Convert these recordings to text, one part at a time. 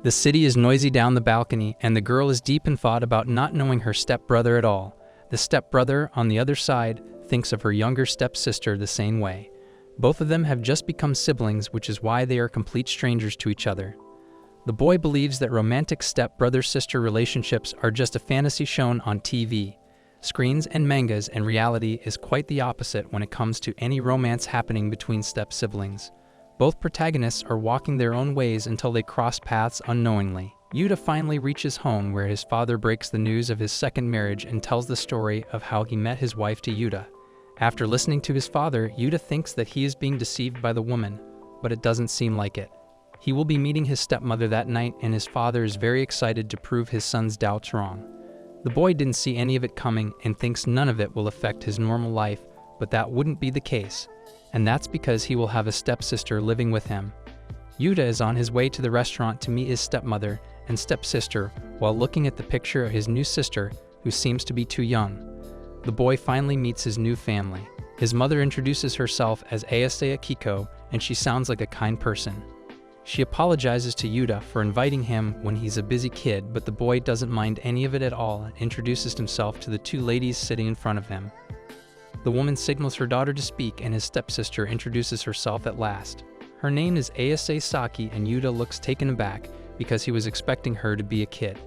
The city is noisy down the balcony, and the girl is deep in thought about not knowing her stepbrother at all. The stepbrother, on the other side, thinks of her younger stepsister the same way. Both of them have just become siblings, which is why they are complete strangers to each other. The boy believes that romantic step-brother-sister relationships are just a fantasy shown on TV, screens, and mangas, and reality is quite the opposite when it comes to any romance happening between step-siblings. Both protagonists are walking their own ways until they cross paths unknowingly. Yuta finally reaches home where his father breaks the news of his second marriage and tells the story of how he met his wife to Yuta. After listening to his father, Yuta thinks that he is being deceived by the woman, but it doesn't seem like it. He will be meeting his stepmother that night, and his father is very excited to prove his son's doubts wrong. The boy didn't see any of it coming and thinks none of it will affect his normal life, but that wouldn't be the case, and that's because he will have a stepsister living with him. Yuta is on his way to the restaurant to meet his stepmother and stepsister while looking at the picture of his new sister, who seems to be too young. The boy finally meets his new family. His mother introduces herself as Asa Akiko, and she sounds like a kind person. She apologizes to Yuta for inviting him when he's a busy kid, but the boy doesn't mind any of it at all and introduces himself to the two ladies sitting in front of him. The woman signals her daughter to speak, and his stepsister introduces herself at last. Her name is Asa Saki, and Yuta looks taken aback because he was expecting her to be a kid.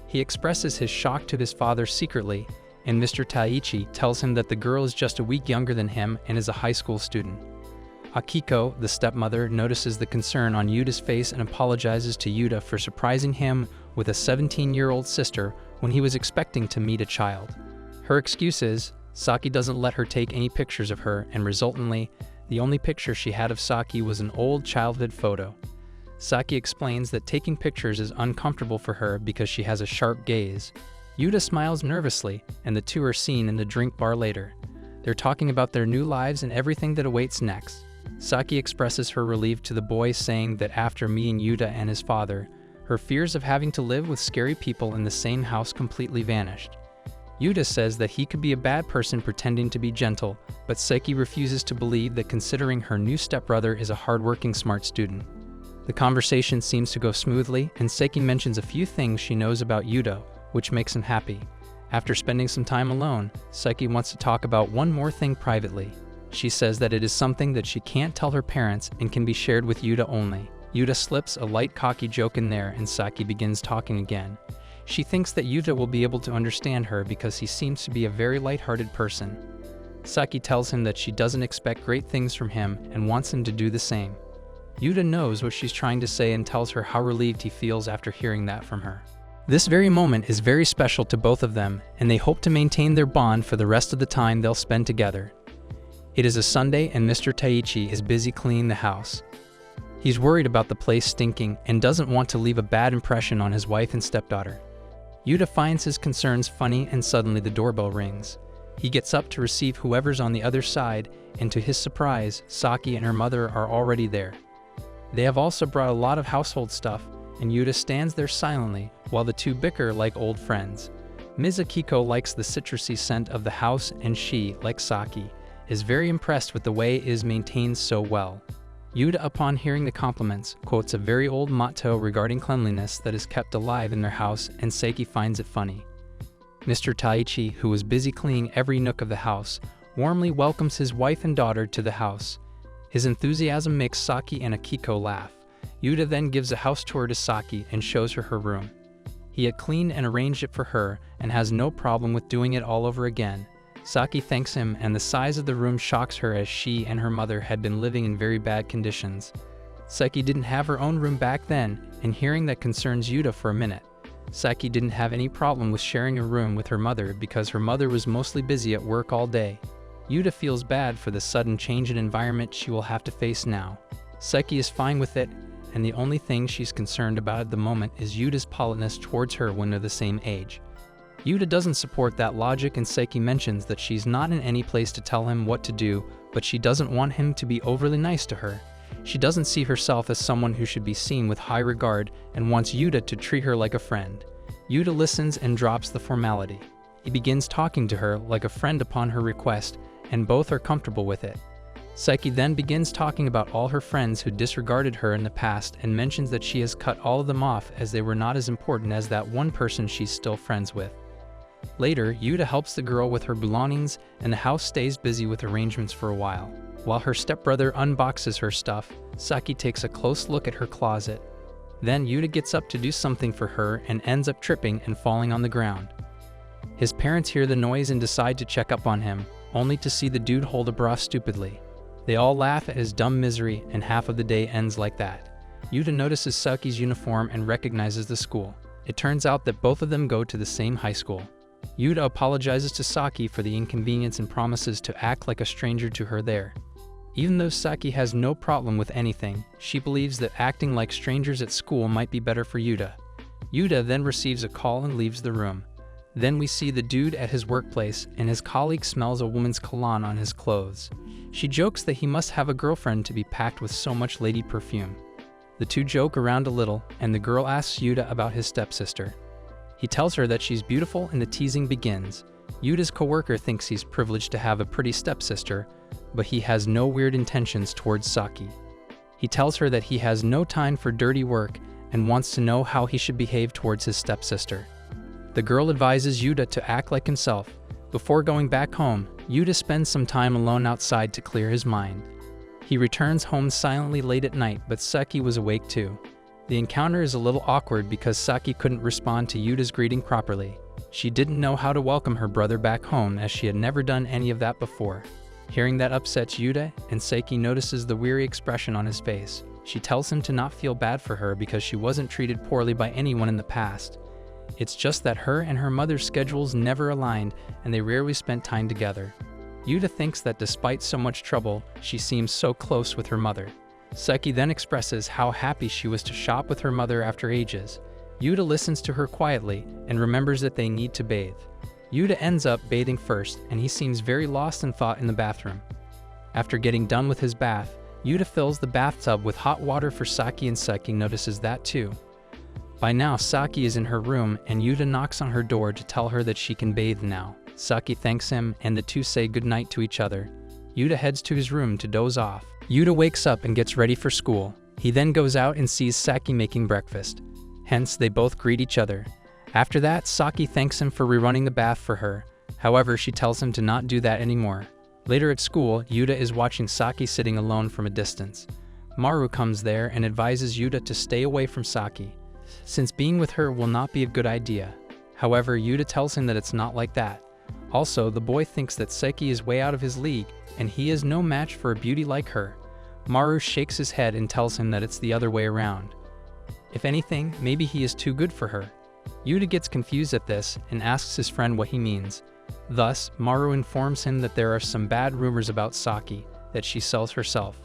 He expresses his shock to his father secretly, and Mr. Taichi tells him that the girl is just a week younger than him and is a high school student. Akiko, the stepmother, notices the concern on Yuta's face and apologizes to Yuta for surprising him with a 17-year-old sister when he was expecting to meet a child. Her excuse is, Saki doesn't let her take any pictures of her, and resultantly, the only picture she had of Saki was an old childhood photo. Saki explains that taking pictures is uncomfortable for her because she has a sharp gaze. Yuta smiles nervously, and the two are seen in the drink bar later. They're talking about their new lives and everything that awaits next. Saki expresses her relief to the boy, saying that after meeting Yuta and his father, her fears of having to live with scary people in the same house completely vanished. Yuta says that he could be a bad person pretending to be gentle, but Saki refuses to believe that, considering her new stepbrother is a hardworking, smart student. The conversation seems to go smoothly, and Saki mentions a few things she knows about Yuta, which makes him happy. After spending some time alone, Saki wants to talk about one more thing privately. She says that it is something that she can't tell her parents and can be shared with Yuta only. Yuta slips a light cocky joke in there, and Saki begins talking again. She thinks that Yuta will be able to understand her because he seems to be a very light-hearted person. Saki tells him that she doesn't expect great things from him and wants him to do the same. Yuta knows what she's trying to say and tells her how relieved he feels after hearing that from her. This very moment is very special to both of them, and they hope to maintain their bond for the rest of the time they'll spend together. It is a Sunday, and Mr. Taichi is busy cleaning the house. He's worried about the place stinking and doesn't want to leave a bad impression on his wife and stepdaughter. Yuta finds his concerns funny, and suddenly the doorbell rings. He gets up to receive whoever's on the other side, and to his surprise, Saki and her mother are already there. They have also brought a lot of household stuff, and Yuta stands there silently while the two bicker like old friends. Ms. Akiko likes the citrusy scent of the house, and she, like Saki, is very impressed with the way it is maintained so well. Yuta, upon hearing the compliments, quotes a very old motto regarding cleanliness that is kept alive in their house, and Saki finds it funny. Mr. Taichi, who was busy cleaning every nook of the house, warmly welcomes his wife and daughter to the house. His enthusiasm makes Saki and Akiko laugh. Yuta then gives a house tour to Saki and shows her her room. He had cleaned and arranged it for her and has no problem with doing it all over again. Saki thanks him, and the size of the room shocks her as she and her mother had been living in very bad conditions. Saki didn't have her own room back then, and hearing that concerns Yuta for a minute. Saki didn't have any problem with sharing a room with her mother because her mother was mostly busy at work all day. Yuta feels bad for the sudden change in environment she will have to face now. Saki is fine with it, and the only thing she's concerned about at the moment is Yuta's politeness towards her when they're the same age. Yuta doesn't support that logic, and Saki mentions that she's not in any place to tell him what to do, but she doesn't want him to be overly nice to her. She doesn't see herself as someone who should be seen with high regard and wants Yuta to treat her like a friend. Yuta listens and drops the formality. He begins talking to her like a friend upon her request, and both are comfortable with it. Saiki then begins talking about all her friends who disregarded her in the past and mentions that she has cut all of them off as they were not as important as that one person she's still friends with. Later, Yuta helps the girl with her belongings and the house stays busy with arrangements for a while. While her stepbrother unboxes her stuff, Saki takes a close look at her closet. Then Yuta gets up to do something for her and ends up tripping and falling on the ground. His parents hear the noise and decide to check up on him, only to see the dude hold a bra stupidly. They all laugh at his dumb misery and half of the day ends like that. Yuta notices Saki's uniform and recognizes the school. It turns out that both of them go to the same high school. Yuta apologizes to Saki for the inconvenience and promises to act like a stranger to her there. Even though Saki has no problem with anything, she believes that acting like strangers at school might be better for Yuta. Yuta then receives a call and leaves the room. Then we see the dude at his workplace and his colleague smells a woman's cologne on his clothes. She jokes that he must have a girlfriend to be packed with so much lady perfume. The two joke around a little and the girl asks Yuta about his stepsister. He tells her that she's beautiful and the teasing begins. Yuta's coworker thinks he's privileged to have a pretty stepsister, but he has no weird intentions towards Saki. He tells her that he has no time for dirty work and wants to know how he should behave towards his stepsister. The girl advises Yuta to act like himself. Before going back home, Yuta spends some time alone outside to clear his mind. He returns home silently late at night, but Saki was awake too. The encounter is a little awkward because Saki couldn't respond to Yuta's greeting properly. She didn't know how to welcome her brother back home as she had never done any of that before. Hearing that upsets Yuta, and Saki notices the weary expression on his face. She tells him to not feel bad for her because she wasn't treated poorly by anyone in the past. It's just that her and her mother's schedules never aligned and they rarely spent time together. Yuta thinks that despite so much trouble, she seems so close with her mother. Saki then expresses how happy she was to shop with her mother after ages. Yuta listens to her quietly and remembers that they need to bathe. Yuta ends up bathing first and he seems very lost in thought in the bathroom. After getting done with his bath, Yuta fills the bathtub with hot water for Saki and Saki notices that too. By now, Saki is in her room and Yuta knocks on her door to tell her that she can bathe now. Saki thanks him and the two say goodnight to each other. Yuta heads to his room to doze off. Yuta wakes up and gets ready for school. He then goes out and sees Saki making breakfast. Hence, they both greet each other. After that, Saki thanks him for rerunning the bath for her. However, she tells him to not do that anymore. Later at school, Yuta is watching Saki sitting alone from a distance. Maru comes there and advises Yuta to stay away from Saki, since being with her will not be a good idea. However, Yuta tells him that it's not like that. Also, the boy thinks that Saki is way out of his league, and he is no match for a beauty like her. Maru shakes his head and tells him that it's the other way around. If anything, maybe he is too good for her. Yuta gets confused at this and asks his friend what he means. Thus, Maru informs him that there are some bad rumors about Saki, that she sells herself.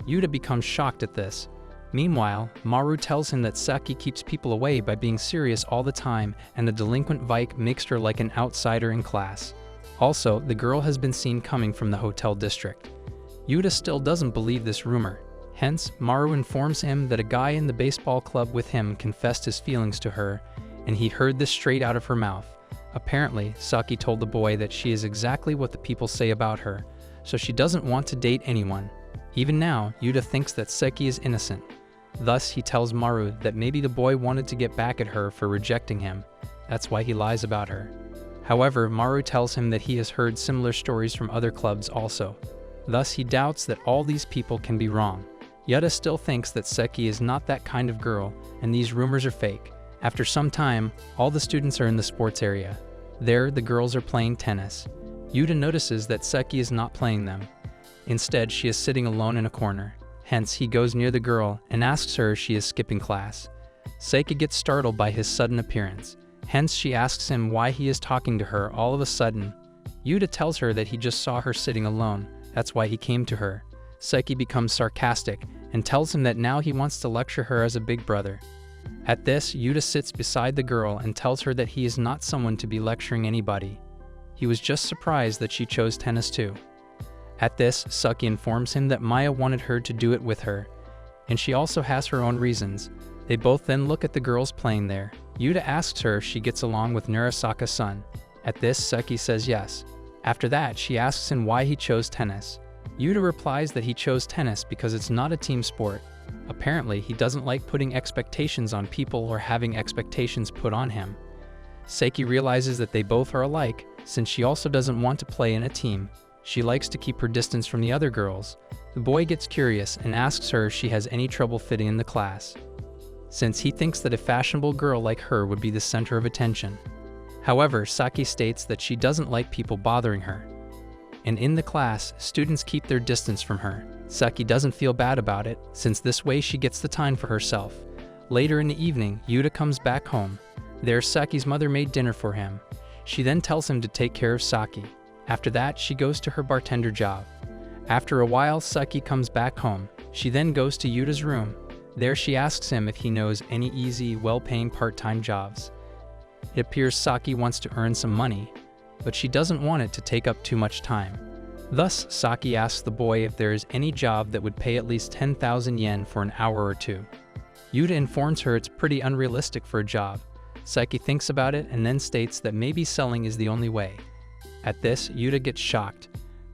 Yuta becomes shocked at this. Meanwhile, Maru tells him that Saki keeps people away by being serious all the time and the delinquent Vike makes her like an outsider in class. Also, the girl has been seen coming from the hotel district. Yuta still doesn't believe this rumor. Hence, Maru informs him that a guy in the baseball club with him confessed his feelings to her, and he heard this straight out of her mouth. Apparently, Saki told the boy that she is exactly what the people say about her, so she doesn't want to date anyone. Even now, Yuta thinks that Saki is innocent. Thus, he tells Maru that maybe the boy wanted to get back at her for rejecting him. That's why he lies about her. However, Maru tells him that he has heard similar stories from other clubs also. Thus, he doubts that all these people can be wrong. Yuta still thinks that Saki is not that kind of girl, and these rumors are fake. After some time, all the students are in the sports area. There, the girls are playing tennis. Yuta notices that Saki is not playing them. Instead, she is sitting alone in a corner. Hence, he goes near the girl and asks her if she is skipping class. Saki gets startled by his sudden appearance. Hence, she asks him why he is talking to her all of a sudden. Yuta tells her that he just saw her sitting alone. That's why he came to her. Saki becomes sarcastic and tells him that now he wants to lecture her as a big brother. At this, Yuta sits beside the girl and tells her that he is not someone to be lecturing anybody. He was just surprised that she chose tennis too. At this, Saki informs him that Maya wanted her to do it with her, and she also has her own reasons. They both then look at the girls playing there. Yuta asks her if she gets along with Narasaka's son. At this, Saki says yes. After that, she asks him why he chose tennis. Yuta replies that he chose tennis because it's not a team sport. Apparently, he doesn't like putting expectations on people or having expectations put on him. Seiki realizes that they both are alike, since she also doesn't want to play in a team. She likes to keep her distance from the other girls. The boy gets curious and asks her if she has any trouble fitting in the class, since he thinks that a fashionable girl like her would be the center of attention. However, Saki states that she doesn't like people bothering her. And in the class, students keep their distance from her. Saki doesn't feel bad about it, since this way she gets the time for herself. Later in the evening, Yuta comes back home. There, Saki's mother made dinner for him. She then tells him to take care of Saki. After that, she goes to her bartender job. After a while, Saki comes back home. She then goes to Yuta's room. There she asks him if he knows any easy, well-paying part-time jobs. It appears Saki wants to earn some money, but she doesn't want it to take up too much time. Thus, Saki asks the boy if there is any job that would pay at least 10,000 yen for an hour or two. Yuta informs her it's pretty unrealistic for a job. Saki thinks about it and then states that maybe selling is the only way. At this, Yuta gets shocked.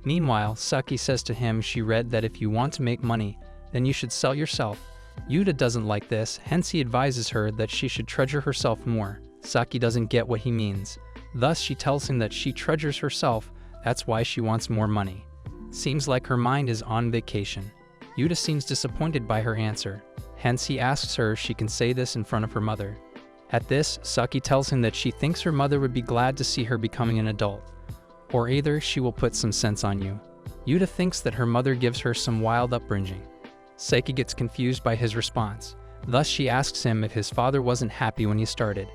Meanwhile, Saki says to him she read that if you want to make money, then you should sell yourself. Yuta doesn't like this, hence he advises her that she should treasure herself more. Saki doesn't get what he means. Thus, she tells him that she treasures herself, that's why she wants more money. Seems like her mind is on vacation. Yuta seems disappointed by her answer. Hence, he asks her if she can say this in front of her mother. At this, Saki tells him that she thinks her mother would be glad to see her becoming an adult. Or either she will put some sense on you. Yuta thinks that her mother gives her some wild upbringing. Saki gets confused by his response. Thus, she asks him if his father wasn't happy when he started.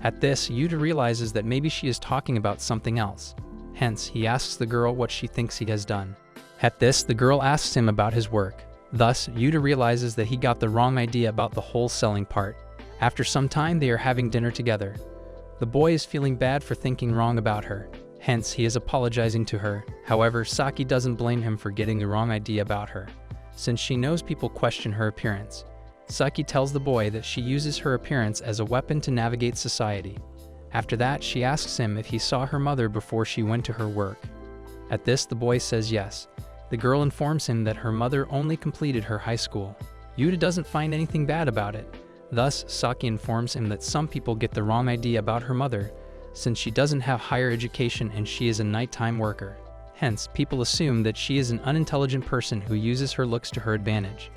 At this, Yuta realizes that maybe she is talking about something else. Hence, he asks the girl what she thinks he has done. At this, the girl asks him about his work. Thus, Yuta realizes that he got the wrong idea about the whole selling part. After some time, they are having dinner together. The boy is feeling bad for thinking wrong about her. Hence, he is apologizing to her. However, Saki doesn't blame him for getting the wrong idea about her, since she knows people question her appearance. Saki tells the boy that she uses her appearance as a weapon to navigate society. After that, she asks him if he saw her mother before she went to her work. At this, the boy says yes. The girl informs him that her mother only completed her high school. Yuta doesn't find anything bad about it. Thus, Saki informs him that some people get the wrong idea about her mother, since she doesn't have higher education and she is a nighttime worker. Hence, people assume that she is an unintelligent person who uses her looks to her advantage.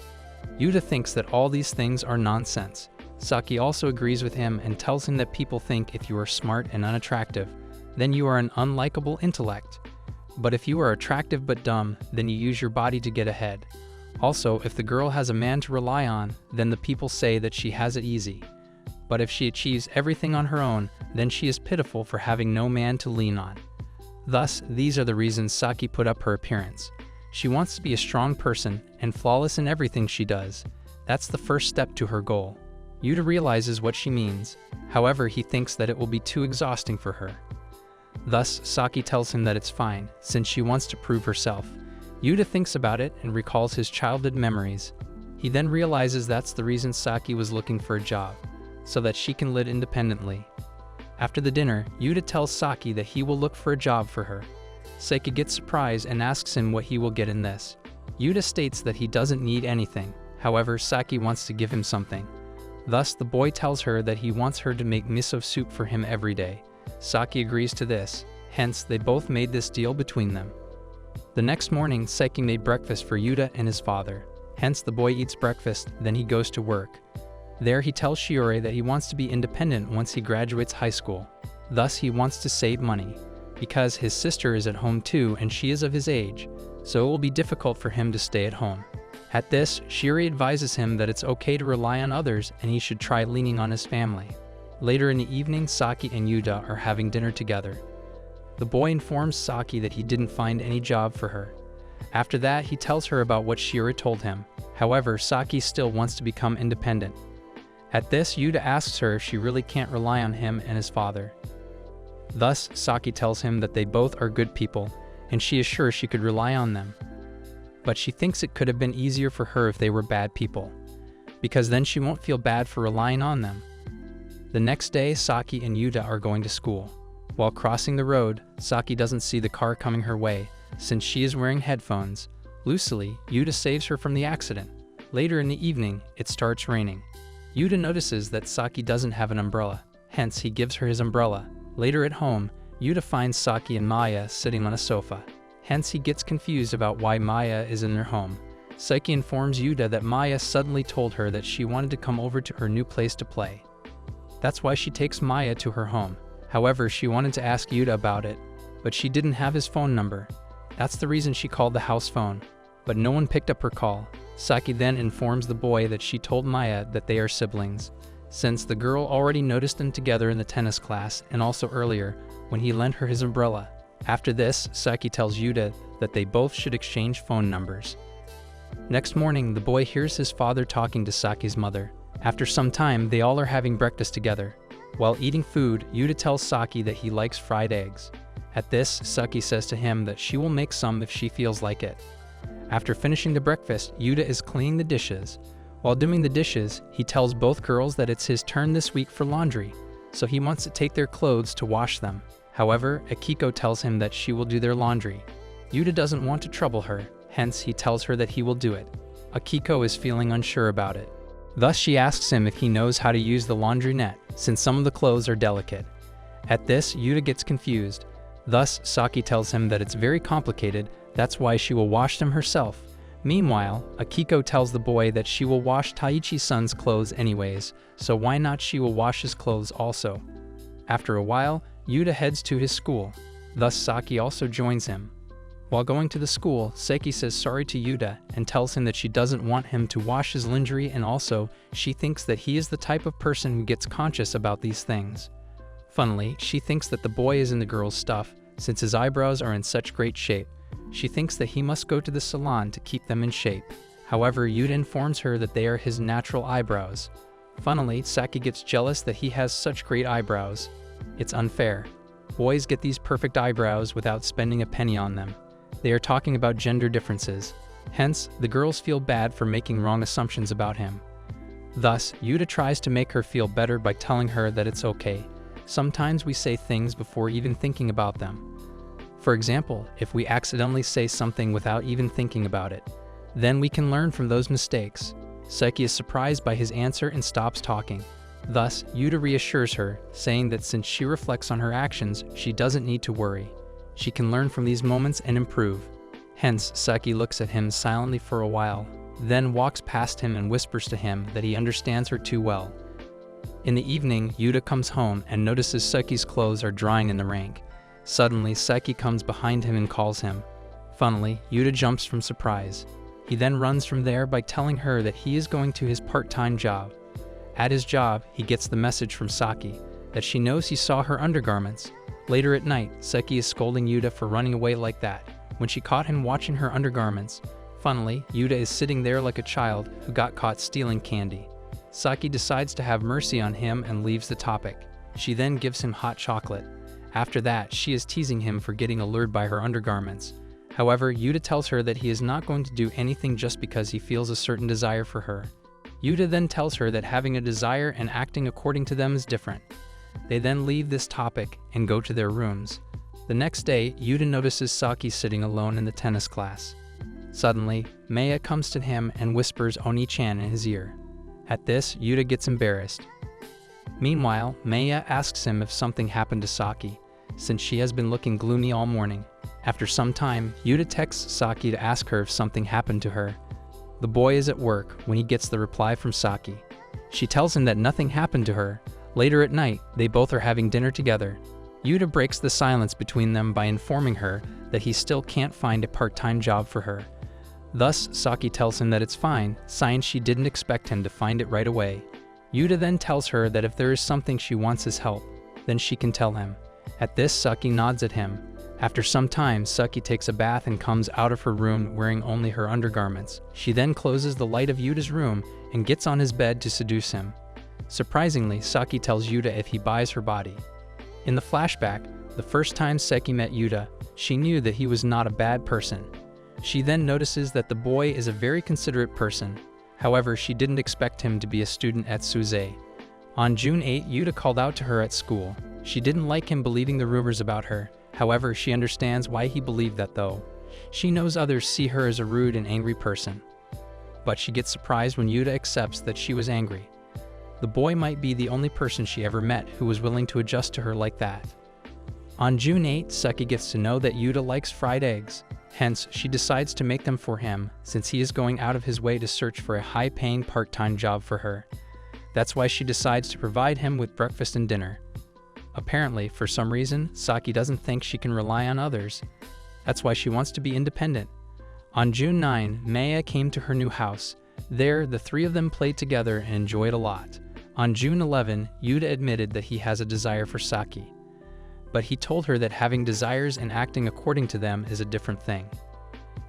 Yuta thinks that all these things are nonsense. Saki also agrees with him and tells him that people think if you are smart and unattractive, then you are an unlikable intellect. But if you are attractive but dumb, then you use your body to get ahead. Also, if the girl has a man to rely on, then the people say that she has it easy. But if she achieves everything on her own, then she is pitiful for having no man to lean on. Thus, these are the reasons Saki put up her appearance. She wants to be a strong person and flawless in everything she does. That's the first step to her goal. Yuta realizes what she means. However, he thinks that it will be too exhausting for her. Thus, Saki tells him that it's fine, since she wants to prove herself. Yuta thinks about it and recalls his childhood memories. He then realizes that's the reason Saki was looking for a job, so that she can live independently. After the dinner, Yuta tells Saki that he will look for a job for her. Saki gets surprised and asks him what he will get in this. Yuta states that he doesn't need anything. However, Saki wants to give him something. Thus, the boy tells her that he wants her to make miso soup for him every day. Saki agrees to this. Hence, they both made this deal between them. The next morning, Saki made breakfast for Yuta and his father. Hence, the boy eats breakfast, then he goes to work. There, he tells Shiori that he wants to be independent once he graduates high school. Thus, he wants to save money, because his sister is at home too and she is of his age, so it will be difficult for him to stay at home. At this, Shiori advises him that it's okay to rely on others and he should try leaning on his family. Later in the evening, Saki and Yuta are having dinner together. The boy informs Saki that he didn't find any job for her. After that, he tells her about what Shiori told him. However, Saki still wants to become independent. At this, Yuta asks her if she really can't rely on him and his father. Thus, Saki tells him that they both are good people, and she is sure she could rely on them. But she thinks it could have been easier for her if they were bad people, because then she won't feel bad for relying on them. The next day, Saki and Yuta are going to school. While crossing the road, Saki doesn't see the car coming her way, since she is wearing headphones. Lucidly, Yuta saves her from the accident. Later in the evening, it starts raining. Yuta notices that Saki doesn't have an umbrella, hence he gives her his umbrella. Later at home, Yuta finds Saki and Maya sitting on a sofa. Hence he gets confused about why Maya is in their home. Saki informs Yuta that Maya suddenly told her that she wanted to come over to her new place to play. That's why she takes Maya to her home. However, she wanted to ask Yuta about it, but she didn't have his phone number. That's the reason she called the house phone, but no one picked up her call. Saki then informs the boy that she told Maya that they are siblings, since the girl already noticed them together in the tennis class and also earlier when he lent her his umbrella. After this, Saki tells Yuta that they both should exchange phone numbers. Next morning, the boy hears his father talking to Saki's mother. After some time, they all are having breakfast together. While eating food, Yuta tells Saki that he likes fried eggs. At this, Saki says to him that she will make some if she feels like it. After finishing the breakfast, Yuta is cleaning the dishes. While doing the dishes, he tells both girls that it's his turn this week for laundry, so he wants to take their clothes to wash them. However, Akiko tells him that she will do their laundry. Yuta doesn't want to trouble her, hence he tells her that he will do it. Akiko is feeling unsure about it. Thus she asks him if he knows how to use the laundry net, since some of the clothes are delicate. At this, Yuta gets confused. Thus, Saki tells him that it's very complicated, that's why she will wash them herself. Meanwhile, Akiko tells the boy that she will wash Taichi-san's clothes anyways, so why not she will wash his clothes also. After a while, Yuta heads to his school. Thus Saki also joins him. While going to the school, Saki says sorry to Yuta and tells him that she doesn't want him to wash his lingerie, and also, she thinks that he is the type of person who gets conscious about these things. Funnily, she thinks that the boy is in the girl's stuff, since his eyebrows are in such great shape. She thinks that he must go to the salon to keep them in shape. However, Yuta informs her that they are his natural eyebrows. Funnily, Saki gets jealous that he has such great eyebrows. It's unfair. Boys get these perfect eyebrows without spending a penny on them. They are talking about gender differences. Hence, the girls feel bad for making wrong assumptions about him. Thus, Yuta tries to make her feel better by telling her that it's okay. Sometimes we say things before even thinking about them. For example, if we accidentally say something without even thinking about it, then we can learn from those mistakes. Saki is surprised by his answer and stops talking. Thus, Yuta reassures her, saying that since she reflects on her actions, she doesn't need to worry. She can learn from these moments and improve. Hence, Saki looks at him silently for a while, then walks past him and whispers to him that he understands her too well. In the evening, Yuta comes home and notices Saki's clothes are drying in the rain. Suddenly, Saki comes behind him and calls him. Funnily, Yuta jumps from surprise. He then runs from there by telling her that he is going to his part-time job. At his job, he gets the message from Saki that she knows he saw her undergarments. Later at night, Saki is scolding Yuta for running away like that, when she caught him watching her undergarments. Funnily, Yuta is sitting there like a child who got caught stealing candy. Saki decides to have mercy on him and leaves the topic. She then gives him hot chocolate. After that, she is teasing him for getting allured by her undergarments. However, Yuta tells her that he is not going to do anything just because he feels a certain desire for her. Yuta then tells her that having a desire and acting according to them is different. They then leave this topic and go to their rooms. The next day, Yuta notices Saki sitting alone in the tennis class. Suddenly, Maya comes to him and whispers Oni-chan in his ear. At this, Yuta gets embarrassed. Meanwhile, Maya asks him if something happened to Saki, since she has been looking gloomy all morning. After some time, Yuta texts Saki to ask her if something happened to her. The boy is at work when he gets the reply from Saki. She tells him that nothing happened to her. Later at night, they both are having dinner together. Yuta breaks the silence between them by informing her that he still can't find a part-time job for her. Thus, Saki tells him that it's fine, since she didn't expect him to find it right away. Yuta then tells her that if there is something she wants his help, then she can tell him. At this, Saki nods at him. After some time, Saki takes a bath and comes out of her room wearing only her undergarments. She then closes the light of Yuta's room and gets on his bed to seduce him. Surprisingly, Saki tells Yuta if he buys her body. In the flashback, the first time Saki met Yuta, she knew that he was not a bad person. She then notices that the boy is a very considerate person. However, she didn't expect him to be a student at Suze. On June 8, Yuta called out to her at school. She didn't like him believing the rumors about her. However, she understands why he believed that though. She knows others see her as a rude and angry person. But she gets surprised when Yuta accepts that she was angry. The boy might be the only person she ever met who was willing to adjust to her like that. On June 8, Saki gets to know that Yuta likes fried eggs. Hence, she decides to make them for him since he is going out of his way to search for a high-paying part-time job for her. That's why she decides to provide him with breakfast and dinner. Apparently, for some reason, Saki doesn't think she can rely on others. That's why she wants to be independent. On June 9, Maya came to her new house. There, the three of them played together and enjoyed a lot. On June 11, Yuta admitted that he has a desire for Saki. But he told her that having desires and acting according to them is a different thing.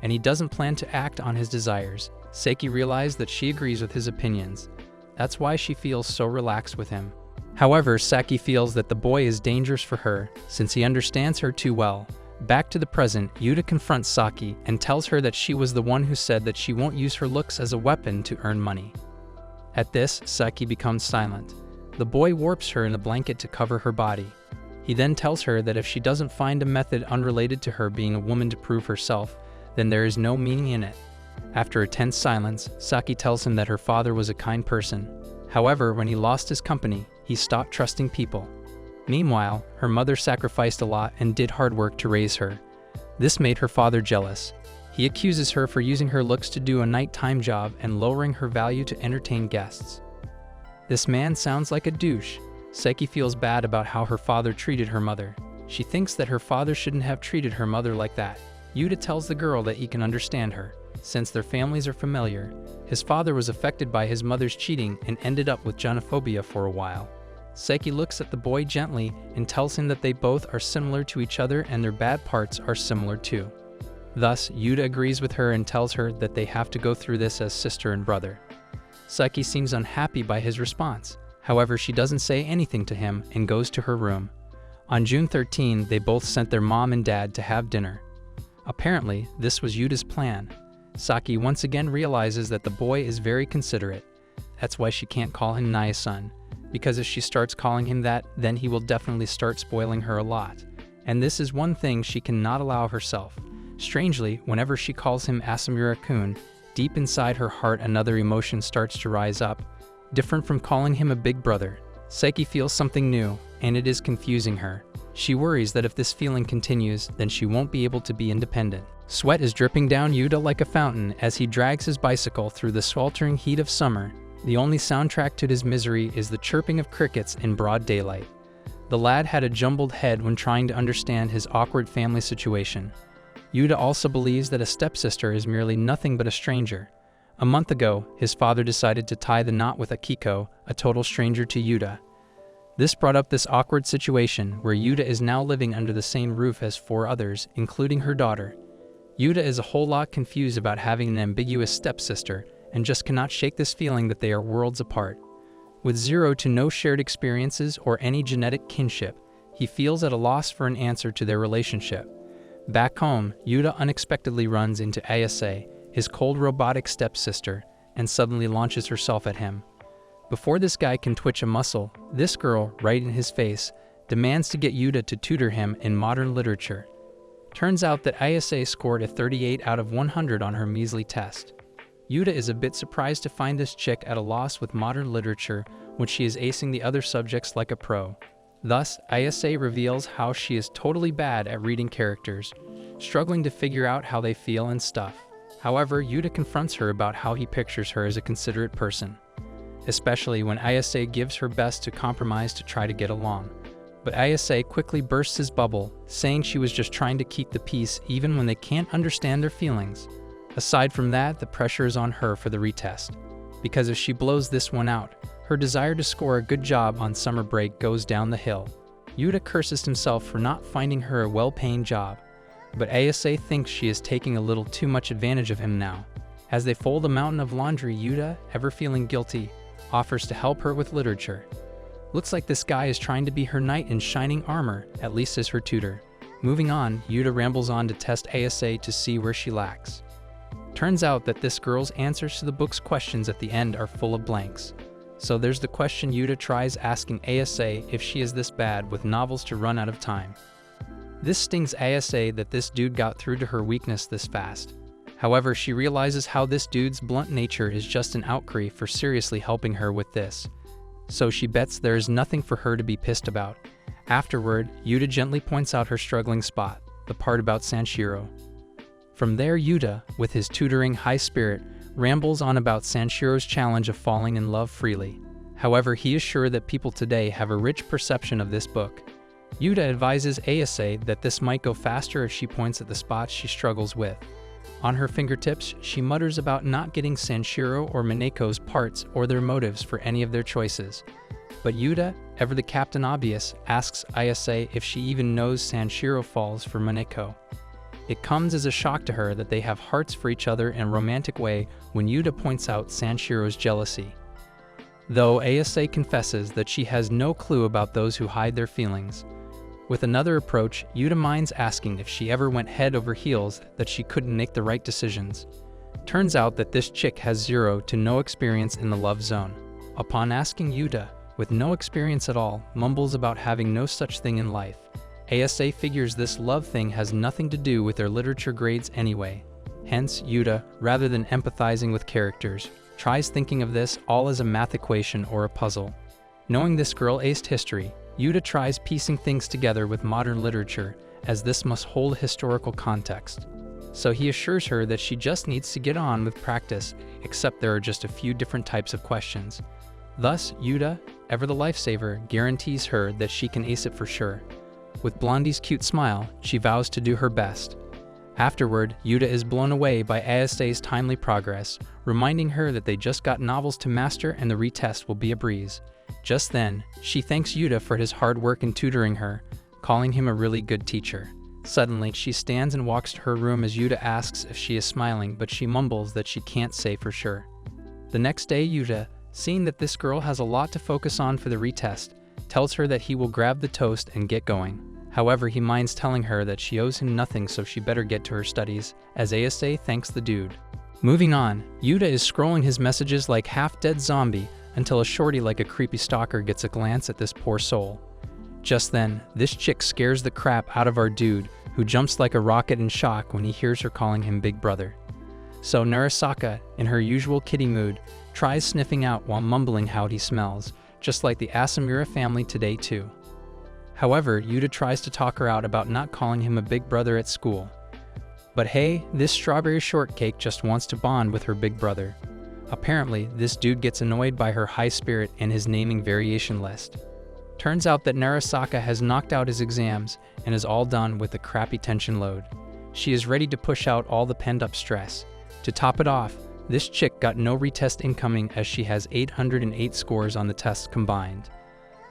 And he doesn't plan to act on his desires. Saki realized that she agrees with his opinions. That's why she feels so relaxed with him. However, Saki feels that the boy is dangerous for her since he understands her too well. Back to the present, Yuta confronts Saki and tells her that she was the one who said that she won't use her looks as a weapon to earn money. At this, Saki becomes silent. The boy warps her in a blanket to cover her body. He then tells her that if she doesn't find a method unrelated to her being a woman to prove herself, then there is no meaning in it. After a tense silence, Saki tells him that her father was a kind person. However, when he lost his company, he stopped trusting people. Meanwhile, her mother sacrificed a lot and did hard work to raise her. This made her father jealous. He accuses her for using her looks to do a nighttime job and lowering her value to entertain guests. This man sounds like a douche. Saki feels bad about how her father treated her mother. She thinks that her father shouldn't have treated her mother like that. Yuta tells the girl that he can understand her. Since their families are familiar, his father was affected by his mother's cheating and ended up with genophobia for a while. Saki looks at the boy gently and tells him that they both are similar to each other and their bad parts are similar too. Thus, Yuta agrees with her and tells her that they have to go through this as sister and brother. Saki seems unhappy by his response. However, she doesn't say anything to him and goes to her room. On June 13, they both sent their mom and dad to have dinner. Apparently, this was Yuta's plan. Saki once again realizes that the boy is very considerate. That's why she can't call him Naya-san, because if she starts calling him that, then he will definitely start spoiling her a lot. And this is one thing she cannot allow herself. Strangely, whenever she calls him Asamura-kun, deep inside her heart another emotion starts to rise up. Different from calling him a big brother, Saki feels something new, and it is confusing her. She worries that if this feeling continues, then she won't be able to be independent. Sweat is dripping down Yuta like a fountain as he drags his bicycle through the sweltering heat of summer. The only soundtrack to his misery is the chirping of crickets in broad daylight. The lad had a jumbled head when trying to understand his awkward family situation. Yuta also believes that a stepsister is merely nothing but a stranger. A month ago, his father decided to tie the knot with Akiko, a total stranger to Yuta. This brought up this awkward situation where Yuta is now living under the same roof as 4 others, including her daughter. Yuta is a whole lot confused about having an ambiguous stepsister and just cannot shake this feeling that they are worlds apart. With 0 to no shared experiences or any genetic kinship, he feels at a loss for an answer to their relationship. Back home, Yuta unexpectedly runs into Ayase, his cold robotic stepsister, and suddenly launches herself at him. Before this guy can twitch a muscle, this girl, right in his face, demands to get Yuta to tutor him in modern literature. Turns out that Ayase scored a 38 out of 100 on her measly test. Yuta is a bit surprised to find this chick at a loss with modern literature when she is acing the other subjects like a pro. Thus, Ayase reveals how she is totally bad at reading characters, struggling to figure out how they feel and stuff. However, Yuta confronts her about how he pictures her as a considerate person, especially when Ayase gives her best to compromise to try to get along. But Ayase quickly bursts his bubble, saying she was just trying to keep the peace even when they can't understand their feelings. Aside from that, the pressure is on her for the retest, because if she blows this one out, her desire to score a good job on summer break goes down the hill. Yuta curses himself for not finding her a well-paying job, but Ayase thinks she is taking a little too much advantage of him now. As they fold a mountain of laundry, Yuta, ever feeling guilty, offers to help her with literature. Looks like this guy is trying to be her knight in shining armor, at least as her tutor. Moving on, Yuta rambles on to test Ayase to see where she lacks. Turns out that this girl's answers to the book's questions at the end are full of blanks. So there's the question Yuta tries asking Ayase if she is this bad with novels to run out of time. This stings Asa that this dude got through to her weakness this fast. However, she realizes how this dude's blunt nature is just an outcry for seriously helping her with this. So she bets there is nothing for her to be pissed about. Afterward, Yuta gently points out her struggling spot, the part about Sanshiro. From there, Yuta, with his tutoring high spirit, rambles on about Sanshiro's challenge of falling in love freely. However, he is sure that people today have a rich perception of this book. Yuta advises Asa that this might go faster if she points at the spots she struggles with. On her fingertips, she mutters about not getting Sanshiro or Mineko's parts or their motives for any of their choices. But Yuta, ever the Captain Obvious, asks Asa if she even knows Sanshiro falls for Mineko. It comes as a shock to her that they have hearts for each other in a romantic way when Yuta points out Sanshiro's jealousy. Though Asa confesses that she has no clue about those who hide their feelings. With another approach, Yuta minds asking if she ever went head over heels that she couldn't make the right decisions. Turns out that this chick has 0 to no experience in the love zone. Upon asking, Yuta, with no experience at all, mumbles about having no such thing in life. Asa figures this love thing has nothing to do with their literature grades anyway. Hence, Yuta, rather than empathizing with characters, tries thinking of this all as a math equation or a puzzle. Knowing this girl aced history, Yuta tries piecing things together with modern literature, as this must hold historical context. So he assures her that she just needs to get on with practice, except there are just a few different types of questions. Thus, Yuta, ever the lifesaver, guarantees her that she can ace it for sure. With Blondie's cute smile, she vows to do her best. Afterward, Yuta is blown away by Asa's timely progress, reminding her that they just got novels to master and the retest will be a breeze. Just then, she thanks Yuta for his hard work in tutoring her, calling him a really good teacher. Suddenly, she stands and walks to her room as Yuta asks if she is smiling, but she mumbles that she can't say for sure. The next day, Yuta, seeing that this girl has a lot to focus on for the retest, tells her that he will grab the toast and get going. However, he minds telling her that she owes him nothing, so she better get to her studies, as Asa thanks the dude. Moving on, Yuta is scrolling his messages like half-dead zombie until a shorty like a creepy stalker gets a glance at this poor soul. Just then, this chick scares the crap out of our dude, who jumps like a rocket in shock when he hears her calling him Big Brother. So Narasaka, in her usual kitty mood, tries sniffing out while mumbling how he smells, just like the Asamura family today too. However, Yuta tries to talk her out about not calling him a big brother at school. But hey, this strawberry shortcake just wants to bond with her big brother. Apparently, this dude gets annoyed by her high spirit and his naming variation list. Turns out that Narasaka has knocked out his exams and is all done with the crappy tension load. She is ready to push out all the pent-up stress. To top it off, this chick got no retest incoming as she has 808 scores on the tests combined.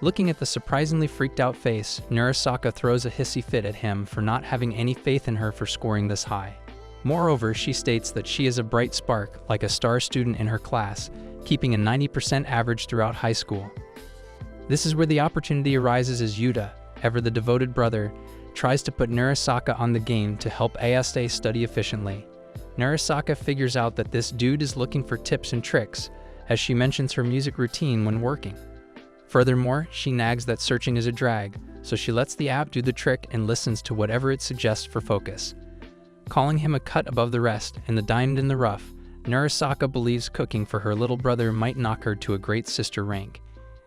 Looking at the surprisingly freaked out face, Narasaka throws a hissy fit at him for not having any faith in her for scoring this high. Moreover, she states that she is a bright spark, like a star student in her class, keeping a 90% average throughout high school. This is where the opportunity arises as Yuta, ever the devoted brother, tries to put Narasaka on the game to help Asa study efficiently. Narasaka figures out that this dude is looking for tips and tricks, as she mentions her music routine when working. Furthermore, she nags that searching is a drag, so she lets the app do the trick and listens to whatever it suggests for focus. Calling him a cut above the rest and the diamond in the rough, Narasaka believes cooking for her little brother might knock her to a great sister rank.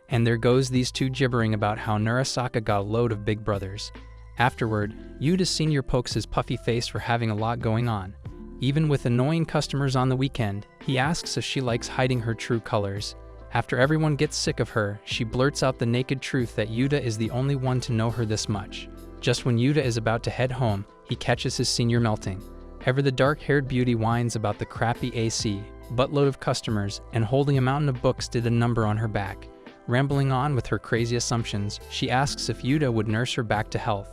And there goes these two gibbering about how Narasaka got a load of big brothers. Afterward, Yuta Sr. pokes his puffy face for having a lot going on. Even with annoying customers on the weekend, he asks if she likes hiding her true colors. After everyone gets sick of her, she blurts out the naked truth that Yuta is the only one to know her this much. Just when Yuta is about to head home, he catches his senior melting. Ever the dark-haired beauty whines about the crappy AC, buttload of customers, and holding a mountain of books did a number on her back. Rambling on with her crazy assumptions, she asks if Yuta would nurse her back to health.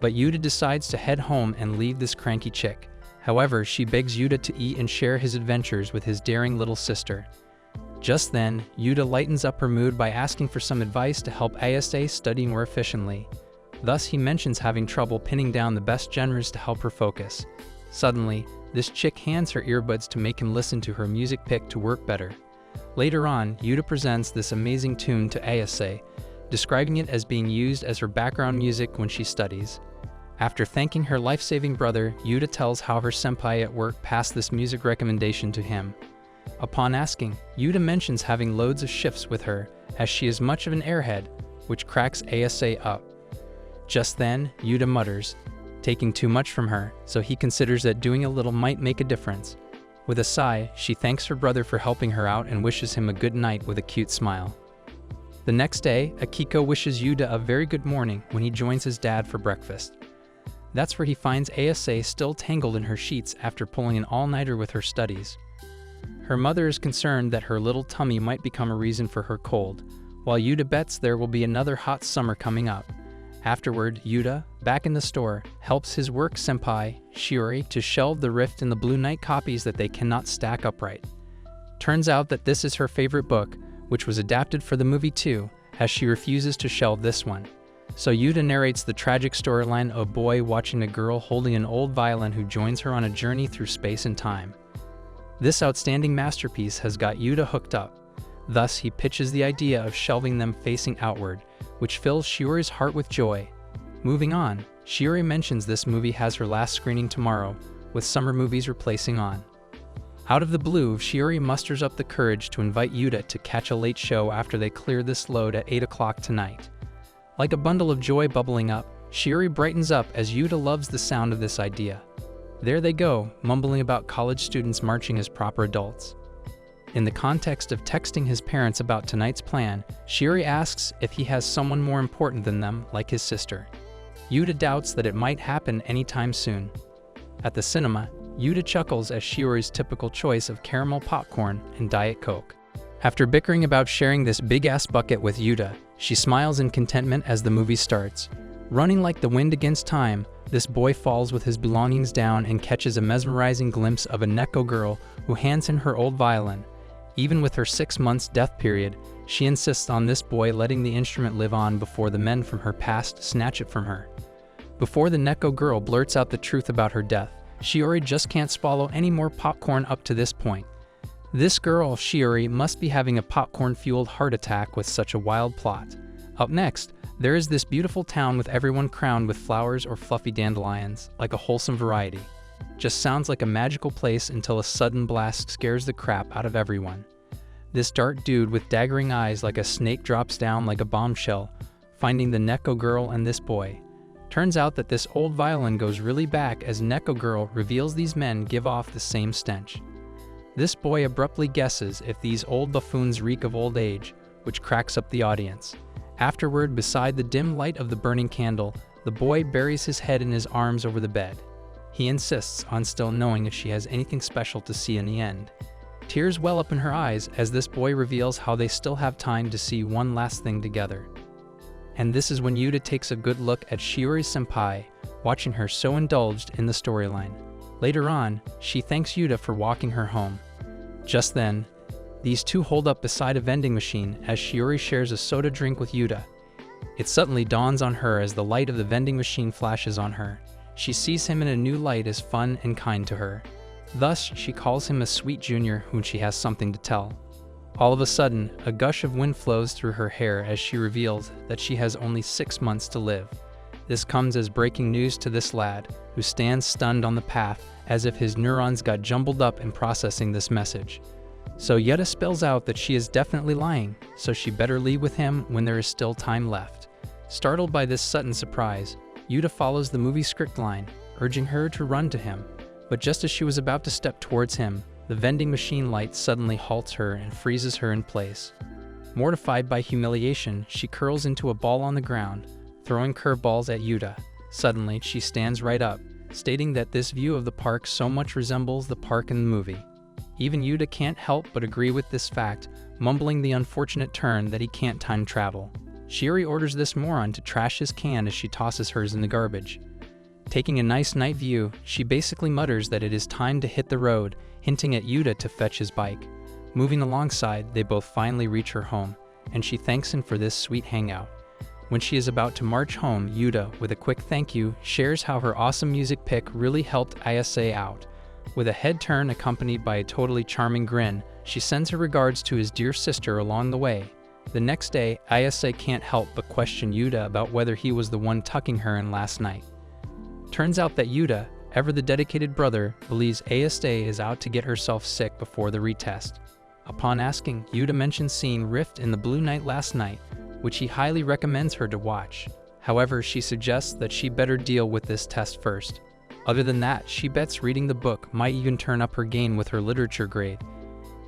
But Yuta decides to head home and leave this cranky chick. However, she begs Yuta to eat and share his adventures with his daring little sister. Just then, Yuta lightens up her mood by asking for some advice to help Asa study more efficiently. Thus, he mentions having trouble pinning down the best genres to help her focus. Suddenly, this chick hands her earbuds to make him listen to her music pick to work better. Later on, Yuta presents this amazing tune to Asa, describing it as being used as her background music when she studies. After thanking her life-saving brother, Yuta tells how her senpai at work passed this music recommendation to him. Upon asking, Yuta mentions having loads of shifts with her, as she is much of an airhead, which cracks Asa up. Just then, Yuta mutters, taking too much from her, so he considers that doing a little might make a difference. With a sigh, she thanks her brother for helping her out and wishes him a good night with a cute smile. The next day, Akiko wishes Yuta a very good morning when he joins his dad for breakfast. That's where he finds Asa still tangled in her sheets after pulling an all-nighter with her studies. Her mother is concerned that her little tummy might become a reason for her cold, while Yuta bets there will be another hot summer coming up. Afterward, Yuta, back in the store, helps his work senpai, Shiori, to shelve the rift in the Blue Knight copies that they cannot stack upright. Turns out that this is her favorite book, which was adapted for the movie too, as she refuses to shelve this one. So Yuta narrates the tragic storyline of a boy watching a girl holding an old violin who joins her on a journey through space and time. This outstanding masterpiece has got Yuta hooked up. Thus, he pitches the idea of shelving them facing outward, which fills Shiori's heart with joy. Moving on, Shiori mentions this movie has her last screening tomorrow, with summer movies replacing on. Out of the blue, Shiori musters up the courage to invite Yuta to catch a late show after they clear this load at 8 o'clock tonight. Like a bundle of joy bubbling up, Shiori brightens up as Yuta loves the sound of this idea. There they go, mumbling about college students marching as proper adults. In the context of texting his parents about tonight's plan, Shiori asks if he has someone more important than them, like his sister. Yuta doubts that it might happen anytime soon. At the cinema, Yuta chuckles at Shiori's typical choice of caramel popcorn and Diet Coke. After bickering about sharing this big-ass bucket with Yuta, she smiles in contentment as the movie starts. Running like the wind against time, this boy falls with his belongings down and catches a mesmerizing glimpse of a Neko girl who hands him her old violin. Even with her 6 months death period, she insists on this boy letting the instrument live on before the men from her past snatch it from her. Before the Neko girl blurts out the truth about her death, Shiori just can't swallow any more popcorn up to this point. This girl, Shiori, must be having a popcorn-fueled heart attack with such a wild plot. Up next, there is this beautiful town with everyone crowned with flowers or fluffy dandelions, like a wholesome variety. Just sounds like a magical place until a sudden blast scares the crap out of everyone. This dark dude with daggering eyes like a snake drops down like a bombshell, finding the Neko girl and this boy. Turns out that this old violin goes really back as Neko girl reveals these men give off the same stench. This boy abruptly guesses if these old buffoons reek of old age, which cracks up the audience. Afterward, beside the dim light of the burning candle, the boy buries his head in his arms over the bed. He insists on still knowing if she has anything special to see in the end. Tears well up in her eyes as this boy reveals how they still have time to see one last thing together. And this is when Yuta takes a good look at Shiori's senpai, watching her so indulged in the storyline. Later on, she thanks Yuta for walking her home. Just then, these two hold up beside a vending machine as Shiori shares a soda drink with Yuta. It suddenly dawns on her as the light of the vending machine flashes on her. She sees him in a new light as fun and kind to her. Thus, she calls him a sweet junior whom she has something to tell. All of a sudden, a gush of wind flows through her hair as she reveals that she has only 6 months to live. This comes as breaking news to this lad, who stands stunned on the path as if his neurons got jumbled up in processing this message. So Yuta spells out that she is definitely lying, so she better leave with him when there is still time left. Startled by this sudden surprise, Yuta follows the movie script line, urging her to run to him. But just as she was about to step towards him, the vending machine light suddenly halts her and freezes her in place. Mortified by humiliation, she curls into a ball on the ground, throwing curveballs at Yuta. Suddenly, she stands right up, stating that this view of the park so much resembles the park in the movie. Even Yuta can't help but agree with this fact, mumbling the unfortunate turn that he can't time travel. Shiori orders this moron to trash his can as she tosses hers in the garbage. Taking a nice night view, she basically mutters that it is time to hit the road, hinting at Yuta to fetch his bike. Moving alongside, they both finally reach her home, and she thanks him for this sweet hangout. When she is about to march home, Yuta, with a quick thank you, shares how her awesome music pick really helped Ayase out. With a head turn accompanied by a totally charming grin, she sends her regards to his dear sister along the way. The next day, Ayase can't help but question Yuta about whether he was the one tucking her in last night. Turns out that Yuta, ever the dedicated brother, believes Asa is out to get herself sick before the retest. Upon asking, Yuta mentions seeing Rift in the Blue Night last night, which he highly recommends her to watch. However, she suggests that she better deal with this test first. Other than that, she bets reading the book might even turn up her game with her literature grade.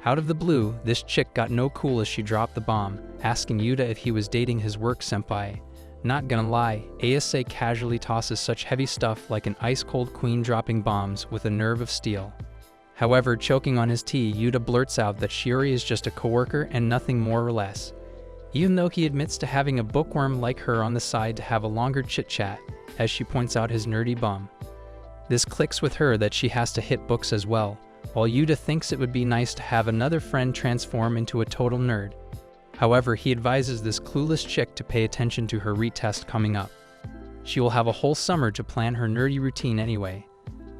Out of the blue, this chick got no cool as she dropped the bomb, asking Yuta if he was dating his work senpai. Not gonna lie, Asa casually tosses such heavy stuff like an ice-cold queen dropping bombs with a nerve of steel. However, choking on his tea, Yuta blurts out that Shiori is just a coworker and nothing more or less. Even though he admits to having a bookworm like her on the side to have a longer chit-chat, as she points out his nerdy bum. This clicks with her that she has to hit books as well, while Yuta thinks it would be nice to have another friend transform into a total nerd. However, he advises this clueless chick to pay attention to her retest coming up. She will have a whole summer to plan her nerdy routine anyway.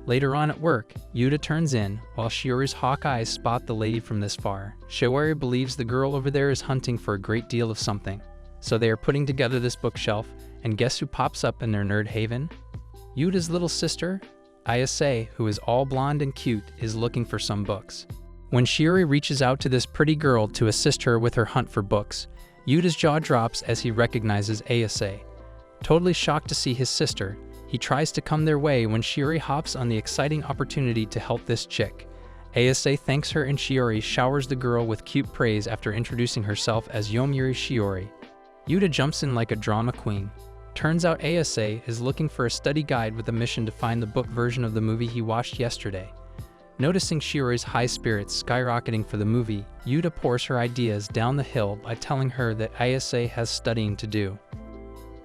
Later on at work, Yuta turns in, while Shiori's hawk eyes spot the lady from this far. Shiori believes the girl over there is hunting for a great deal of something. So they are putting together this bookshelf, and guess who pops up in their nerd haven? Yuta's little sister, Asa, who is all blonde and cute, is looking for some books. When Shiori reaches out to this pretty girl to assist her with her hunt for books, Yuta's jaw drops as he recognizes Asa. Totally shocked to see his sister, he tries to come their way when Shiori hops on the exciting opportunity to help this chick. Asa thanks her and Shiori showers the girl with cute praise after introducing herself as Yomiuri Shiori. Yuta jumps in like a drama queen. Turns out Asa is looking for a study guide with a mission to find the book version of the movie he watched yesterday. Noticing Shiori's high spirits skyrocketing for the movie, Yuta pours her ideas down the hill by telling her that Asa has studying to do.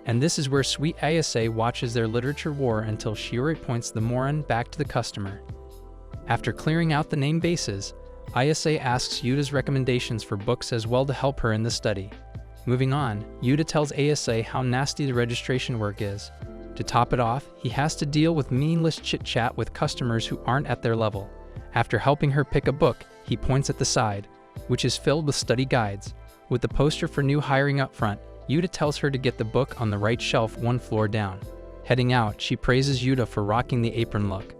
And this is where sweet Asa watches their literature war until Shiori points the moron back to the customer. After clearing out the name bases, Asa asks Yuta's recommendations for books as well to help her in the study. Moving on, Yuta tells Asa how nasty the registration work is. To top it off, he has to deal with meaningless chit-chat with customers who aren't at their level. After helping her pick a book, he points at the side, which is filled with study guides. With the poster for new hiring up front, Yuta tells her to get the book on the right shelf one floor down. Heading out, she praises Yuta for rocking the apron look.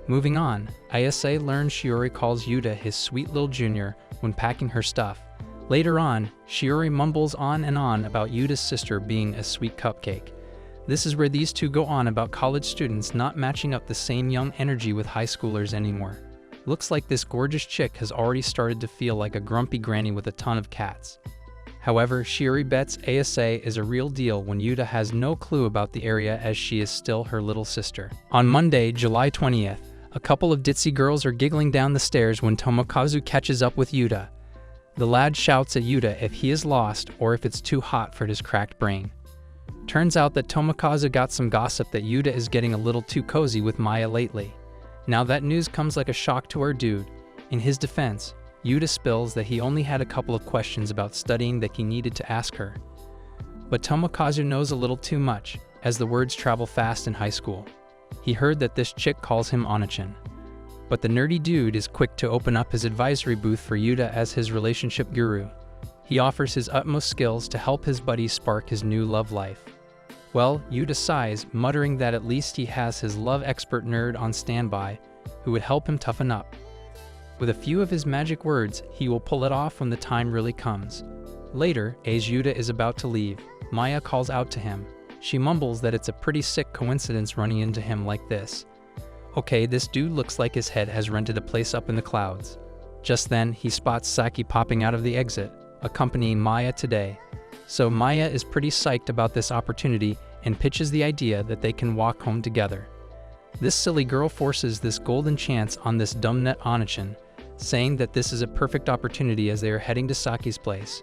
Moving on, Asa learns Shiori calls Yuta his sweet little junior when packing her stuff. Later on, Shiori mumbles on and on about Yuta's sister being a sweet cupcake. This is where these two go on about college students not matching up the same young energy with high schoolers anymore. Looks like this gorgeous chick has already started to feel like a grumpy granny with a ton of cats. However, Shiori bets Asa is a real deal when Yuta has no clue about the area as she is still her little sister. On Monday, July 20th, a couple of ditzy girls are giggling down the stairs when Tomokazu catches up with Yuta. The lad shouts at Yuta if he is lost or if it's too hot for his cracked brain. Turns out that Tomokazu got some gossip that Yuta is getting a little too cozy with Maya lately. Now that news comes like a shock to our dude. In his defense, Yuta spills that he only had a couple of questions about studying that he needed to ask her. But Tomokazu knows a little too much, as the words travel fast in high school. He heard that this chick calls him Onachan. But the nerdy dude is quick to open up his advisory booth for Yuta as his relationship guru. He offers his utmost skills to help his buddy spark his new love life. Well, Yuta sighs, muttering that at least he has his love expert nerd on standby, who would help him toughen up. With a few of his magic words, he will pull it off when the time really comes. Later, as Yuta is about to leave, Maya calls out to him. She mumbles that it's a pretty sick coincidence running into him like this. Okay, this dude looks like his head has rented a place up in the clouds. Just then, he spots Saki popping out of the exit, accompanying Maya today. So Maya is pretty psyched about this opportunity and pitches the idea that they can walk home together. This silly girl forces this golden chance on this dumbnut Onachan, saying that this is a perfect opportunity as they are heading to Saki's place.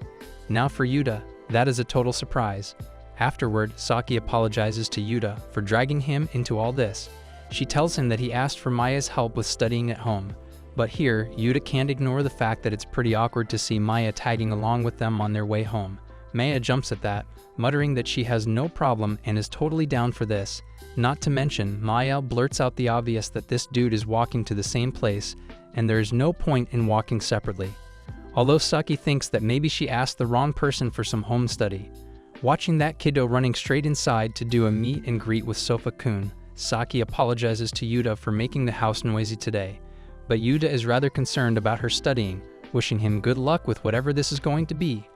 Now for Yuta, that is a total surprise. Afterward, Saki apologizes to Yuta for dragging him into all this. She tells him that he asked for Maya's help with studying at home. But here, Yuta can't ignore the fact that it's pretty awkward to see Maya tagging along with them on their way home. Maya jumps at that, muttering that she has no problem and is totally down for this. Not to mention, Maya blurts out the obvious that this dude is walking to the same place, and there is no point in walking separately. Although Saki thinks that maybe she asked the wrong person for some home study. Watching that kiddo running straight inside to do a meet and greet with Sofa-kun, Saki apologizes to Yuta for making the house noisy today, but Yuta is rather concerned about her studying, wishing him good luck with whatever this is going to be.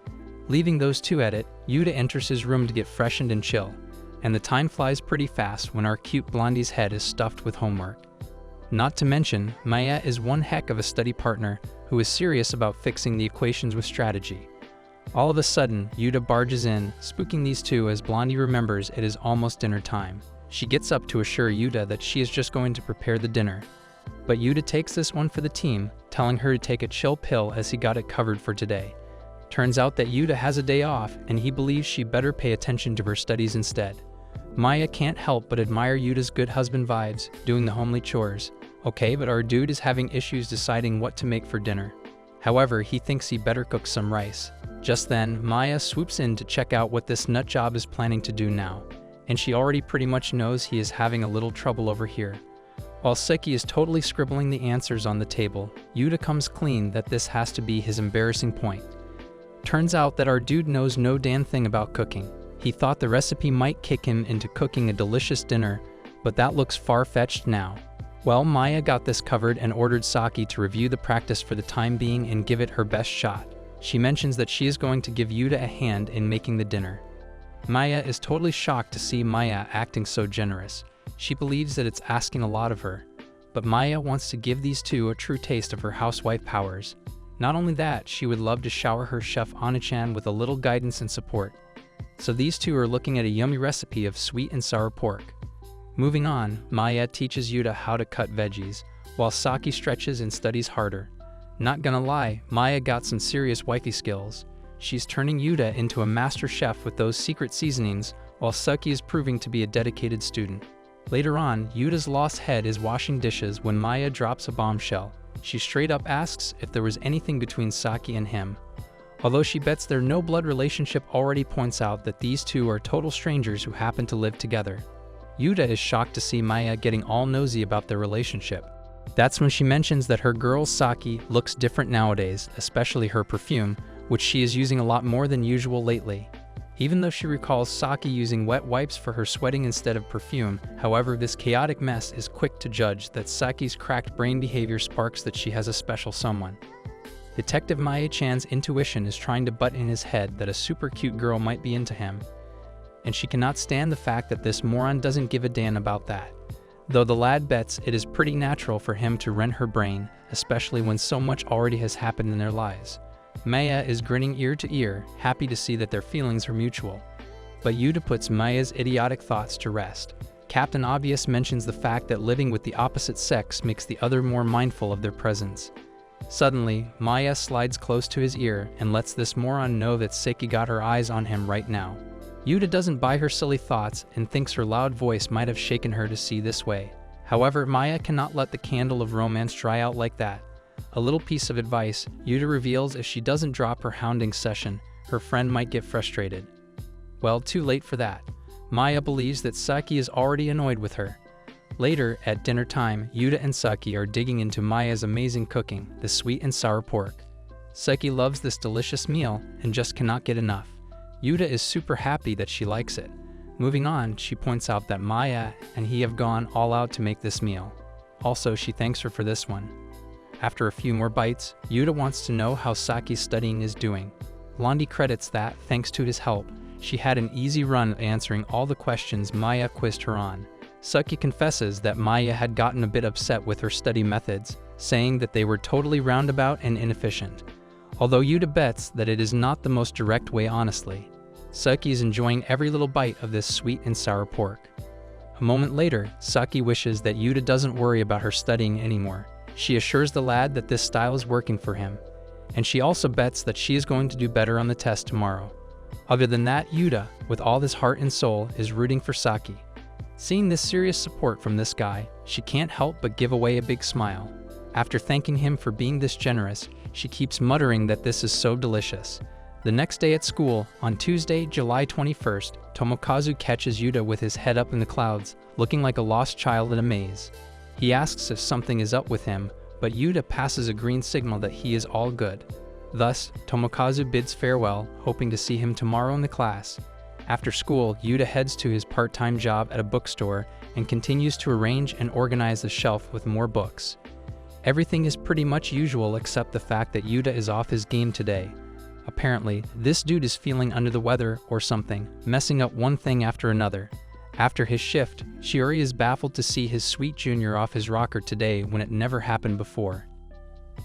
Leaving those two at it, Yuta enters his room to get freshened and chill, and the time flies pretty fast when our cute blondie's head is stuffed with homework. Not to mention, Maya is one heck of a study partner who is serious about fixing the equations with strategy. All of a sudden, Yuta barges in, spooking these two as Blondie remembers it is almost dinner time. She gets up to assure Yuta that she is just going to prepare the dinner. But Yuta takes this one for the team, telling her to take a chill pill as he got it covered for today. Turns out that Yuta has a day off, and he believes she better pay attention to her studies instead. Maya can't help but admire Yuta's good husband vibes, doing the homely chores. Okay, but our dude is having issues deciding what to make for dinner. However, he thinks he better cook some rice. Just then, Maya swoops in to check out what this nutjob is planning to do now, and she already pretty much knows he is having a little trouble over here. While Seki is totally scribbling the answers on the table, Yuta comes clean that this has to be his embarrassing point. Turns out that our dude knows no damn thing about cooking. He thought the recipe might kick him into cooking a delicious dinner, but that looks far-fetched now. Well, Maya got this covered and ordered Saki to review the practice for the time being and give it her best shot. She mentions that she is going to give Yuta a hand in making the dinner. Maya is totally shocked to see Maya acting so generous. She believes that it's asking a lot of her, but Maya wants to give these two a true taste of her housewife powers. Not only that, she would love to shower her chef Ana-chan with a little guidance and support. So these two are looking at a yummy recipe of sweet and sour pork. Moving on, Maya teaches Yuta how to cut veggies, while Saki stretches and studies harder. Not gonna lie, Maya got some serious wifey skills. She's turning Yuta into a master chef with those secret seasonings, while Saki is proving to be a dedicated student. Later on, Yuta's lost head is washing dishes when Maya drops a bombshell. She straight up asks if there was anything between Saki and him. Although she bets their no-blood relationship already points out that these two are total strangers who happen to live together. Yuta is shocked to see Maya getting all nosy about their relationship. That's when she mentions that her girl Saki looks different nowadays, especially her perfume, which she is using a lot more than usual lately. Even though she recalls Saki using wet wipes for her sweating instead of perfume, however, this chaotic mess is quick to judge that Saki's cracked brain behavior sparks that she has a special someone. Detective Maya-chan's intuition is trying to butt in his head that a super cute girl might be into him, and she cannot stand the fact that this moron doesn't give a damn about that. Though the lad bets it is pretty natural for him to rent her brain, especially when so much already has happened in their lives. Maya is grinning ear to ear, happy to see that their feelings are mutual. But Yuta puts Maya's idiotic thoughts to rest. Captain Obvious mentions the fact that living with the opposite sex makes the other more mindful of their presence. Suddenly, Maya slides close to his ear and lets this moron know that Seki got her eyes on him right now. Yuta doesn't buy her silly thoughts and thinks her loud voice might have shaken her to see this way. However, Maya cannot let the candle of romance dry out like that. A little piece of advice, Yuta reveals if she doesn't drop her hounding session, her friend might get frustrated. Well, too late for that. Maya believes that Saki is already annoyed with her. Later, at dinner time, Yuta and Saki are digging into Maya's amazing cooking, the sweet and sour pork. Saki loves this delicious meal and just cannot get enough. Yuta is super happy that she likes it. Moving on, she points out that Maya and he have gone all out to make this meal. Also, she thanks her for this one. After a few more bites, Yuta wants to know how Saki's studying is doing. Blondie credits that, thanks to his help, she had an easy run answering all the questions Maya quizzed her on. Saki confesses that Maya had gotten a bit upset with her study methods, saying that they were totally roundabout and inefficient. Although Yuta bets that it is not the most direct way honestly. Saki is enjoying every little bite of this sweet and sour pork. A moment later, Saki wishes that Yuta doesn't worry about her studying anymore. She assures the lad that this style is working for him, and she also bets that she is going to do better on the test tomorrow. Other than that, Yuta, with all his heart and soul, is rooting for Saki. Seeing this serious support from this guy, she can't help but give away a big smile. After thanking him for being this generous, she keeps muttering that this is so delicious. The next day at school, on Tuesday, July 21st, Tomokazu catches Yuta with his head up in the clouds, looking like a lost child in a maze. He asks if something is up with him, but Yuta passes a green signal that he is all good. Thus, Tomokazu bids farewell, hoping to see him tomorrow in the class. After school, Yuta heads to his part-time job at a bookstore and continues to arrange and organize the shelf with more books. Everything is pretty much usual except the fact that Yuta is off his game today. Apparently, this dude is feeling under the weather or something, messing up one thing after another. After his shift, Shiori is baffled to see his sweet junior off his rocker today when it never happened before.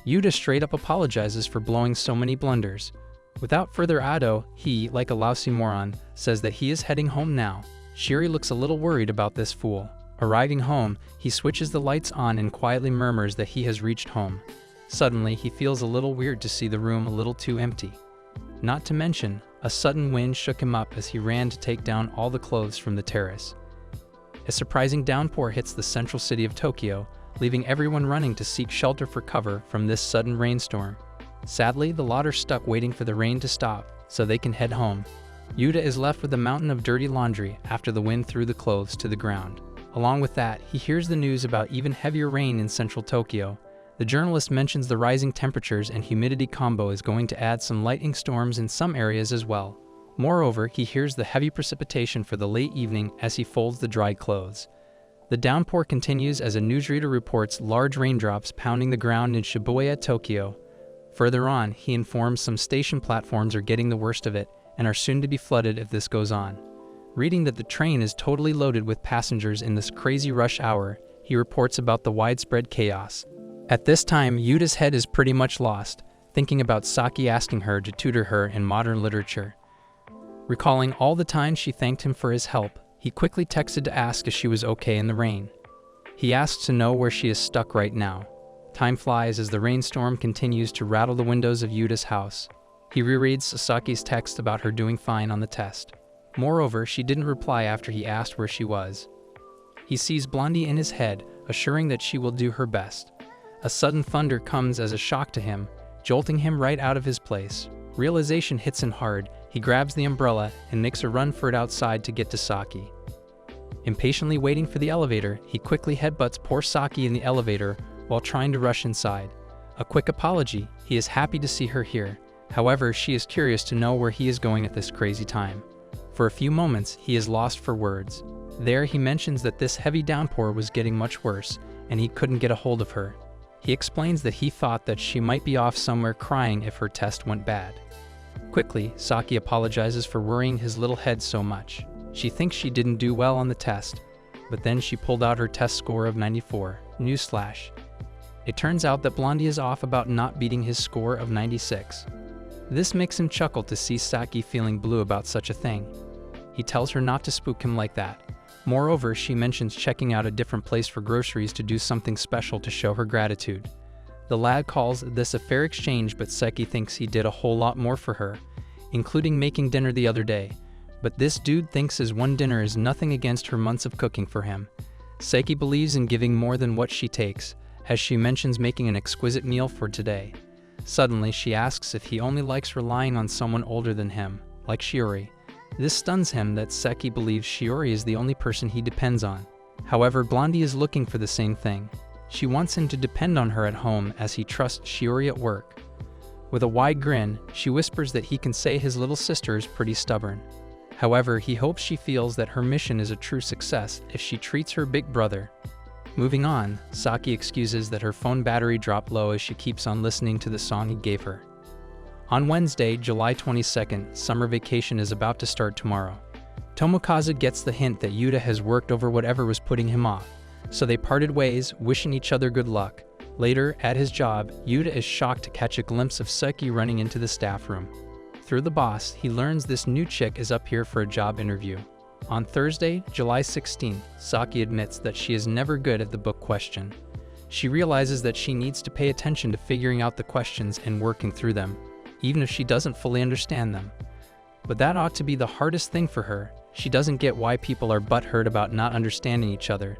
Yuta straight up apologizes for blowing so many blunders. Without further ado, he, like a lousy moron, says that he is heading home now. Shiori looks a little worried about this fool. Arriving home, he switches the lights on and quietly murmurs that he has reached home. Suddenly, he feels a little weird to see the room a little too empty. Not to mention, a sudden wind shook him up as he ran to take down all the clothes from the terrace. A surprising downpour hits the central city of Tokyo, leaving everyone running to seek shelter for cover from this sudden rainstorm. Sadly, the lot are stuck waiting for the rain to stop so they can head home. Yuta is left with a mountain of dirty laundry after the wind threw the clothes to the ground. Along with that, he hears the news about even heavier rain in central Tokyo. The journalist mentions the rising temperatures and humidity combo is going to add some lightning storms in some areas as well. Moreover, he hears the heavy precipitation for the late evening as he folds the dried clothes. The downpour continues as a newsreader reports large raindrops pounding the ground in Shibuya, Tokyo. Further on, he informs some station platforms are getting the worst of it and are soon to be flooded if this goes on. Reading that the train is totally loaded with passengers in this crazy rush hour, he reports about the widespread chaos. At this time, Yuta's head is pretty much lost, thinking about Saki asking her to tutor her in modern literature. Recalling all the times she thanked him for his help, he quickly texted to ask if she was okay in the rain. He asks to know where she is stuck right now. Time flies as the rainstorm continues to rattle the windows of Yuta's house. He rereads Sasaki's text about her doing fine on the test. Moreover, she didn't reply after he asked where she was. He sees Blondie in his head, assuring that she will do her best. A sudden thunder comes as a shock to him, jolting him right out of his place. Realization hits him hard. He grabs the umbrella and makes a run for it outside to get to Saki. Impatiently waiting for the elevator, he quickly headbutts poor Saki in the elevator while trying to rush inside. A quick apology, he is happy to see her here. However, she is curious to know where he is going at this crazy time. For a few moments, he is lost for words. There, he mentions that this heavy downpour was getting much worse, and he couldn't get a hold of her. He explains that he thought that she might be off somewhere crying if her test went bad. Quickly, Saki apologizes for worrying his little head so much. She thinks she didn't do well on the test, but then she pulled out her test score of 94. Newsflash. It turns out that Blondie is off about not beating his score of 96. This makes him chuckle to see Saki feeling blue about such a thing. He tells her not to spook him like that. Moreover, she mentions checking out a different place for groceries to do something special to show her gratitude. The lad calls this a fair exchange, but Saki thinks he did a whole lot more for her, including making dinner the other day. But this dude thinks his one dinner is nothing against her months of cooking for him. Saki believes in giving more than what she takes, as she mentions making an exquisite meal for today. Suddenly, she asks if he only likes relying on someone older than him, like Shiori. This stuns him that Saki believes Shiori is the only person he depends on. However, Blondie is looking for the same thing. She wants him to depend on her at home as he trusts Shiori at work. With a wide grin, she whispers that he can say his little sister is pretty stubborn. However, he hopes she feels that her mission is a true success if she treats her big brother. Moving on, Saki excuses that her phone battery dropped low as she keeps on listening to the song he gave her. On Wednesday, July 22nd, summer vacation is about to start tomorrow. Tomokazu gets the hint that Yuta has worked over whatever was putting him off, so they parted ways, wishing each other good luck. Later, at his job, Yuta is shocked to catch a glimpse of Saki running into the staff room. Through the boss, he learns this new chick is up here for a job interview. On Thursday, July 16th, Saki admits that she is never good at the book question. She realizes that she needs to pay attention to figuring out the questions and working through them, even if she doesn't fully understand them. But that ought to be the hardest thing for her. She doesn't get why people are butthurt about not understanding each other.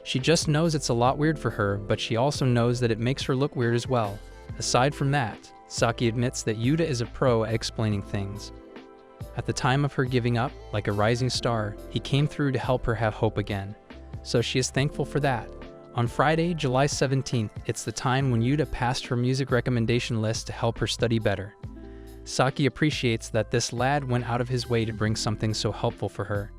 She just knows it's a lot weird for her, but she also knows that it makes her look weird as well. Aside from that, Saki admits that Yuta is a pro at explaining things. At the time of her giving up, like a rising star, he came through to help her have hope again. So she is thankful for that. On Friday, July 17th, it's the time when Yuta passed her music recommendation list to help her study better. Saki appreciates that this lad went out of his way to bring something so helpful for her.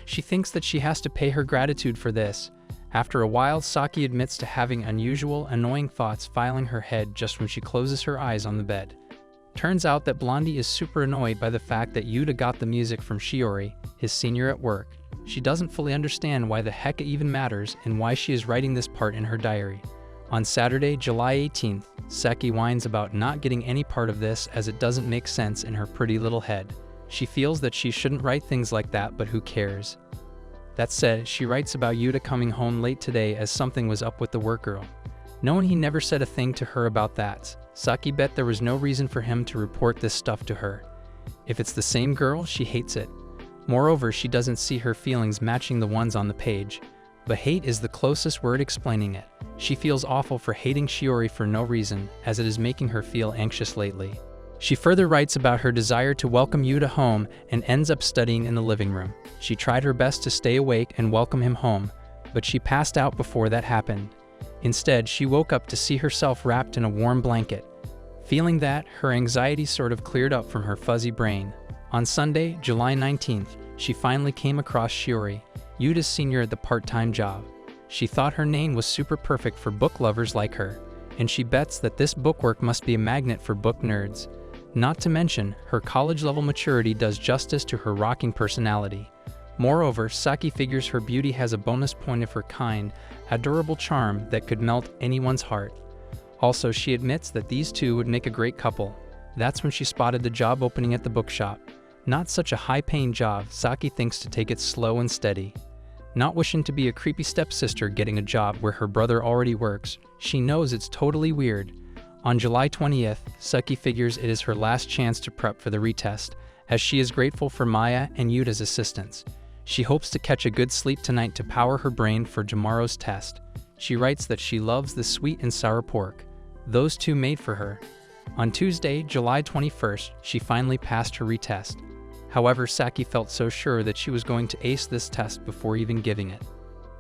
She thinks that she has to pay her gratitude for this. After a while, Saki admits to having unusual, annoying thoughts filing her head just when she closes her eyes on the bed. Turns out that Blondie is super annoyed by the fact that Yuta got the music from Shiori, his senior at work. She doesn't fully understand why the heck it even matters and why she is writing this part in her diary. On Saturday, July 18th, Saki whines about not getting any part of this as it doesn't make sense in her pretty little head. She feels that she shouldn't write things like that, but who cares? That said, she writes about Yuta coming home late today as something was up with the work girl. Knowing he never said a thing to her about that, Saki bet there was no reason for him to report this stuff to her. If it's the same girl, she hates it. Moreover, she doesn't see her feelings matching the ones on the page. But hate is the closest word explaining it. She feels awful for hating Shiori for no reason, as it is making her feel anxious lately. She further writes about her desire to welcome Yuta home and ends up studying in the living room. She tried her best to stay awake and welcome him home, but she passed out before that happened. Instead, she woke up to see herself wrapped in a warm blanket. Feeling that, her anxiety sort of cleared up from her fuzzy brain. On Sunday, July 19th, she finally came across Shiori, Yuta's senior at the part-time job. She thought her name was super perfect for book lovers like her, and she bets that this bookwork must be a magnet for book nerds. Not to mention, her college-level maturity does justice to her rocking personality. Moreover, Saki figures her beauty has a bonus point of her kind, adorable charm that could melt anyone's heart. Also, she admits that these two would make a great couple. That's when she spotted the job opening at the bookshop. Not such a high-paying job, Saki thinks to take it slow and steady. Not wishing to be a creepy stepsister getting a job where her brother already works, she knows it's totally weird. On July 20th, Saki figures it is her last chance to prep for the retest, as she is grateful for Maya and Yuta's assistance. She hopes to catch a good sleep tonight to power her brain for tomorrow's test. She writes that she loves the sweet and sour pork. Those two made for her. On Tuesday, July 21st, she finally passed her retest. However, Saki felt so sure that she was going to ace this test before even giving it.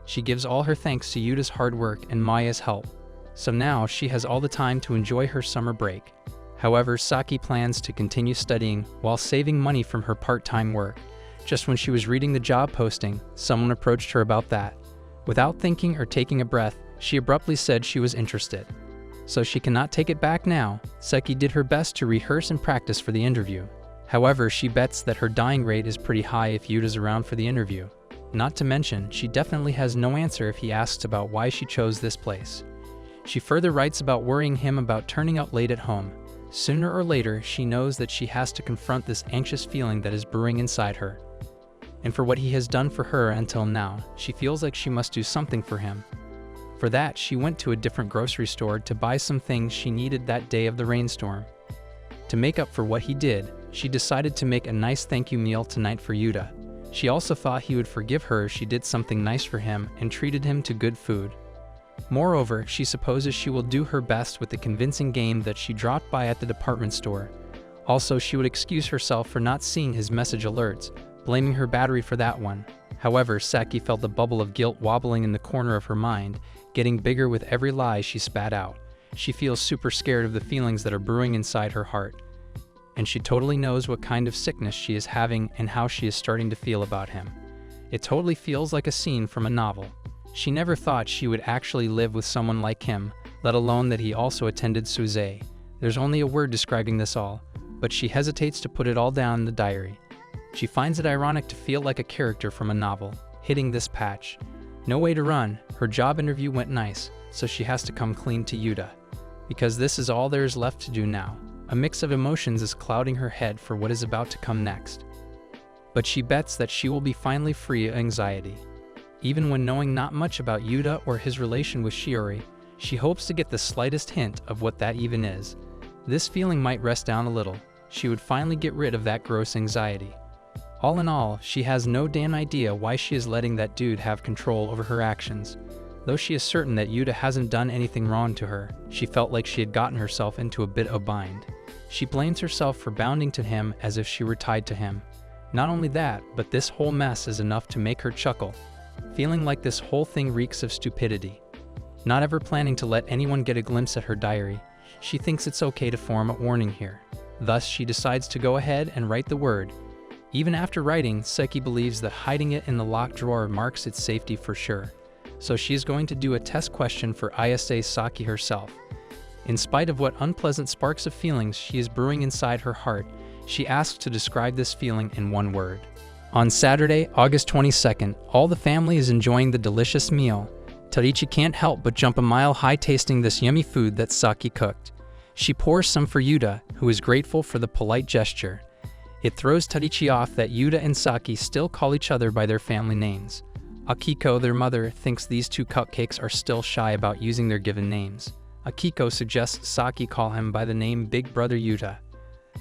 She gives all her thanks to Yuta's hard work and Maya's help. So now she has all the time to enjoy her summer break. However, Saki plans to continue studying while saving money from her part-time work. Just when she was reading the job posting, someone approached her about that. Without thinking or taking a breath, she abruptly said she was interested. So she cannot take it back now. Saki did her best to rehearse and practice for the interview. However, she bets that her dying rate is pretty high if Yuta's around for the interview. Not to mention, she definitely has no answer if he asks about why she chose this place. She further writes about worrying him about turning up late at home. Sooner or later, she knows that she has to confront this anxious feeling that is brewing inside her. And for what he has done for her until now, she feels like she must do something for him. For that, she went to a different grocery store to buy some things she needed that day of the rainstorm. To make up for what he did, she decided to make a nice thank you meal tonight for Yuta. She also thought he would forgive her if she did something nice for him and treated him to good food. Moreover, she supposes she will do her best with the convincing game that she dropped by at the department store. Also, she would excuse herself for not seeing his message alerts, blaming her battery for that one. However, Saki felt the bubble of guilt wobbling in the corner of her mind, getting bigger with every lie she spat out. She feels super scared of the feelings that are brewing inside her heart. And she totally knows what kind of sickness she is having and how she is starting to feel about him. It totally feels like a scene from a novel. She never thought she would actually live with someone like him, let alone that he also attended Suze. There's only a word describing this all, but she hesitates to put it all down in the diary. She finds it ironic to feel like a character from a novel, hitting this patch. No way to run, her job interview went nice, so she has to come clean to Yuta. Because this is all there is left to do now. A mix of emotions is clouding her head for what is about to come next. But she bets that she will be finally free of anxiety. Even when knowing not much about Yuta or his relation with Shiori, she hopes to get the slightest hint of what that even is. This feeling might rest down a little. She would finally get rid of that gross anxiety. All in all, she has no damn idea why she is letting that dude have control over her actions. Though she is certain that Yuta hasn't done anything wrong to her, she felt like she had gotten herself into a bit of bind. She blames herself for bounding to him as if she were tied to him. Not only that, but this whole mess is enough to make her chuckle, feeling like this whole thing reeks of stupidity. Not ever planning to let anyone get a glimpse at her diary, she thinks it's okay to form a warning here. Thus, she decides to go ahead and write the word. Even after writing, Seki believes that hiding it in the locked drawer marks its safety for sure. So she is going to do a test question for Isa Saki herself. In spite of what unpleasant sparks of feelings she is brewing inside her heart, she asks to describe this feeling in one word. On Saturday, August 22nd, all the family is enjoying the delicious meal. Taichi can't help but jump a mile high tasting this yummy food that Saki cooked. She pours some for Yuta, who is grateful for the polite gesture. It throws Taichi off that Yuta and Saki still call each other by their family names. Akiko, their mother, thinks these two cupcakes are still shy about using their given names. Akiko suggests Saki call him by the name Big Brother Yuta.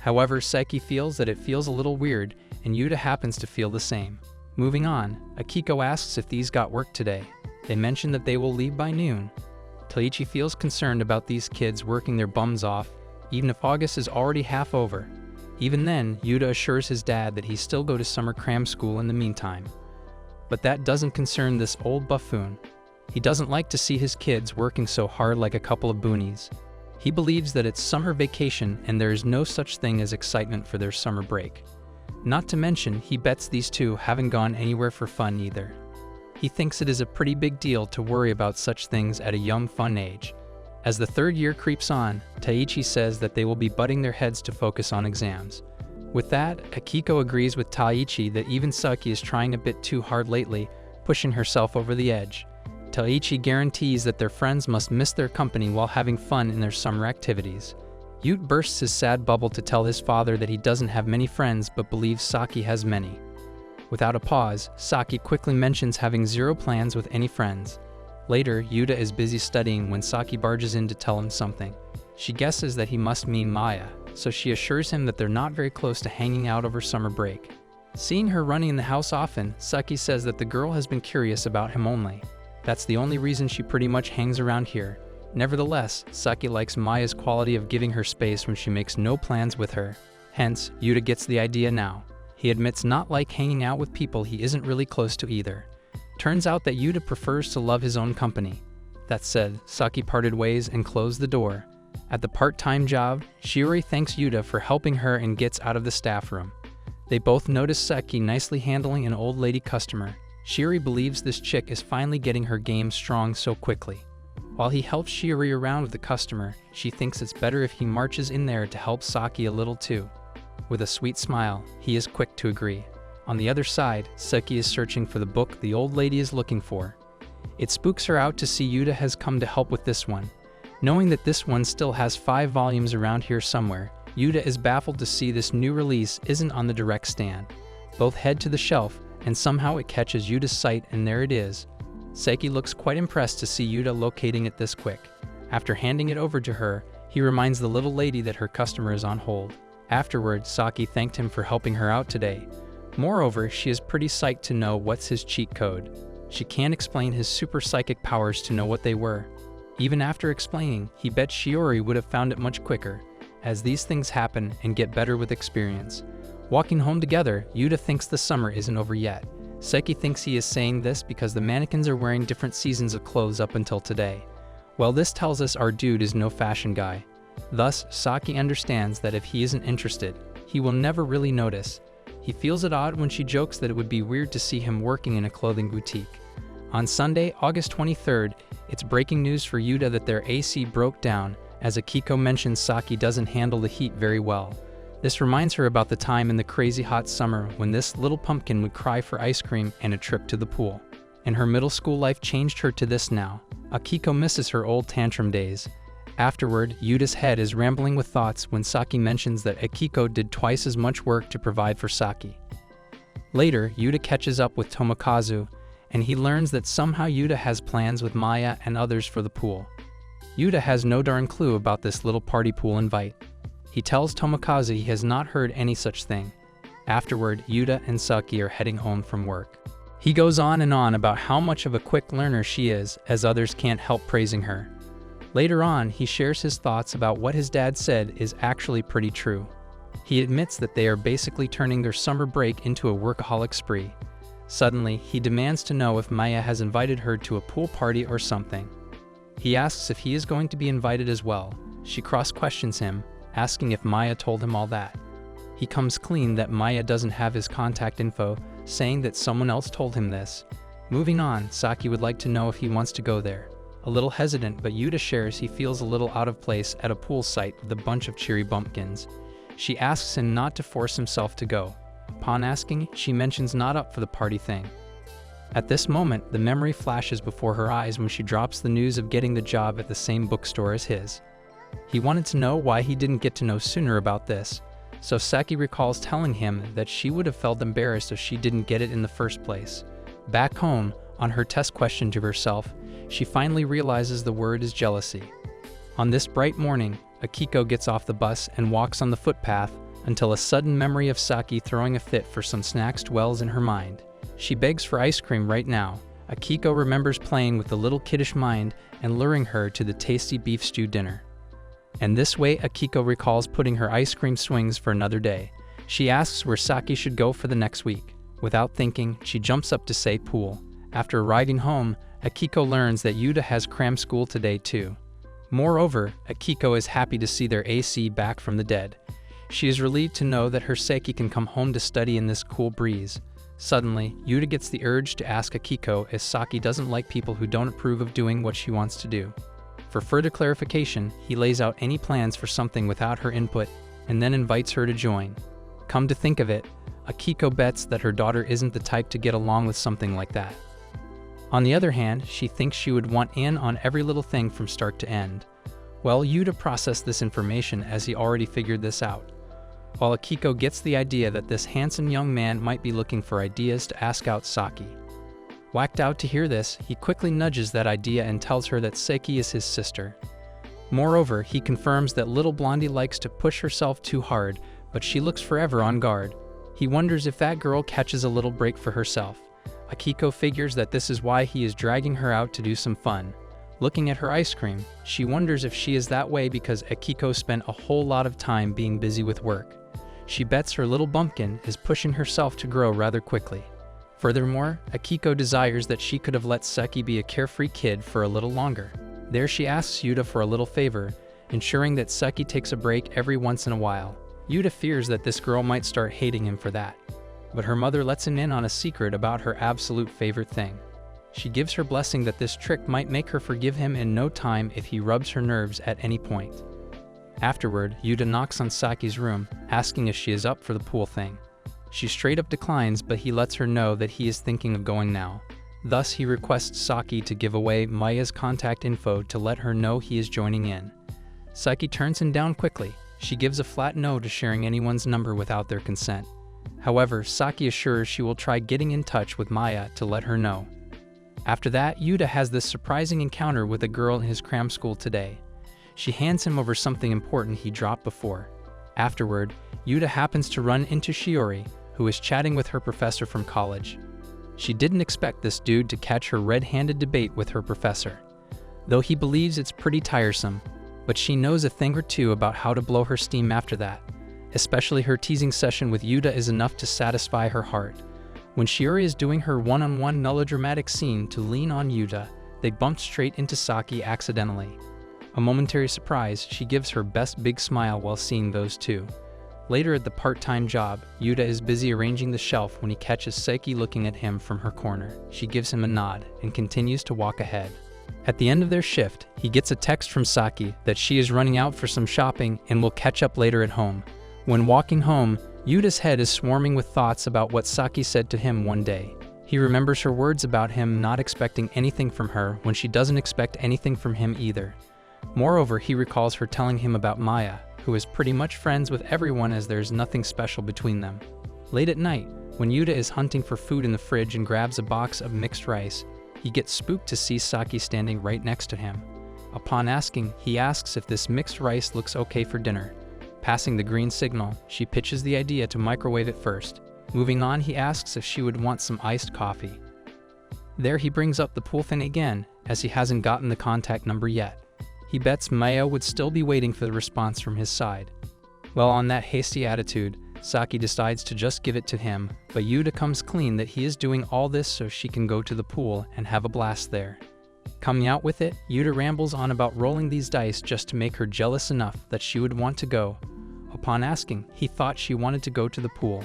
However, Seki feels that it feels a little weird, and Yuta happens to feel the same. Moving on, Akiko asks if these got work today. They mention that they will leave by noon. Taichi feels concerned about these kids working their bums off, even if August is already half over. Even then, Yuta assures his dad that he still go to summer cram school in the meantime. But that doesn't concern this old buffoon. He doesn't like to see his kids working so hard like a couple of boonies. He believes that it's summer vacation and there is no such thing as excitement for their summer break. Not to mention, he bets these two haven't gone anywhere for fun either. He thinks it is a pretty big deal to worry about such things at a young, fun age. As the third year creeps on, Taichi says that they will be butting their heads to focus on exams. With that, Akiko agrees with Taichi that even Saki is trying a bit too hard lately, pushing herself over the edge. Taichi guarantees that their friends must miss their company while having fun in their summer activities. Ute bursts his sad bubble to tell his father that he doesn't have many friends but believes Saki has many. Without a pause, Saki quickly mentions having zero plans with any friends. Later, Yuta is busy studying when Saki barges in to tell him something. She guesses that he must mean Maya, so she assures him that they're not very close to hanging out over summer break. Seeing her running in the house often, Saki says that the girl has been curious about him only. That's the only reason she pretty much hangs around here. Nevertheless, Saki likes Maya's quality of giving her space when she makes no plans with her. Hence, Yuta gets the idea now. He admits not like hanging out with people he isn't really close to either. Turns out that Yuta prefers to love his own company. That said, Saki parted ways and closed the door. At the part-time job, Shiori thanks Yuta for helping her and gets out of the staff room. They both notice Saki nicely handling an old lady customer. Shiori believes this chick is finally getting her game strong so quickly. While he helps Shiori around with the customer, she thinks it's better if he marches in there to help Saki a little too. With a sweet smile, he is quick to agree. On the other side, Seki is searching for the book the old lady is looking for. It spooks her out to see Yuta has come to help with this one. Knowing that this one still has 5 volumes around here somewhere, Yuta is baffled to see this new release isn't on the direct stand. Both head to the shelf, and somehow it catches Yuta's sight and there it is. Seki looks quite impressed to see Yuta locating it this quick. After handing it over to her, he reminds the little lady that her customer is on hold. Afterward, Saki thanked him for helping her out today. Moreover, she is pretty psyched to know what's his cheat code. She can't explain his super psychic powers to know what they were. Even after explaining, he bet Shiori would have found it much quicker, as these things happen and get better with experience. Walking home together, Yuta thinks the summer isn't over yet. Seki thinks he is saying this because the mannequins are wearing different seasons of clothes up until today. Well, this tells us our dude is no fashion guy. Thus, Saki understands that if he isn't interested, he will never really notice. He feels it odd when she jokes that it would be weird to see him working in a clothing boutique. On Sunday, August 23rd, it's breaking news for Yuta that their AC broke down, as Akiko mentions Saki doesn't handle the heat very well. This reminds her about the time in the crazy hot summer when this little pumpkin would cry for ice cream and a trip to the pool. And her middle school life changed her to this now. Akiko misses her old tantrum days. Afterward, Yuta's head is rambling with thoughts when Saki mentions that Akiko did twice as much work to provide for Saki. Later, Yuta catches up with Tomokazu, and he learns that somehow Yuta has plans with Maya and others for the pool. Yuta has no darn clue about this little party pool invite. He tells Tomokazu he has not heard any such thing. Afterward, Yuta and Saki are heading home from work. He goes on and on about how much of a quick learner she is, as others can't help praising her. Later on, he shares his thoughts about what his dad said is actually pretty true. He admits that they are basically turning their summer break into a workaholic spree. Suddenly, he demands to know if Maya has invited her to a pool party or something. He asks if he is going to be invited as well. She cross-questions him, asking if Maya told him all that. He comes clean that Maya doesn't have his contact info, saying that someone else told him this. Moving on, Saki would like to know if he wants to go there. A little hesitant, but Yuta shares he feels a little out of place at a pool site with a bunch of cheery bumpkins. She asks him not to force himself to go. Upon asking, she mentions not up for the party thing. At this moment, the memory flashes before her eyes when she drops the news of getting the job at the same bookstore as his. He wanted to know why he didn't get to know sooner about this, so Saki recalls telling him that she would have felt embarrassed if she didn't get it in the first place. Back home, on her test question to herself, she finally realizes the word is jealousy. On this bright morning, Akiko gets off the bus and walks on the footpath until a sudden memory of Saki throwing a fit for some snacks dwells in her mind. She begs for ice cream right now. Akiko remembers playing with the little kiddish mind and luring her to the tasty beef stew dinner. And this way Akiko recalls putting her ice cream swings for another day. She asks where Saki should go for the next week. Without thinking, she jumps up to say pool. After arriving home, Akiko learns that Yuta has cram school today too. Moreover, Akiko is happy to see their AC back from the dead. She is relieved to know that her Seki can come home to study in this cool breeze. Suddenly, Yuta gets the urge to ask Akiko if Saki doesn't like people who don't approve of doing what she wants to do. For further clarification, he lays out any plans for something without her input and then invites her to join. Come to think of it, Akiko bets that her daughter isn't the type to get along with something like that. On the other hand, she thinks she would want in on every little thing from start to end. Well, Yuta processed this information as he already figured this out. While Akiko gets the idea that this handsome young man might be looking for ideas to ask out Saki. Whacked out to hear this, he quickly nudges that idea and tells her that Seki is his sister. Moreover, he confirms that little blondie likes to push herself too hard, but she looks forever on guard. He wonders if that girl catches a little break for herself. Akiko figures that this is why he is dragging her out to do some fun. Looking at her ice cream, she wonders if she is that way because Akiko spent a whole lot of time being busy with work. She bets her little bumpkin is pushing herself to grow rather quickly. Furthermore, Akiko desires that she could have let Seki be a carefree kid for a little longer. There she asks Yuta for a little favor, ensuring that Seki takes a break every once in a while. Yuta fears that this girl might start hating him for that. But her mother lets him in on a secret about her absolute favorite thing. She gives her blessing that this trick might make her forgive him in no time if he rubs her nerves at any point. Afterward, Yuta knocks on Saki's room, asking if she is up for the pool thing. She straight up declines, but he lets her know that he is thinking of going now. Thus, he requests Saki to give away Maya's contact info to let her know he is joining in. Saki turns him down quickly. She gives a flat no to sharing anyone's number without their consent. However, Saki assures she will try getting in touch with Maya to let her know. After that, Yuta has this surprising encounter with a girl in his cram school today. She hands him over something important he dropped before. Afterward, Yuta happens to run into Shiori, who is chatting with her professor from college. She didn't expect this dude to catch her red-handed debate with her professor, though he believes it's pretty tiresome, but she knows a thing or two about how to blow her steam after that. Especially her teasing session with Yuta is enough to satisfy her heart. When Shiori is doing her one-on-one melodramatic scene to lean on Yuta, they bump straight into Saki accidentally. A momentary surprise, she gives her best big smile while seeing those two. Later at the part-time job, Yuta is busy arranging the shelf when he catches Seki looking at him from her corner. She gives him a nod and continues to walk ahead. At the end of their shift, he gets a text from Saki that she is running out for some shopping and will catch up later at home. When walking home, Yuta's head is swarming with thoughts about what Saki said to him one day. He remembers her words about him not expecting anything from her when she doesn't expect anything from him either. Moreover, he recalls her telling him about Maya, who is pretty much friends with everyone as there's nothing special between them. Late at night, when Yuta is hunting for food in the fridge and grabs a box of mixed rice, he gets spooked to see Saki standing right next to him. Upon asking, he asks if this mixed rice looks okay for dinner. Passing the green signal, she pitches the idea to microwave it first. Moving on, he asks if she would want some iced coffee. There he brings up the pool thing again, as he hasn't gotten the contact number yet. He bets Maya would still be waiting for the response from his side. Well, on that hasty attitude, Saki decides to just give it to him, but Yuta comes clean that he is doing all this so she can go to the pool and have a blast there. Coming out with it, Yuta rambles on about rolling these dice just to make her jealous enough that she would want to go. Upon asking, he thought she wanted to go to the pool.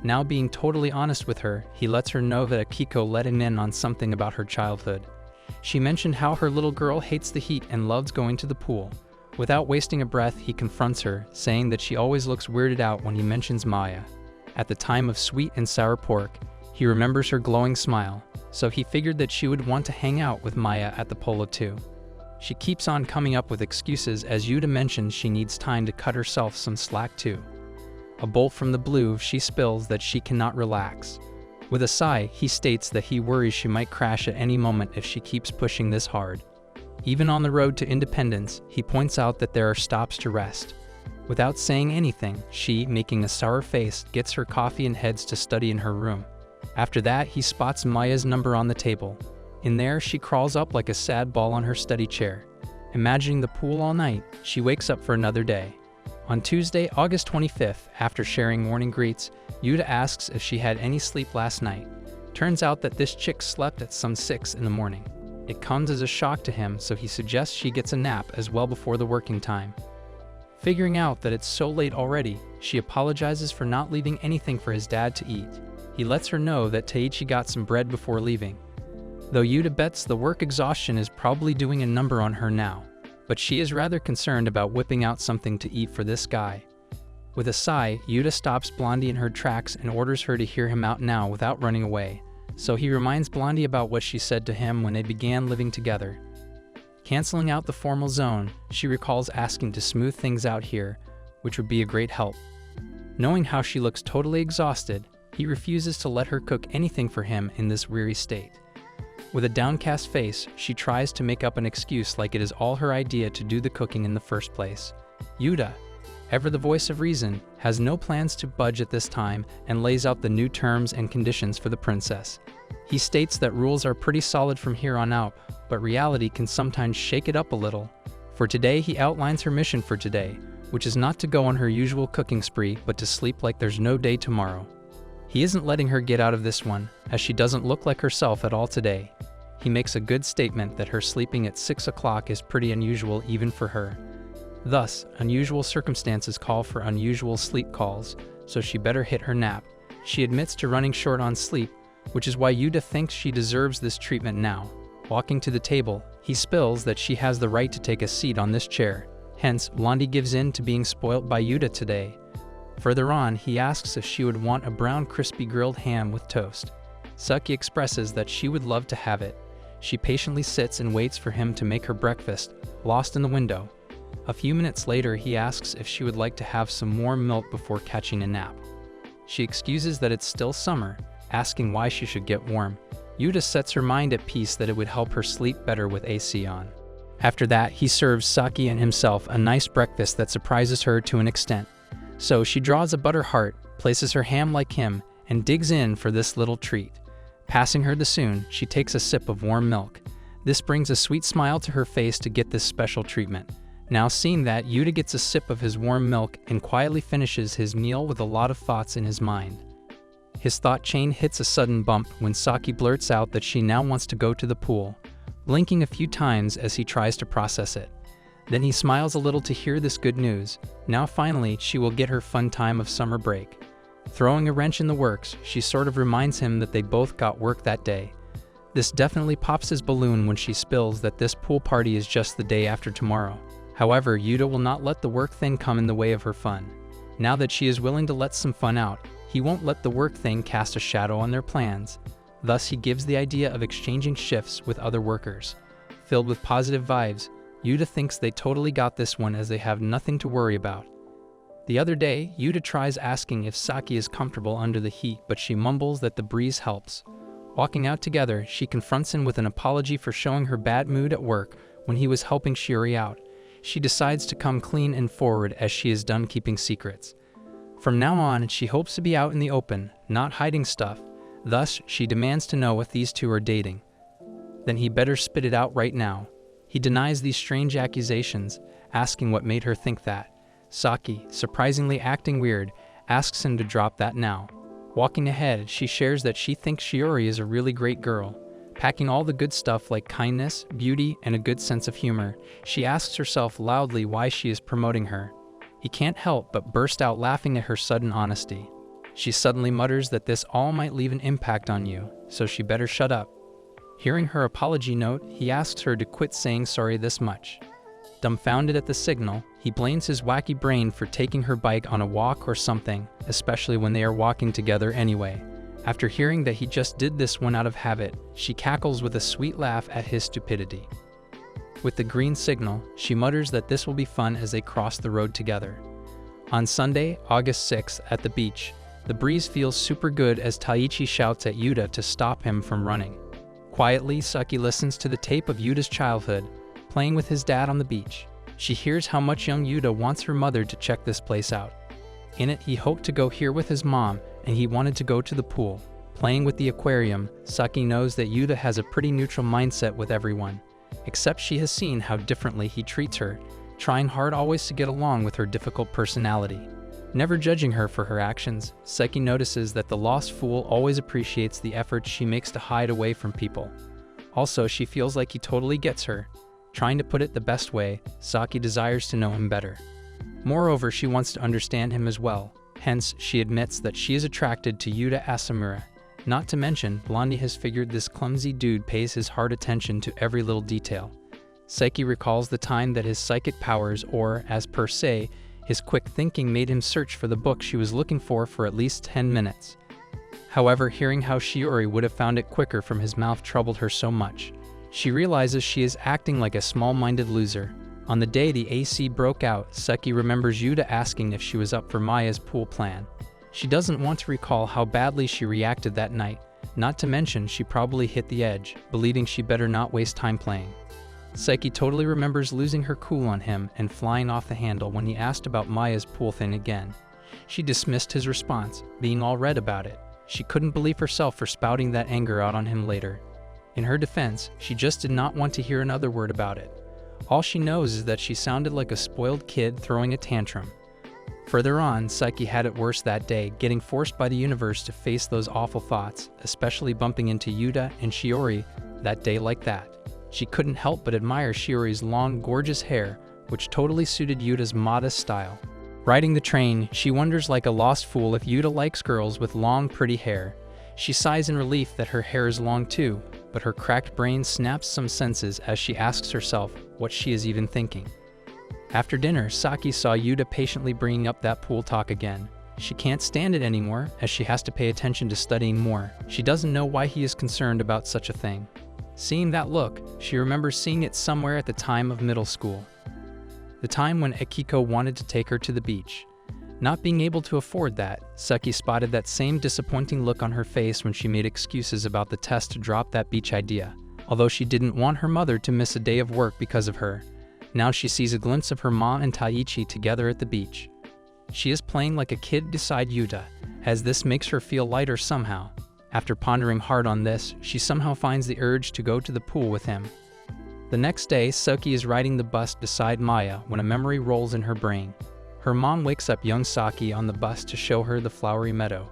Now being totally honest with her, he lets her know that Akiko let him in on something about her childhood. She mentioned how her little girl hates the heat and loves going to the pool. Without wasting a breath, he confronts her, saying that she always looks weirded out when he mentions Maya. At the time of sweet and sour pork, he remembers her glowing smile, so he figured that she would want to hang out with Maya at the polo too. She keeps on coming up with excuses as Yuta mentions she needs time to cut herself some slack too. A bolt from the blue, she spills that she cannot relax. With a sigh, he states that he worries she might crash at any moment if she keeps pushing this hard. Even on the road to independence, he points out that there are stops to rest. Without saying anything, she, making a sour face, gets her coffee and heads to study in her room. After that, he spots Maya's number on the table. In there, she crawls up like a sad ball on her study chair. Imagining the pool all night, she wakes up for another day. On Tuesday, August 25th, after sharing morning greets, Yuta asks if she had any sleep last night. Turns out that this chick slept at some 6 in the morning. It comes as a shock to him, so he suggests she gets a nap as well before the working time. Figuring out that it's so late already, she apologizes for not leaving anything for his dad to eat. He lets her know that Taichi got some bread before leaving. Though Yuta bets the work exhaustion is probably doing a number on her now, but she is rather concerned about whipping out something to eat for this guy. With a sigh, Yuta stops Blondie in her tracks and orders her to hear him out now without running away, so he reminds Blondie about what she said to him when they began living together. Canceling out the formal zone, she recalls asking to smooth things out here, which would be a great help. Knowing how she looks totally exhausted, he refuses to let her cook anything for him in this weary state. With a downcast face, she tries to make up an excuse like it is all her idea to do the cooking in the first place. Yuta, ever the voice of reason, has no plans to budge at this time and lays out the new terms and conditions for the princess. He states that rules are pretty solid from here on out, but reality can sometimes shake it up a little. For today, he outlines her mission for today, which is not to go on her usual cooking spree, but to sleep like there's no day tomorrow. He isn't letting her get out of this one, as she doesn't look like herself at all today. He makes a good statement that her sleeping at 6 o'clock is pretty unusual even for her. Thus, unusual circumstances call for unusual sleep calls, so she better hit her nap. She admits to running short on sleep, which is why Yuta thinks she deserves this treatment now. Walking to the table, he spills that she has the right to take a seat on this chair. Hence, Blondie gives in to being spoilt by Yuta today. Further on, he asks if she would want a brown crispy grilled ham with toast. Saki expresses that she would love to have it. She patiently sits and waits for him to make her breakfast, lost in the window. A few minutes later, he asks if she would like to have some warm milk before catching a nap. She excuses that it's still summer, asking why she should get warm. Yuta sets her mind at peace that it would help her sleep better with AC on. After that, he serves Saki and himself a nice breakfast that surprises her to an extent. So she draws a butter heart, places her ham like him, and digs in for this little treat. Passing her the spoon, she takes a sip of warm milk. This brings a sweet smile to her face to get this special treatment. Now seeing that, Yuta gets a sip of his warm milk and quietly finishes his meal with a lot of thoughts in his mind. His thought chain hits a sudden bump when Saki blurts out that she now wants to go to the pool, blinking a few times as he tries to process it. Then he smiles a little to hear this good news. Now finally, she will get her fun time of summer break. Throwing a wrench in the works, she sort of reminds him that they both got work that day. This definitely pops his balloon when she spills that this pool party is just the day after tomorrow. However, Yuta will not let the work thing come in the way of her fun. Now that she is willing to let some fun out, he won't let the work thing cast a shadow on their plans. Thus, he gives the idea of exchanging shifts with other workers. Filled with positive vibes, Yuta thinks they totally got this one as they have nothing to worry about. The other day, Yuta tries asking if Saki is comfortable under the heat, but she mumbles that the breeze helps. Walking out together, she confronts him with an apology for showing her bad mood at work when he was helping Shiori out. She decides to come clean and forward as she is done keeping secrets. From now on, she hopes to be out in the open, not hiding stuff. Thus, she demands to know if these two are dating. Then he better spit it out right now. He denies these strange accusations, asking what made her think that. Saki, surprisingly acting weird, asks him to drop that now. Walking ahead, she shares that she thinks Shiori is a really great girl. Packing all the good stuff like kindness, beauty, and a good sense of humor, she asks herself loudly why she is promoting her. He can't help but burst out laughing at her sudden honesty. She suddenly mutters that this all might leave an impact on you, so she better shut up. Hearing her apology note, he asks her to quit saying sorry this much. Dumbfounded at the signal, he blames his wacky brain for taking her bike on a walk or something, especially when they are walking together anyway. After hearing that he just did this one out of habit, she cackles with a sweet laugh at his stupidity. With the green signal, she mutters that this will be fun as they cross the road together. On Sunday, August 6th, at the beach, the breeze feels super good as Taichi shouts at Yuta to stop him from running. Quietly, Saki listens to the tape of Yuta's childhood, playing with his dad on the beach. She hears how much young Yuta wants her mother to check this place out. In it, he hoped to go here with his mom, and he wanted to go to the pool. Playing with the aquarium, Saki knows that Yuta has a pretty neutral mindset with everyone, except she has seen how differently he treats her, trying hard always to get along with her difficult personality. Never judging her for her actions, Saki notices that the lost fool always appreciates the efforts she makes to hide away from people. Also, she feels like he totally gets her. Trying to put it the best way, Saki desires to know him better. Moreover, she wants to understand him as well. Hence, she admits that she is attracted to Yuta Asamura. Not to mention, Blondie has figured this clumsy dude pays his hard attention to every little detail. Saki recalls the time that his psychic powers, or, as per se, his quick thinking made him search for the book she was looking for at least 10 minutes. However, hearing how Shiori would have found it quicker from his mouth troubled her so much. She realizes she is acting like a small-minded loser. On the day the AC broke out, Saki remembers Yuta asking if she was up for Maya's pool plan. She doesn't want to recall how badly she reacted that night, not to mention she probably hit the edge, believing she better not waste time playing. Saki totally remembers losing her cool on him and flying off the handle when he asked about Maya's pool thing again. She dismissed his response, being all red about it. She couldn't believe herself for spouting that anger out on him later. In her defense, she just did not want to hear another word about it. All she knows is that she sounded like a spoiled kid throwing a tantrum. Further on, Saki had it worse that day, getting forced by the universe to face those awful thoughts, especially bumping into Yuta and Shiori that day like that. She couldn't help but admire Shiori's long, gorgeous hair, which totally suited Yuta's modest style. Riding the train, she wonders like a lost fool if Yuta likes girls with long, pretty hair. She sighs in relief that her hair is long too, but her cracked brain snaps some senses as she asks herself what she is even thinking. After dinner, Saki saw Yuta patiently bringing up that pool talk again. She can't stand it anymore, as she has to pay attention to studying more. She doesn't know why he is concerned about such a thing. Seeing that look, she remembers seeing it somewhere at the time of middle school. The time when Akiko wanted to take her to the beach. Not being able to afford that, Saki spotted that same disappointing look on her face when she made excuses about the test to drop that beach idea. Although she didn't want her mother to miss a day of work because of her, now she sees a glimpse of her mom and Taichi together at the beach. She is playing like a kid beside Yuta, as this makes her feel lighter somehow. After pondering hard on this, she somehow finds the urge to go to the pool with him. The next day, Saki is riding the bus beside Maya when a memory rolls in her brain. Her mom wakes up young Saki on the bus to show her the flowery meadow.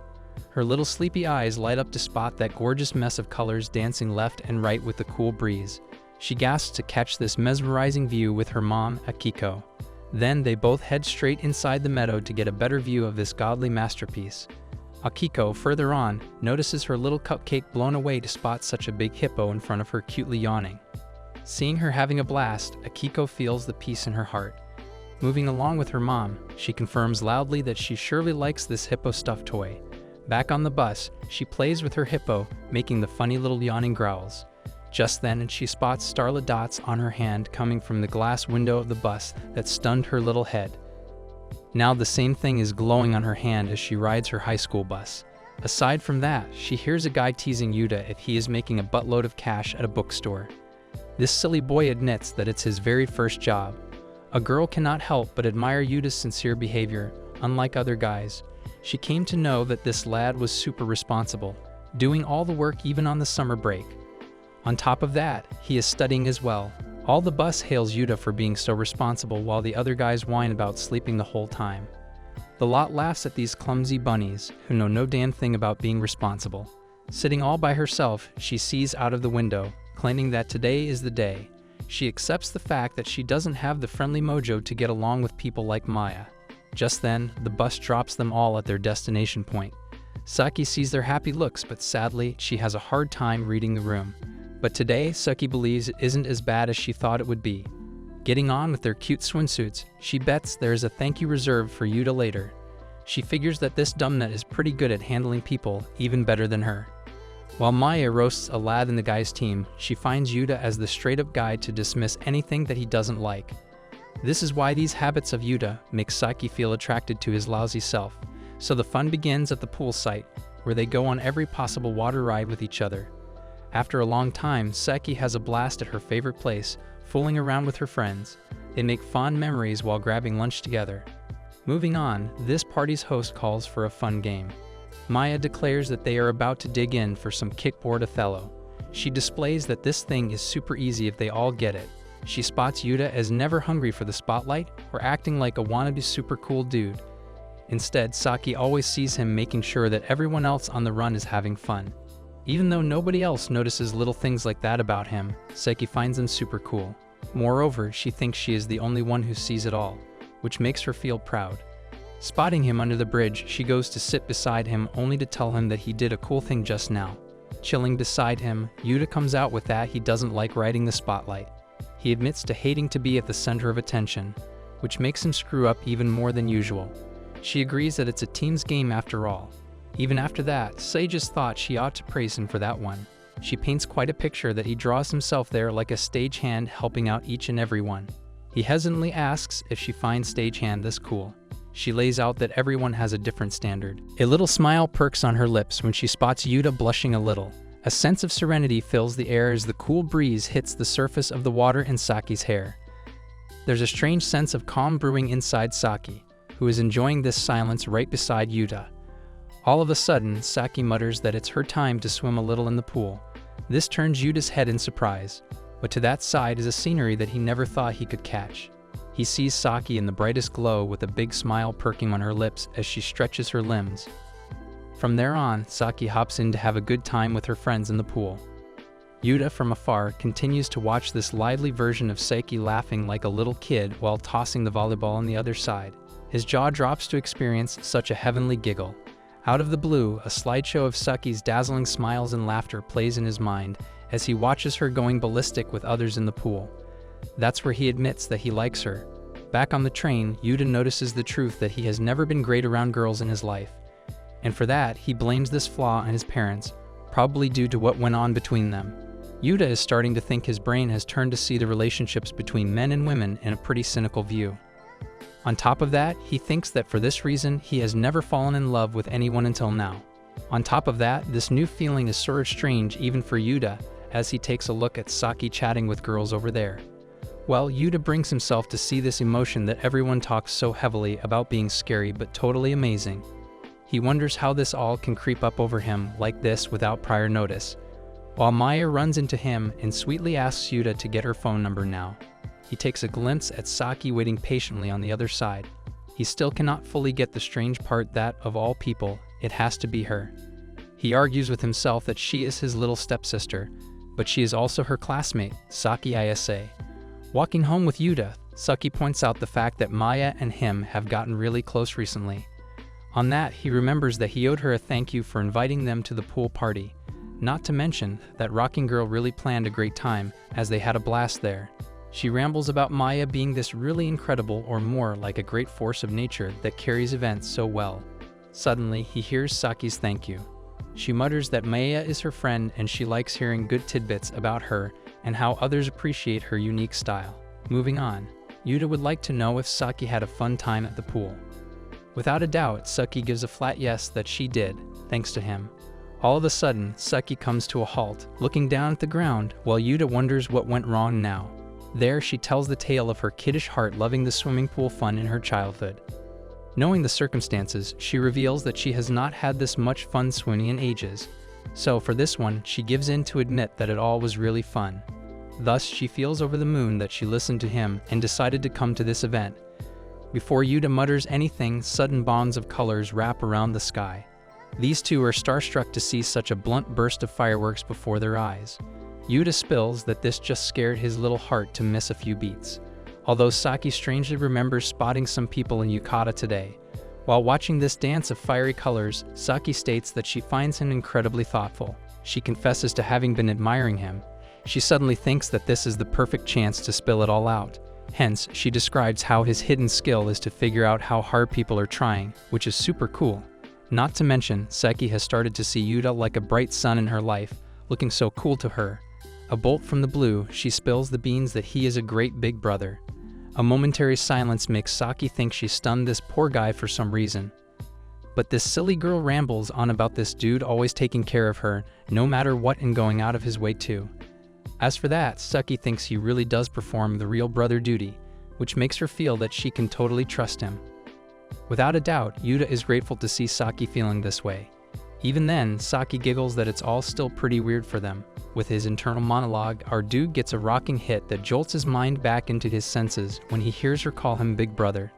Her little sleepy eyes light up to spot that gorgeous mess of colors dancing left and right with the cool breeze. She gasps to catch this mesmerizing view with her mom, Akiko. Then they both head straight inside the meadow to get a better view of this godly masterpiece. Akiko, further on, notices her little cupcake blown away to spot such a big hippo in front of her cutely yawning. Seeing her having a blast, Akiko feels the peace in her heart. Moving along with her mom, she confirms loudly that she surely likes this hippo stuffed toy. Back on the bus, she plays with her hippo, making the funny little yawning growls. Just then, she spots starlit dots on her hand coming from the glass window of the bus that stunned her little head. Now the same thing is glowing on her hand as she rides her high school bus. Aside from that, she hears a guy teasing Yuta if he is making a buttload of cash at a bookstore. This silly boy admits that it's his very first job. A girl cannot help but admire Yuta's sincere behavior, unlike other guys. She came to know that this lad was super responsible, doing all the work even on the summer break. On top of that, he is studying as well. All the bus hails Yuta for being so responsible while the other guys whine about sleeping the whole time. The lot laughs at these clumsy bunnies who know no damn thing about being responsible. Sitting all by herself, she sees out of the window, claiming that today is the day. She accepts the fact that she doesn't have the friendly mojo to get along with people like Maya. Just then, the bus drops them all at their destination point. Saki sees their happy looks, but sadly, she has a hard time reading the room. But today, Saki believes it isn't as bad as she thought it would be. Getting on with their cute swimsuits, she bets there is a thank you reserved for Yuta later. She figures that this dumbnut is pretty good at handling people, even better than her. While Maya roasts a lad in the guy's team, she finds Yuta as the straight-up guide to dismiss anything that he doesn't like. This is why these habits of Yuta make Saki feel attracted to his lousy self. So the fun begins at the pool site, where they go on every possible water ride with each other. After a long time, Saki has a blast at her favorite place, fooling around with her friends. They make fond memories while grabbing lunch together. Moving on, this party's host calls for a fun game. Maya declares that they are about to dig in for some kickboard Othello. She displays that this thing is super easy if they all get it. She spots Yuta as never hungry for the spotlight or acting like a wannabe super cool dude. Instead, Saki always sees him making sure that everyone else on the run is having fun. Even though nobody else notices little things like that about him, Saki finds them super cool. Moreover, she thinks she is the only one who sees it all, which makes her feel proud. Spotting him under the bridge, she goes to sit beside him only to tell him that he did a cool thing just now. Chilling beside him, Yuta comes out with that he doesn't like riding the spotlight. He admits to hating to be at the center of attention, which makes him screw up even more than usual. She agrees that it's a team's game after all. Even after that, Sages thought she ought to praise him for that one. She paints quite a picture that he draws himself there like a stagehand helping out each and every one. He hesitantly asks if she finds stagehand this cool. She lays out that everyone has a different standard. A little smile perks on her lips when she spots Yuta blushing a little. A sense of serenity fills the air as the cool breeze hits the surface of the water in Saki's hair. There's a strange sense of calm brewing inside Saki, who is enjoying this silence right beside Yuta. All of a sudden, Saki mutters that it's her time to swim a little in the pool. This turns Yuta's head in surprise, but to that side is a scenery that he never thought he could catch. He sees Saki in the brightest glow with a big smile perking on her lips as she stretches her limbs. From there on, Saki hops in to have a good time with her friends in the pool. Yuta from afar continues to watch this lively version of Saki laughing like a little kid while tossing the volleyball on the other side. His jaw drops to experience such a heavenly giggle. Out of the blue, a slideshow of Saki's dazzling smiles and laughter plays in his mind as he watches her going ballistic with others in the pool. That's where he admits that he likes her. Back on the train, Yuta notices the truth that he has never been great around girls in his life. And for that, he blames this flaw on his parents, probably due to what went on between them. Yuta is starting to think his brain has turned to see the relationships between men and women in a pretty cynical view. On top of that, he thinks that for this reason, he has never fallen in love with anyone until now. On top of that, this new feeling is sort of strange even for Yuta, as he takes a look at Saki chatting with girls over there. Well, Yuta brings himself to see this emotion that everyone talks so heavily about being scary but totally amazing. He wonders how this all can creep up over him like this without prior notice, while Maya runs into him and sweetly asks Yuta to get her phone number now. He takes a glimpse at Saki waiting patiently on the other side. He still cannot fully get the strange part that, of all people, it has to be her. He argues with himself that she is his little stepsister, but she is also her classmate, Saki Ayase. Walking home with Yuta, Saki points out the fact that Maya and him have gotten really close recently. On that, he remembers that he owed her a thank you for inviting them to the pool party. Not to mention that Rocking Girl really planned a great time, as they had a blast there. She rambles about Maya being this really incredible or more like a great force of nature that carries events so well. Suddenly, he hears Saki's thank you. She mutters that Maya is her friend and she likes hearing good tidbits about her and how others appreciate her unique style. Moving on, Yuta would like to know if Saki had a fun time at the pool. Without a doubt, Saki gives a flat yes that she did, thanks to him. All of a sudden, Saki comes to a halt, looking down at the ground while Yuta wonders what went wrong now. There, she tells the tale of her kiddish heart loving the swimming pool fun in her childhood. Knowing the circumstances, she reveals that she has not had this much fun swimming in ages. So for this one, she gives in to admit that it all was really fun. Thus, she feels over the moon that she listened to him and decided to come to this event. Before Yuta mutters anything, sudden bonds of colors wrap around the sky. These two are starstruck to see such a blunt burst of fireworks before their eyes. Yuta spills that this just scared his little heart to miss a few beats. Although Saki strangely remembers spotting some people in Yukata today. While watching this dance of fiery colors, Saki states that she finds him incredibly thoughtful. She confesses to having been admiring him. She suddenly thinks that this is the perfect chance to spill it all out. Hence, she describes how his hidden skill is to figure out how hard people are trying, which is super cool. Not to mention, Saki has started to see Yuta like a bright sun in her life, looking so cool to her. A bolt from the blue, she spills the beans that he is a great big brother. A momentary silence makes Saki think she stunned this poor guy for some reason. But this silly girl rambles on about this dude always taking care of her, no matter what, and going out of his way too. As for that, Saki thinks he really does perform the real brother duty, which makes her feel that she can totally trust him. Without a doubt, Yuta is grateful to see Saki feeling this way. Even then, Saki giggles that it's all still pretty weird for them. With his internal monologue, our dude gets a rocking hit that jolts his mind back into his senses when he hears her call him big brother.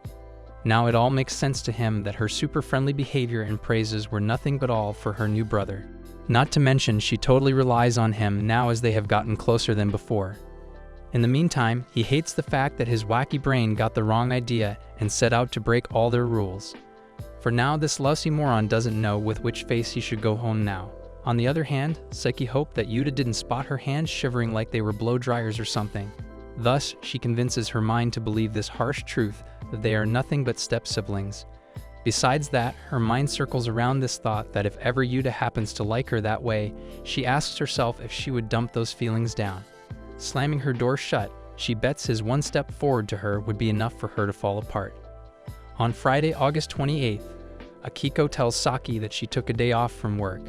Now it all makes sense to him that her super friendly behavior and praises were nothing but all for her new brother. Not to mention, she totally relies on him now as they have gotten closer than before. In the meantime, he hates the fact that his wacky brain got the wrong idea and set out to break all their rules. For now, this lousy moron doesn't know with which face he should go home now. On the other hand, Saki hoped that Yuta didn't spot her hands shivering like they were blow dryers or something. Thus, she convinces her mind to believe this harsh truth that they are nothing but step-siblings. Besides that, her mind circles around this thought that if ever Yuta happens to like her that way, she asks herself if she would dump those feelings down. Slamming her door shut, she bets his one step forward to her would be enough for her to fall apart. On Friday, August 28th, Akiko tells Saki that she took a day off from work.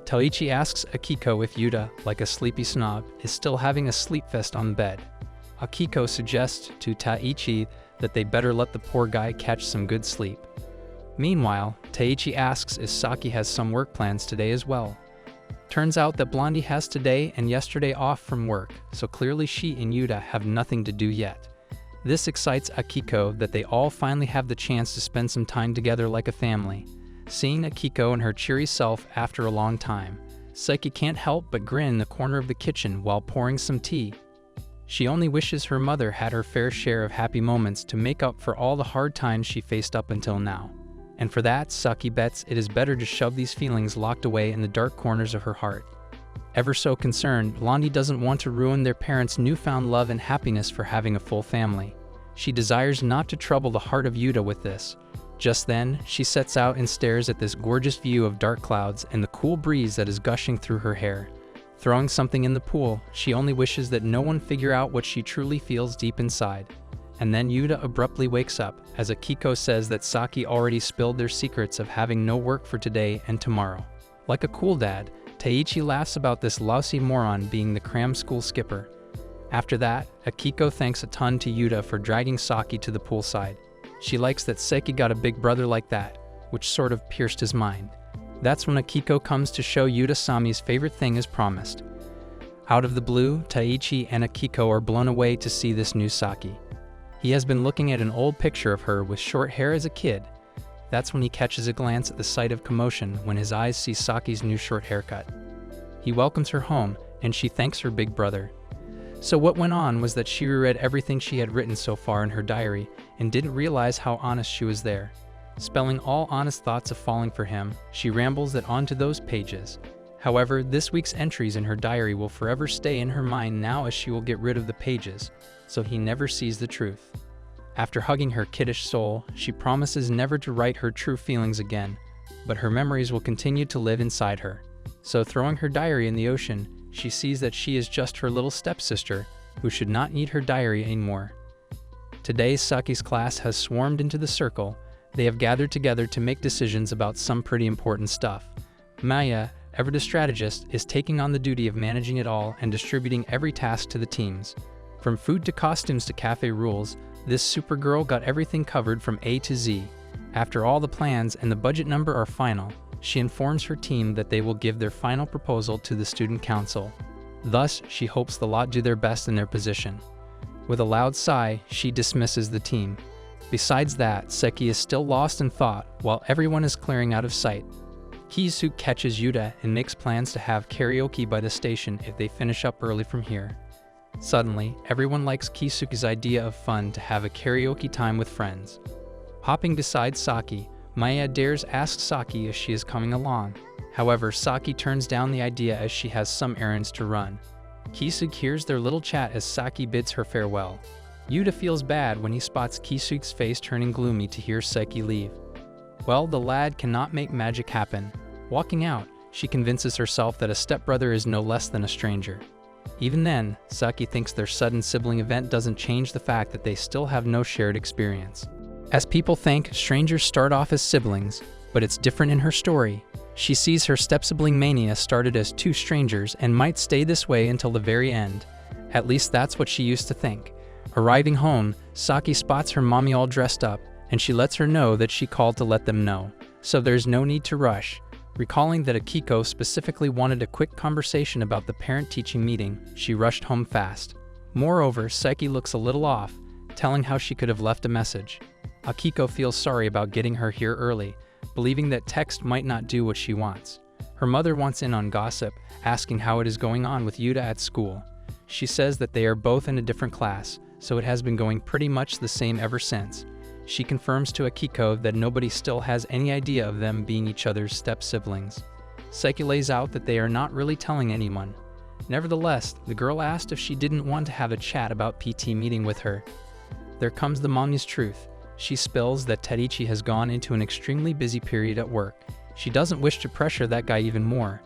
Taichi asks Akiko if Yuta, like a sleepy snob, is still having a sleep fest on the bed. Akiko suggests to Taichi that they better let the poor guy catch some good sleep. Meanwhile, Taichi asks if Saki has some work plans today as well. Turns out that Blondie has today and yesterday off from work, so clearly she and Yuta have nothing to do yet. This excites Akiko that they all finally have the chance to spend some time together like a family. Seeing Akiko and her cheery self after a long time, Saki can't help but grin in the corner of the kitchen while pouring some tea. She only wishes her mother had her fair share of happy moments to make up for all the hard times she faced up until now. And for that, Saki bets it is better to shove these feelings locked away in the dark corners of her heart. Ever so concerned, Blondie doesn't want to ruin their parents' newfound love and happiness for having a full family. She desires not to trouble the heart of Yuta with this. Just then, she sets out and stares at this gorgeous view of dark clouds and the cool breeze that is gushing through her hair. Throwing something in the pool, she only wishes that no one figure out what she truly feels deep inside. And then Yuta abruptly wakes up, as Akiko says that Saki already spilled their secrets of having no work for today and tomorrow. Like a cool dad, Taichi laughs about this lousy moron being the cram school skipper. After that, Akiko thanks a ton to Yuta for dragging Saki to the poolside. She likes that Saki got a big brother like that, which sort of pierced his mind. That's when Akiko comes to show Yuta Sami's favorite thing as promised. Out of the blue, Taichi and Akiko are blown away to see this new Saki. He has been looking at an old picture of her with short hair as a kid. That's when he catches a glance at the sight of commotion when his eyes see Saki's new short haircut. He welcomes her home, and she thanks her big brother. So what went on was that she reread everything she had written so far in her diary and didn't realize how honest she was there. Spelling all honest thoughts of falling for him, she rambles that onto those pages. However, this week's entries in her diary will forever stay in her mind now, as she will get rid of the pages, so he never sees the truth. After hugging her kiddish soul, she promises never to write her true feelings again, but her memories will continue to live inside her. So throwing her diary in the ocean, she sees that she is just her little stepsister, who should not need her diary anymore. Today, Saki's class has swarmed into the circle. They have gathered together to make decisions about some pretty important stuff. Maya, ever the strategist, is taking on the duty of managing it all and distributing every task to the teams. From food to costumes to cafe rules, this Supergirl got everything covered from A to Z. After all the plans and the budget number are final, she informs her team that they will give their final proposal to the student council. Thus, she hopes the lot do their best in their position. With a loud sigh, she dismisses the team. Besides that, Seki is still lost in thought while everyone is clearing out of sight. Kisuke catches Yuta and makes plans to have karaoke by the station if they finish up early from here. Suddenly, everyone likes Kisuke's idea of fun to have a karaoke time with friends. Hopping beside Saki, Maya dares ask Saki if she is coming along. However, Saki turns down the idea as she has some errands to run. Kisuke hears their little chat as Saki bids her farewell. Yuta feels bad when he spots Kisuke's face turning gloomy to hear Saki leave. Well, the lad cannot make magic happen. Walking out, she convinces herself that a stepbrother is no less than a stranger. Even then, Saki thinks their sudden sibling event doesn't change the fact that they still have no shared experience. As people think, strangers start off as siblings, but it's different in her story. She sees her step-sibling mania started as two strangers and might stay this way until the very end. At least that's what she used to think. Arriving home, Saki spots her mommy all dressed up, and she lets her know that she called to let them know, so there's no need to rush. Recalling that Akiko specifically wanted a quick conversation about the parent-teaching meeting, she rushed home fast. Moreover, Saki looks a little off, telling how she could have left a message. Akiko feels sorry about getting her here early, believing that text might not do what she wants. Her mother wants in on gossip, asking how it is going on with Yuta at school. She says that they are both in a different class, so it has been going pretty much the same ever since. She confirms to Akiko that nobody still has any idea of them being each other's step-siblings. Saki lays out that they are not really telling anyone. Nevertheless, the girl asked if she didn't want to have a chat about PT meeting with her. There comes the mommy's truth. She spills that Tadichi has gone into an extremely busy period at work. She doesn't wish to pressure that guy even more.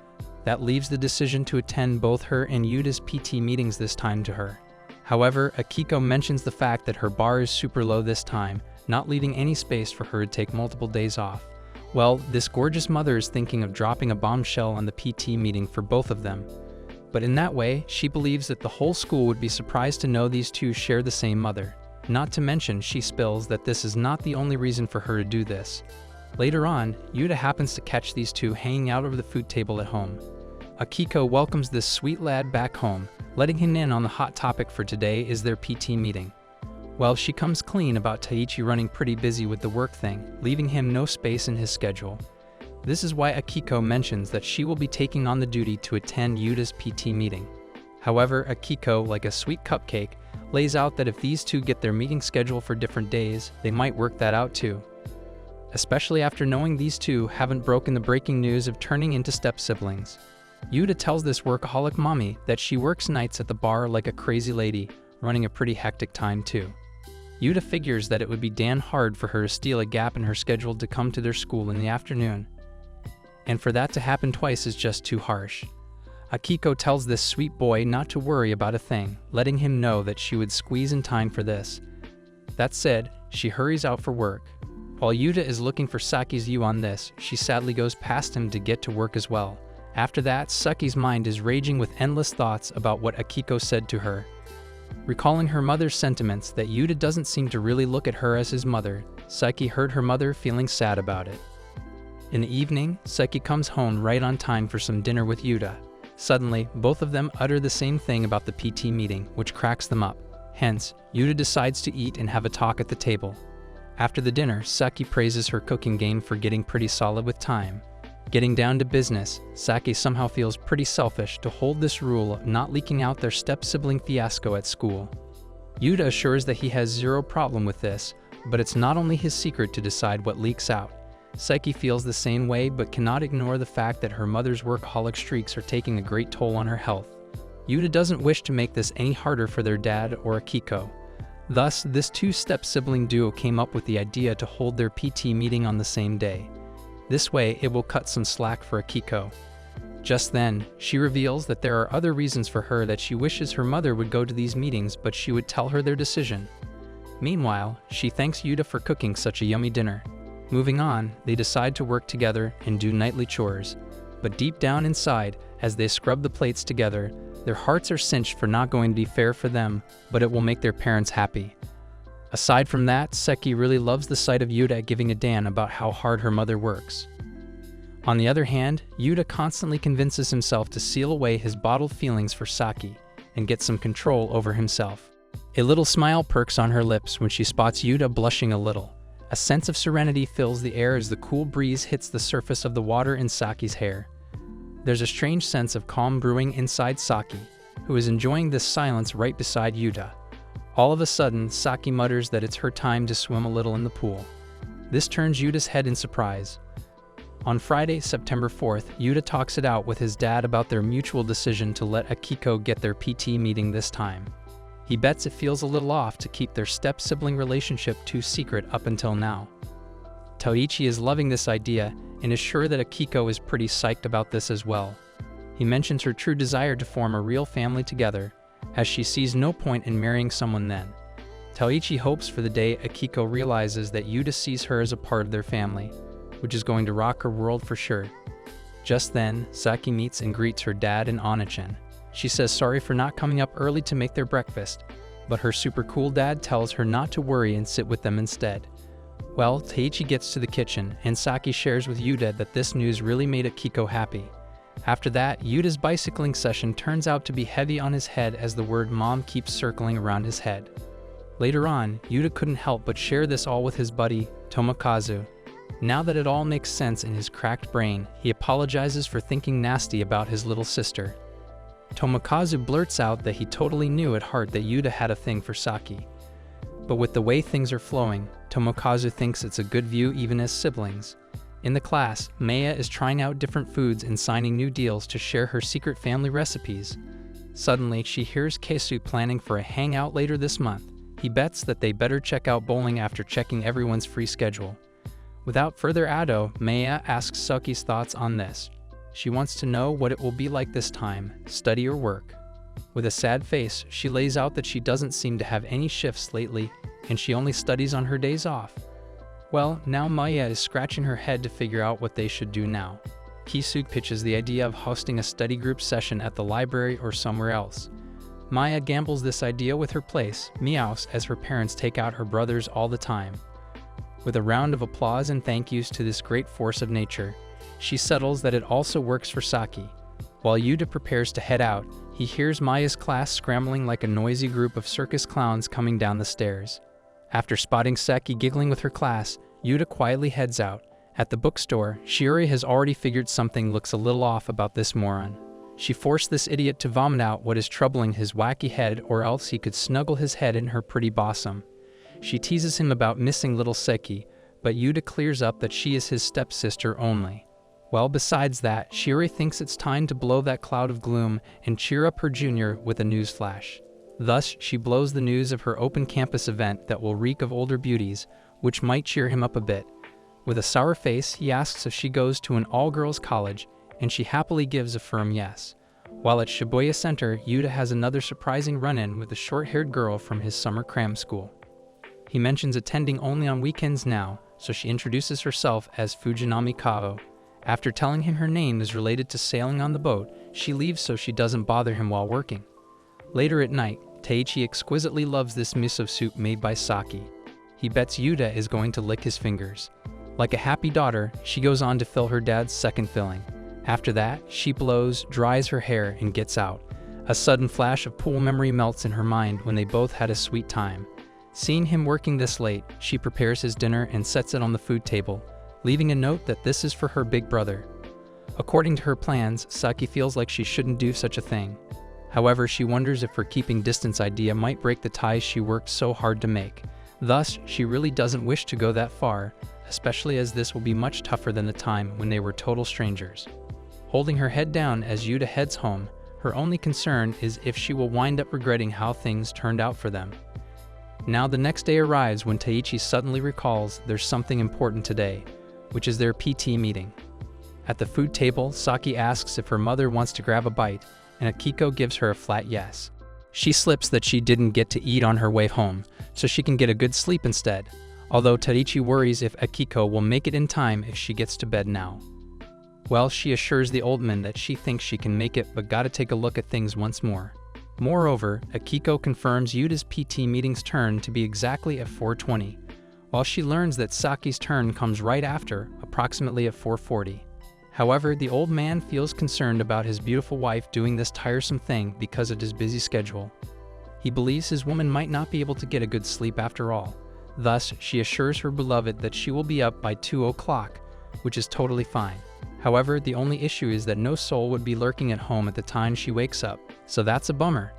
That leaves the decision to attend both her and Yuta's PT meetings this time to her. However, Akiko mentions the fact that her bar is super low this time, not leaving any space for her to take multiple days off. Well, this gorgeous mother is thinking of dropping a bombshell on the PT meeting for both of them. But in that way, she believes that the whole school would be surprised to know these two share the same mother. Not to mention, she spills that this is not the only reason for her to do this. Later on, Yuta happens to catch these two hanging out over the food table at home. Akiko welcomes this sweet lad back home, letting him in on the hot topic for today is their PT meeting. Well, she comes clean about Taichi running pretty busy with the work thing, leaving him no space in his schedule. This is why Akiko mentions that she will be taking on the duty to attend Yuta's PT meeting. However, Akiko, like a sweet cupcake, lays out that if these two get their meeting schedule for different days, they might work that out too. Especially after knowing these two haven't broken the breaking news of turning into step-siblings. Yuta tells this workaholic mommy that she works nights at the bar like a crazy lady, running a pretty hectic time too. Yuta figures that it would be damn hard for her to steal a gap in her schedule to come to their school in the afternoon. And for that to happen twice is just too harsh. Akiko tells this sweet boy not to worry about a thing, letting him know that she would squeeze in time for this. That said, she hurries out for work. While Yuta is looking for Saki's view on this, she sadly goes past him to get to work as well. After that, Saki's mind is raging with endless thoughts about what Akiko said to her. Recalling her mother's sentiments that Yuta doesn't seem to really look at her as his mother, Saki heard her mother feeling sad about it. In the evening, Saki comes home right on time for some dinner with Yuta. Suddenly, both of them utter the same thing about the PT meeting, which cracks them up. Hence, Yuta decides to eat and have a talk at the table. After the dinner, Saki praises her cooking game for getting pretty solid with time. Getting down to business, Saki somehow feels pretty selfish to hold this rule of not leaking out their step-sibling fiasco at school. Yuta assures that he has zero problem with this, but it's not only his secret to decide what leaks out. Saki feels the same way but cannot ignore the fact that her mother's workaholic streaks are taking a great toll on her health. Yuta doesn't wish to make this any harder for their dad or Akiko. Thus, this two-step sibling duo came up with the idea to hold their PT meeting on the same day. This way, it will cut some slack for Akiko. Just then, she reveals that there are other reasons for her that she wishes her mother would go to these meetings, but she would tell her their decision. Meanwhile, she thanks Yuta for cooking such a yummy dinner. Moving on, they decide to work together and do nightly chores. But deep down inside, as they scrub the plates together, their hearts are cinched for not going to be fair for them, but it will make their parents happy. Aside from that, Seki really loves the sight of Yuta giving a damn about how hard her mother works. On the other hand, Yuta constantly convinces himself to seal away his bottled feelings for Saki and get some control over himself. A little smile perks on her lips when she spots Yuta blushing a little. A sense of serenity fills the air as the cool breeze hits the surface of the water in Saki's hair. There's a strange sense of calm brewing inside Saki, who is enjoying this silence right beside Yuta. All of a sudden, Saki mutters that it's her time to swim a little in the pool. This turns Yuta's head in surprise. On Friday, September 4th, Yuta talks it out with his dad about their mutual decision to let Akiko get their PT meeting this time. He bets it feels a little off to keep their step-sibling relationship too secret up until now. Toichi is loving this idea and is sure that Akiko is pretty psyched about this as well. He mentions her true desire to form a real family together, as she sees no point in marrying someone then. Toichi hopes for the day Akiko realizes that Yuta sees her as a part of their family, which is going to rock her world for sure. Just then, Saki meets and greets her dad and Anachan. She says sorry for not coming up early to make their breakfast, but her super cool dad tells her not to worry and sit with them instead. Well, Taichi gets to the kitchen, and Saki shares with Yuta that this news really made Akiko happy. After that, Yuta's bicycling session turns out to be heavy on his head as the word mom keeps circling around his head. Later on, Yuta couldn't help but share this all with his buddy, Tomokazu. Now that it all makes sense in his cracked brain, he apologizes for thinking nasty about his little sister. Tomokazu blurts out that he totally knew at heart that Yuta had a thing for Saki. But with the way things are flowing, Tomokazu thinks it's a good view even as siblings. In the class, Maya is trying out different foods and signing new deals to share her secret family recipes. Suddenly, she hears Kesu planning for a hangout later this month. He bets that they better check out bowling after checking everyone's free schedule. Without further ado, Maya asks Saki's thoughts on this. She wants to know what it will be like this time, study or work. With a sad face, she lays out that she doesn't seem to have any shifts lately, and she only studies on her days off. Well, now Maya is scratching her head to figure out what they should do now. Kisuk pitches the idea of hosting a study group session at the library or somewhere else. Maya gambles this idea with her place, Meows, as her parents take out her brothers all the time. With a round of applause and thank yous to this great force of nature, she settles that it also works for Saki. While Yuta prepares to head out, he hears Maya's class scrambling like a noisy group of circus clowns coming down the stairs. After spotting Saki giggling with her class, Yuta quietly heads out. At the bookstore, Shiori has already figured something looks a little off about this moron. She forced this idiot to vomit out what is troubling his wacky head, or else he could snuggle his head in her pretty bosom. She teases him about missing little Seki, but Yuta clears up that she is his stepsister only. Well, besides that, Shiori thinks it's time to blow that cloud of gloom and cheer up her junior with a news flash. Thus, she blows the news of her open campus event that will reek of older beauties, which might cheer him up a bit. With a sour face, he asks if she goes to an all-girls college, and she happily gives a firm yes. While at Shibuya Center, Yuta has another surprising run-in with a short-haired girl from his summer cram school. He mentions attending only on weekends now, so she introduces herself as Fujinami Kao. After telling him her name is related to sailing on the boat, she leaves so she doesn't bother him while working. Later at night, Taichi exquisitely loves this miso soup made by Saki. He bets Yuta is going to lick his fingers. Like a happy daughter, she goes on to fill her dad's second filling. After that, she blows, dries her hair, and gets out. A sudden flash of pool memory melts in her mind when they both had a sweet time. Seeing him working this late, she prepares his dinner and sets it on the food table, leaving a note that this is for her big brother. According to her plans, Saki feels like she shouldn't do such a thing. However, she wonders if her keeping distance idea might break the ties she worked so hard to make. Thus, she really doesn't wish to go that far, especially as this will be much tougher than the time when they were total strangers. Holding her head down as Yuta heads home, her only concern is if she will wind up regretting how things turned out for them. Now the next day arrives when Taichi suddenly recalls there's something important today, which is their PT meeting. At the food table, Saki asks if her mother wants to grab a bite, and Akiko gives her a flat yes. She slips that she didn't get to eat on her way home, so she can get a good sleep instead, although Taichi worries if Akiko will make it in time if she gets to bed now. Well, she assures the old man that she thinks she can make it but gotta take a look at things once more. Moreover, Akiko confirms Yuta's PT meeting's turn to be exactly at 4:20, while she learns that Saki's turn comes right after, approximately at 4:40. However, the old man feels concerned about his beautiful wife doing this tiresome thing because of his busy schedule. He believes his woman might not be able to get a good sleep after all. Thus, she assures her beloved that she will be up by 2 o'clock, which is totally fine. However, the only issue is that no soul would be lurking at home at the time she wakes up, so that's a bummer.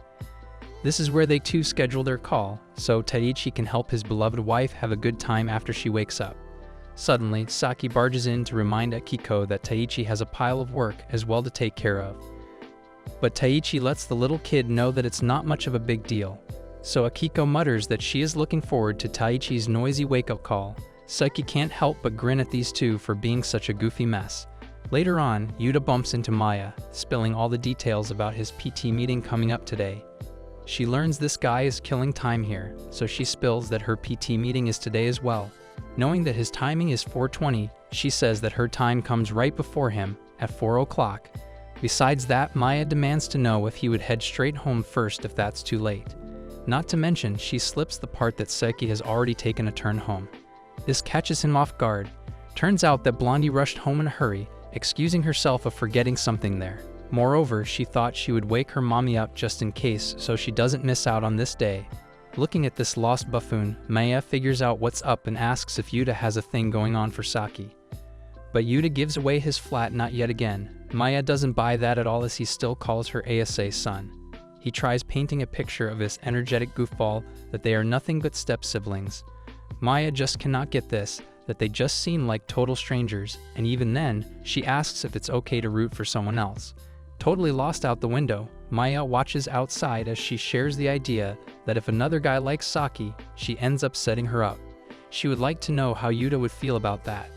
This is where they too schedule their call, so Taichi can help his beloved wife have a good time after she wakes up. Suddenly, Saki barges in to remind Akiko that Taichi has a pile of work as well to take care of. But Taichi lets the little kid know that it's not much of a big deal. So Akiko mutters that she is looking forward to Taichi's noisy wake-up call. Saki can't help but grin at these two for being such a goofy mess. Later on, Yuta bumps into Maya, spilling all the details about his PT meeting coming up today. She learns this guy is killing time here, so she spills that her PT meeting is today as well. Knowing that his timing is 4:20, she says that her time comes right before him, at 4 o'clock. Besides that, Maya demands to know if he would head straight home first if that's too late. Not to mention, she slips the part that Seki has already taken a turn home. This catches him off guard. Turns out that Blondie rushed home in a hurry, excusing herself of forgetting something there. Moreover, she thought she would wake her mommy up just in case so she doesn't miss out on this day. Looking at this lost buffoon, Maya figures out what's up and asks if Yuta has a thing going on for Saki. But Yuta gives away his flat not yet again. Maya doesn't buy that at all as he still calls her Asa son. He tries painting a picture of this energetic goofball that they are nothing but step-siblings. Maya just cannot get this, that they just seem like total strangers, and even then, she asks if it's okay to root for someone else. Totally lost out the window, Maya watches outside as she shares the idea that if another guy likes Saki, she ends up setting her up. She would like to know how Yuta would feel about that.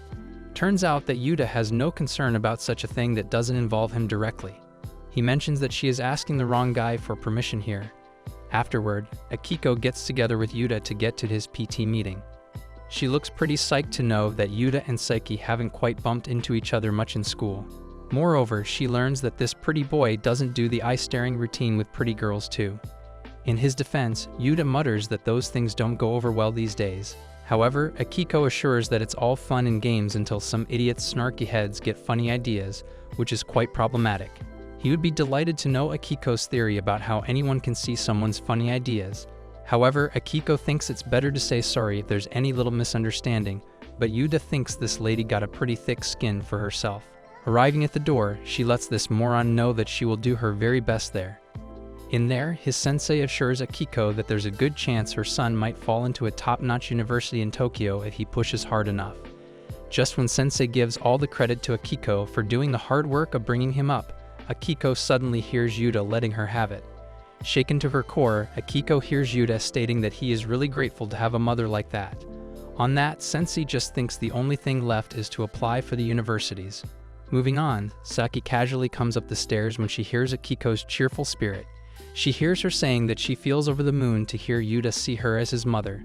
Turns out that Yuta has no concern about such a thing that doesn't involve him directly. He mentions that she is asking the wrong guy for permission here. Afterward, Akiko gets together with Yuta to get to his PT meeting. She looks pretty psyched to know that Yuta and Saiki haven't quite bumped into each other much in school. Moreover, she learns that this pretty boy doesn't do the eye-staring routine with pretty girls too. In his defense, Yuta mutters that those things don't go over well these days. However, Akiko assures that it's all fun and games until some idiot's snarky heads get funny ideas, which is quite problematic. He would be delighted to know Akiko's theory about how anyone can see someone's funny ideas. However, Akiko thinks it's better to say sorry if there's any little misunderstanding, but Yuta thinks this lady got a pretty thick skin for herself. Arriving at the door, she lets this moron know that she will do her very best there. In there, his sensei assures Akiko that there's a good chance her son might fall into a top-notch university in Tokyo if he pushes hard enough. Just when sensei gives all the credit to Akiko for doing the hard work of bringing him up, Akiko suddenly hears Yuta letting her have it. Shaken to her core, Akiko hears Yuta stating that he is really grateful to have a mother like that. On that, sensei just thinks the only thing left is to apply for the universities. Moving on, Saki casually comes up the stairs when she hears Akiko's cheerful spirit. She hears her saying that she feels over the moon to hear Yuta see her as his mother.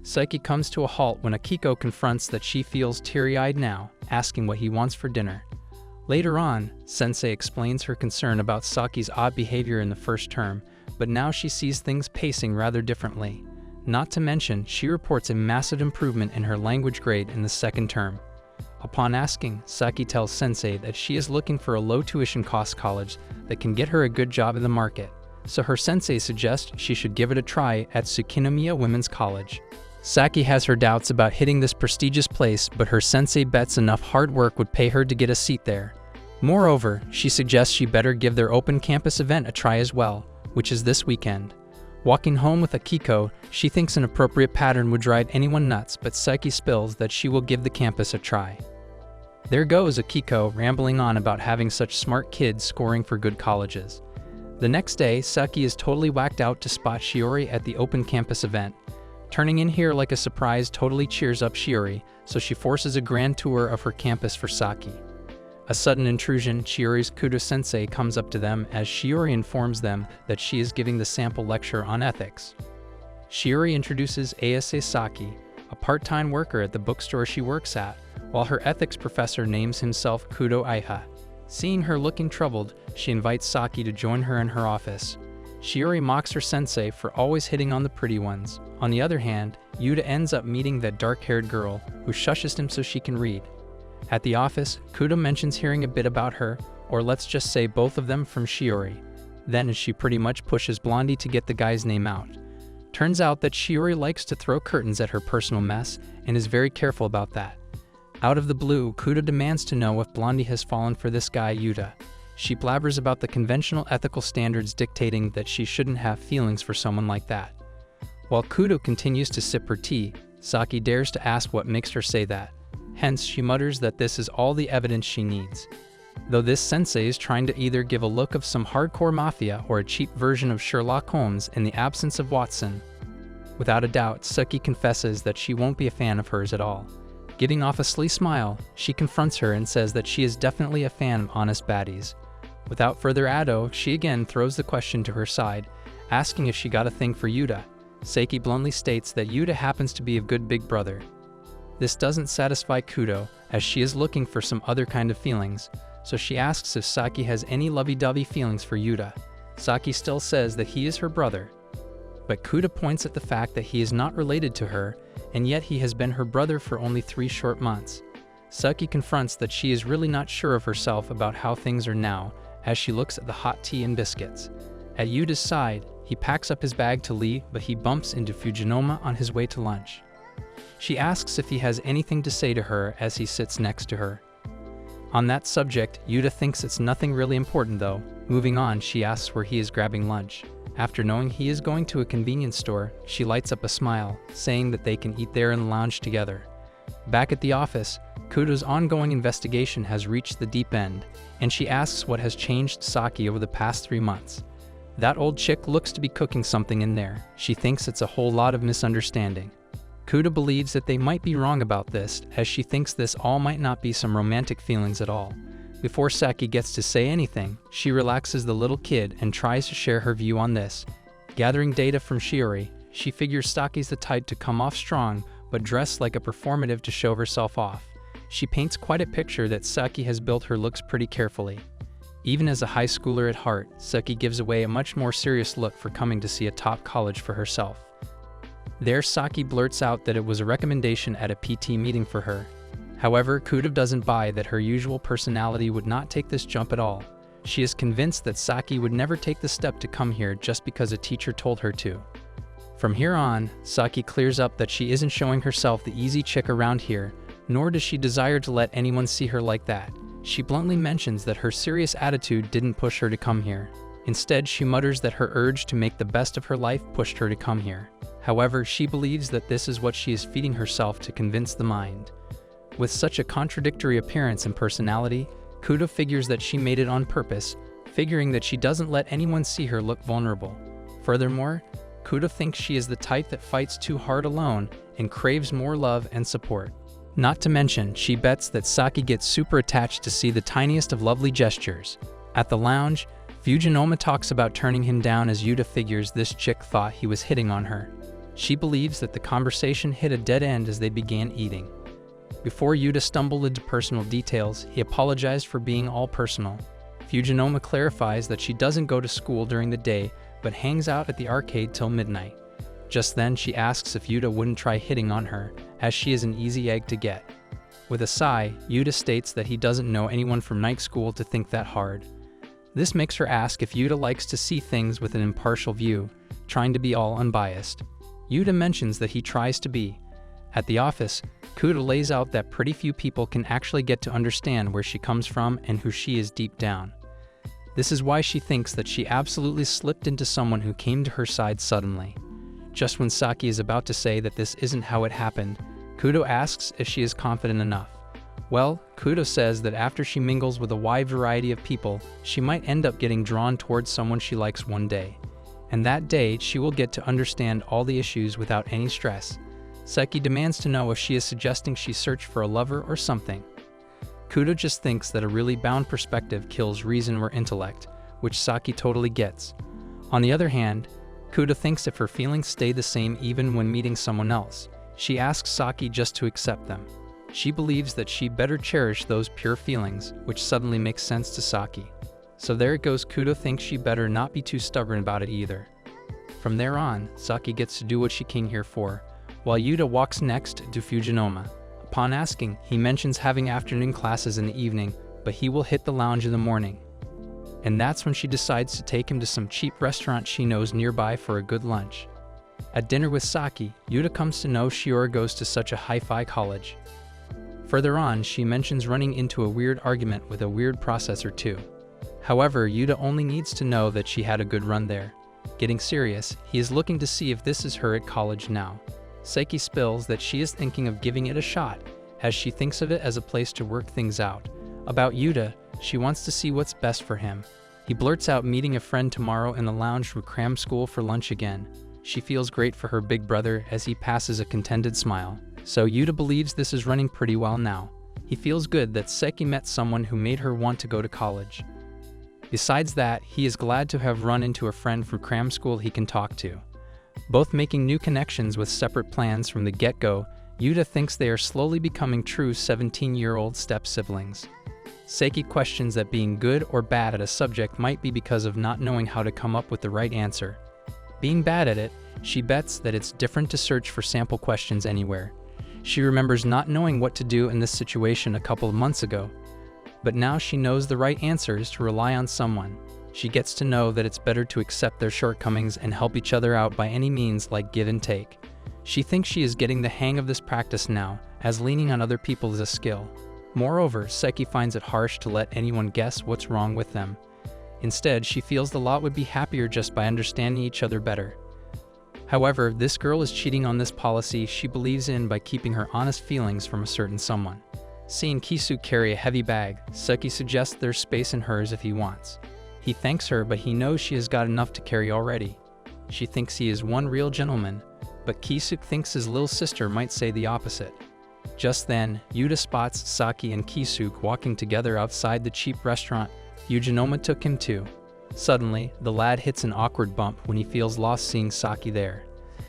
Saki comes to a halt when Akiko confronts that she feels teary-eyed now, asking what he wants for dinner. Later on, Sensei explains her concern about Saki's odd behavior in the first term, but now she sees things pacing rather differently. Not to mention, she reports a massive improvement in her language grade in the second term. Upon asking, Saki tells Sensei that she is looking for a low tuition cost college that can get her a good job in the market, so her sensei suggests she should give it a try at Tsukinomiya Women's College. Saki has her doubts about hitting this prestigious place, but her sensei bets enough hard work would pay her to get a seat there. Moreover, she suggests she better give their open campus event a try as well, which is this weekend. Walking home with Akiko, she thinks an appropriate pattern would drive anyone nuts, but Saki spills that she will give the campus a try. There goes Akiko rambling on about having such smart kids scoring for good colleges. The next day, Saki is totally whacked out to spot Shiori at the open campus event. Turning in here like a surprise totally cheers up Shiori, so she forces a grand tour of her campus for Saki. A sudden intrusion, Shiori's Kudo-sensei comes up to them as Shiori informs them that she is giving the sample lecture on ethics. Shiori introduces Asa Saki, a part-time worker at the bookstore she works at, while her ethics professor names himself Kudo Aiha. Seeing her looking troubled, she invites Saki to join her in her office. Shiori mocks her sensei for always hitting on the pretty ones. On the other hand, Yuta ends up meeting that dark-haired girl who shushes him so she can read. At the office, Kudo mentions hearing a bit about her, or let's just say both of them from Shiori. Then she pretty much pushes Blondie to get the guy's name out. Turns out that Shiori likes to throw curtains at her personal mess and is very careful about that. Out of the blue, Kudo demands to know if Blondie has fallen for this guy Yuta. She blabbers about the conventional ethical standards dictating that she shouldn't have feelings for someone like that. While Kudo continues to sip her tea, Saki dares to ask what makes her say that. Hence, she mutters that this is all the evidence she needs. Though this sensei is trying to either give a look of some hardcore mafia or a cheap version of Sherlock Holmes in the absence of Watson. Without a doubt, Saki confesses that she won't be a fan of hers at all. Giving off a sly smile, she confronts her and says that she is definitely a fan of honest baddies. Without further ado, she again throws the question to her side, asking if she got a thing for Yuta. Saki bluntly states that Yuta happens to be a good big brother. This doesn't satisfy Kudo, as she is looking for some other kind of feelings, so she asks if Saki has any lovey-dovey feelings for Yuta. Saki still says that he is her brother, but Kudo points at the fact that he is not related to her, and yet he has been her brother for only 3 short months. Saki confronts that she is really not sure of herself about how things are now, as she looks at the hot tea and biscuits. At Yuta's side, he packs up his bag to leave, but he bumps into Fujinoma on his way to lunch. She asks if he has anything to say to her as he sits next to her. On that subject, Yuta thinks it's nothing really important though. Moving on, she asks where he is grabbing lunch. After knowing he is going to a convenience store, she lights up a smile, saying that they can eat there in the lounge together. Back at the office, Kudo's ongoing investigation has reached the deep end, and she asks what has changed Saki over the past 3 months. That old chick looks to be cooking something in there. She thinks it's a whole lot of misunderstanding. Kudo believes that they might be wrong about this, as she thinks this all might not be some romantic feelings at all. Before Saki gets to say anything, she relaxes the little kid and tries to share her view on this. Gathering data from Shiori, she figures Saki's the type to come off strong, but dress like a performative to show herself off. She paints quite a picture that Saki has built her looks pretty carefully. Even as a high schooler at heart, Saki gives away a much more serious look for coming to see a top college for herself. There, Saki blurts out that it was a recommendation at a PT meeting for her. However, Kudo doesn't buy that her usual personality would not take this jump at all. She is convinced that Saki would never take the step to come here just because a teacher told her to. From here on, Saki clears up that she isn't showing herself the easy chick around here, nor does she desire to let anyone see her like that. She bluntly mentions that her serious attitude didn't push her to come here. Instead, she mutters that her urge to make the best of her life pushed her to come here. However, she believes that this is what she is feeding herself to convince the mind. With such a contradictory appearance and personality, Kudo figures that she made it on purpose, figuring that she doesn't let anyone see her look vulnerable. Furthermore, Kudo thinks she is the type that fights too hard alone and craves more love and support. Not to mention, she bets that Saki gets super attached to see the tiniest of lovely gestures. At the lounge, Fujinoma talks about turning him down as Yuta figures this chick thought he was hitting on her. She believes that the conversation hit a dead end as they began eating. Before Yuta stumbled into personal details, he apologized for being all personal. Fujinoma clarifies that she doesn't go to school during the day, but hangs out at the arcade till midnight. Just then, she asks if Yuta wouldn't try hitting on her, as she is an easy egg to get. With a sigh, Yuta states that he doesn't know anyone from night school to think that hard. This makes her ask if Yuta likes to see things with an impartial view, trying to be all unbiased. Yuta mentions that he tries to be. At the office, Kudo lays out that pretty few people can actually get to understand where she comes from and who she is deep down. This is why she thinks that she absolutely slipped into someone who came to her side suddenly. Just when Saki is about to say that this isn't how it happened, Kudo asks if she is confident enough. Well, Kudo says that after she mingles with a wide variety of people, she might end up getting drawn towards someone she likes one day. And that day, she will get to understand all the issues without any stress. Saki demands to know if she is suggesting she search for a lover or something. Kudo just thinks that a really bound perspective kills reason or intellect, which Saki totally gets. On the other hand, Kudo thinks if her feelings stay the same even when meeting someone else, she asks Saki just to accept them. She believes that she better cherish those pure feelings, which suddenly makes sense to Saki. So there it goes, Kudo thinks she better not be too stubborn about it either. From there on, Saki gets to do what she came here for, while Yuta walks next to Fujinoma. Upon asking, he mentions having afternoon classes in the evening, but he will hit the lounge in the morning. And that's when she decides to take him to some cheap restaurant she knows nearby for a good lunch. At dinner with Saki, Yuta comes to know Shiora goes to such a hi-fi college. Further on, she mentions running into a weird argument with a weird processor too. However, Yuta only needs to know that she had a good run there. Getting serious, he is looking to see if this is her at college now. Saki spills that she is thinking of giving it a shot, as she thinks of it as a place to work things out. About Yuta, she wants to see what's best for him. He blurts out meeting a friend tomorrow in the lounge from cram school for lunch again. She feels great for her big brother as he passes a contented smile. So Yuta believes this is running pretty well now. He feels good that Seki met someone who made her want to go to college. Besides that, he is glad to have run into a friend from cram school he can talk to. Both making new connections with separate plans from the get-go, Yuta thinks they are slowly becoming true 17-year-old step-siblings. Seki questions that being good or bad at a subject might be because of not knowing how to come up with the right answer. Being bad at it, she bets that it's different to search for sample questions anywhere. She remembers not knowing what to do in this situation a couple of months ago, but now she knows the right answers to rely on someone. She gets to know that it's better to accept their shortcomings and help each other out by any means, like give and take. She thinks she is getting the hang of this practice now, as leaning on other people is a skill. Moreover, Seki finds it harsh to let anyone guess what's wrong with them. Instead, she feels the lot would be happier just by understanding each other better. However, this girl is cheating on this policy she believes in by keeping her honest feelings from a certain someone. Seeing Kisu carry a heavy bag, Seki suggests there's space in hers if he wants. He thanks her, but he knows she has got enough to carry already. She thinks he is one real gentleman, but Kisuk thinks his little sister might say the opposite. Just then, Yuta spots Saki and Kisuk walking together outside the cheap restaurant Fujinoma took him to. Suddenly, the lad hits an awkward bump when he feels lost seeing Saki there.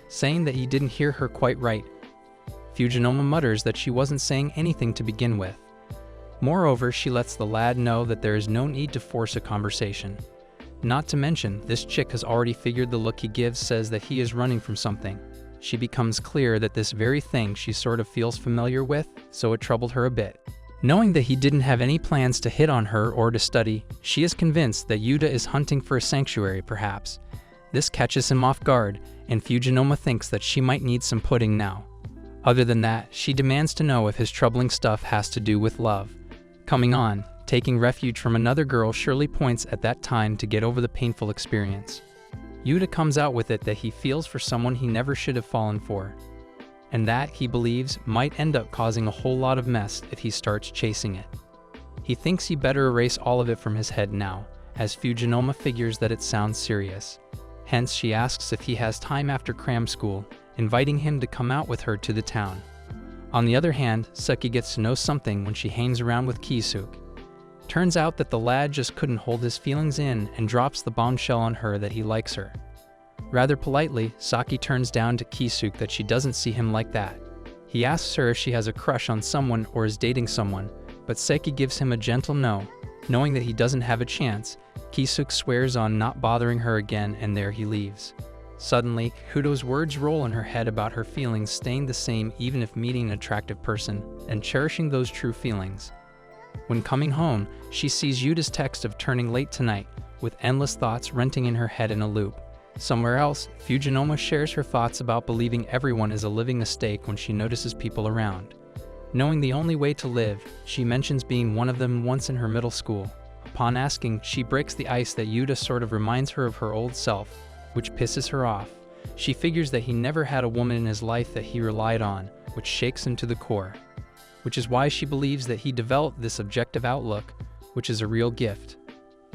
Saying that he didn't hear her quite right, Fujinoma mutters that she wasn't saying anything to begin with. Moreover, she lets the lad know that there is no need to force a conversation. Not to mention, this chick has already figured the look he gives says that he is running from something. She becomes clear that this very thing she sort of feels familiar with, so it troubled her a bit. Knowing that he didn't have any plans to hit on her or to study, she is convinced that Yuta is hunting for a sanctuary perhaps. This catches him off guard, and Fujinoma thinks that she might need some pudding now. Other than that, she demands to know if his troubling stuff has to do with love. Coming on, taking refuge from another girl surely points at that time to get over the painful experience. Yuta comes out with it that he feels for someone he never should have fallen for, and that, he believes, might end up causing a whole lot of mess if he starts chasing it. He thinks he better erase all of it from his head now, as Fujinoma figures that it sounds serious. Hence, she asks if he has time after cram school, inviting him to come out with her to the town. On the other hand, Seki gets to know something when she hangs around with Kisuk. Turns out that the lad just couldn't hold his feelings in and drops the bombshell on her that he likes her. Rather politely, Saki turns down to Kisuk that she doesn't see him like that. He asks her if she has a crush on someone or is dating someone, but Seki gives him a gentle no. Knowing that he doesn't have a chance, Kisuk swears on not bothering her again, and there he leaves. Suddenly, Hudo's words roll in her head about her feelings staying the same even if meeting an attractive person, and cherishing those true feelings. When coming home, she sees Yuta's text of turning late tonight, with endless thoughts renting in her head in a loop. Somewhere else, Fujinoma shares her thoughts about believing everyone is a living mistake when she notices people around. Knowing the only way to live, she mentions being one of them once in her middle school. Upon asking, she breaks the ice that Yuta sort of reminds her of her old self, which pisses her off. She figures that he never had a woman in his life that he relied on, which shakes him to the core. Which is why she believes that he developed this objective outlook, which is a real gift.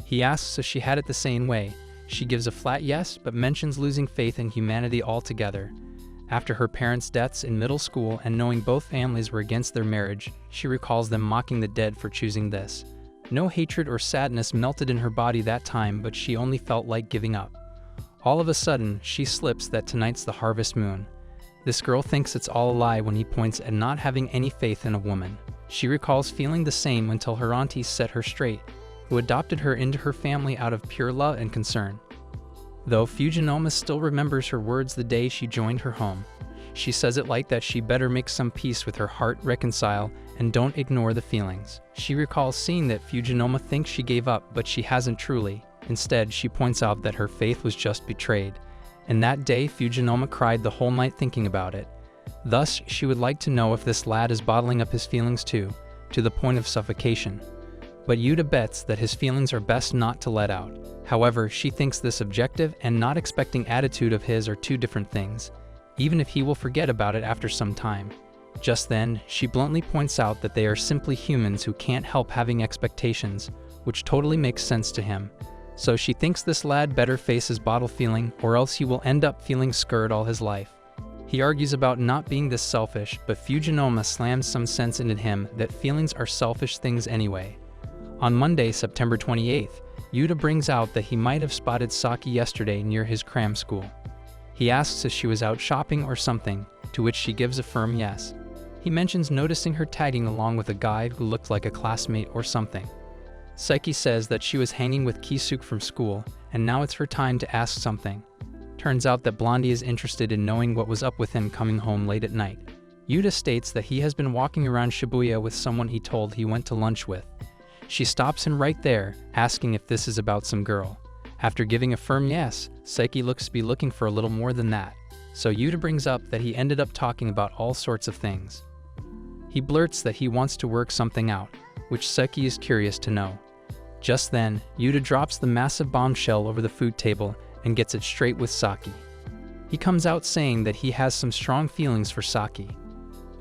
He asks if she had it the same way. She gives a flat yes, but mentions losing faith in humanity altogether. After her parents' deaths in middle school and knowing both families were against their marriage, she recalls them mocking the dead for choosing this. No hatred or sadness melted in her body that time, but she only felt like giving up. All of a sudden, she slips that tonight's the harvest moon. This girl thinks it's all a lie when he points at not having any faith in a woman. She recalls feeling the same until her auntie set her straight, who adopted her into her family out of pure love and concern. Though Fujinoma still remembers her words the day she joined her home. She says it like that she better make some peace with her heart, reconcile, and don't ignore the feelings. She recalls seeing that Fujinoma thinks she gave up, but she hasn't truly. Instead, she points out that her faith was just betrayed, and that day Fujinoma cried the whole night thinking about it. Thus, she would like to know if this lad is bottling up his feelings too, to the point of suffocation. But Yuta bets that his feelings are best not to let out. However, she thinks this objective and not expecting attitude of his are two different things, even if he will forget about it after some time. Just then, she bluntly points out that they are simply humans who can't help having expectations, which totally makes sense to him. So she thinks this lad better face his bottle feeling, or else he will end up feeling scared all his life. He argues about not being this selfish, but Fujinoma slams some sense into him that feelings are selfish things anyway. On Monday, September 28th, Yuta brings out that he might have spotted Saki yesterday near his cram school. He asks if she was out shopping or something, to which she gives a firm yes. He mentions noticing her tagging along with a guy who looked like a classmate or something. Saiki says that she was hanging with Kisuke from school, and now it's her time to ask something. Turns out that Blondie is interested in knowing what was up with him coming home late at night. Yuta states that he has been walking around Shibuya with someone he told he went to lunch with. She stops him right there, asking if this is about some girl. After giving a firm yes, Saiki looks to be looking for a little more than that. So Yuta brings up that he ended up talking about all sorts of things. He blurts that he wants to work something out, which Saiki is curious to know. Just then, Yuta drops the massive bombshell over the food table and gets it straight with Saki. He comes out saying that he has some strong feelings for Saki.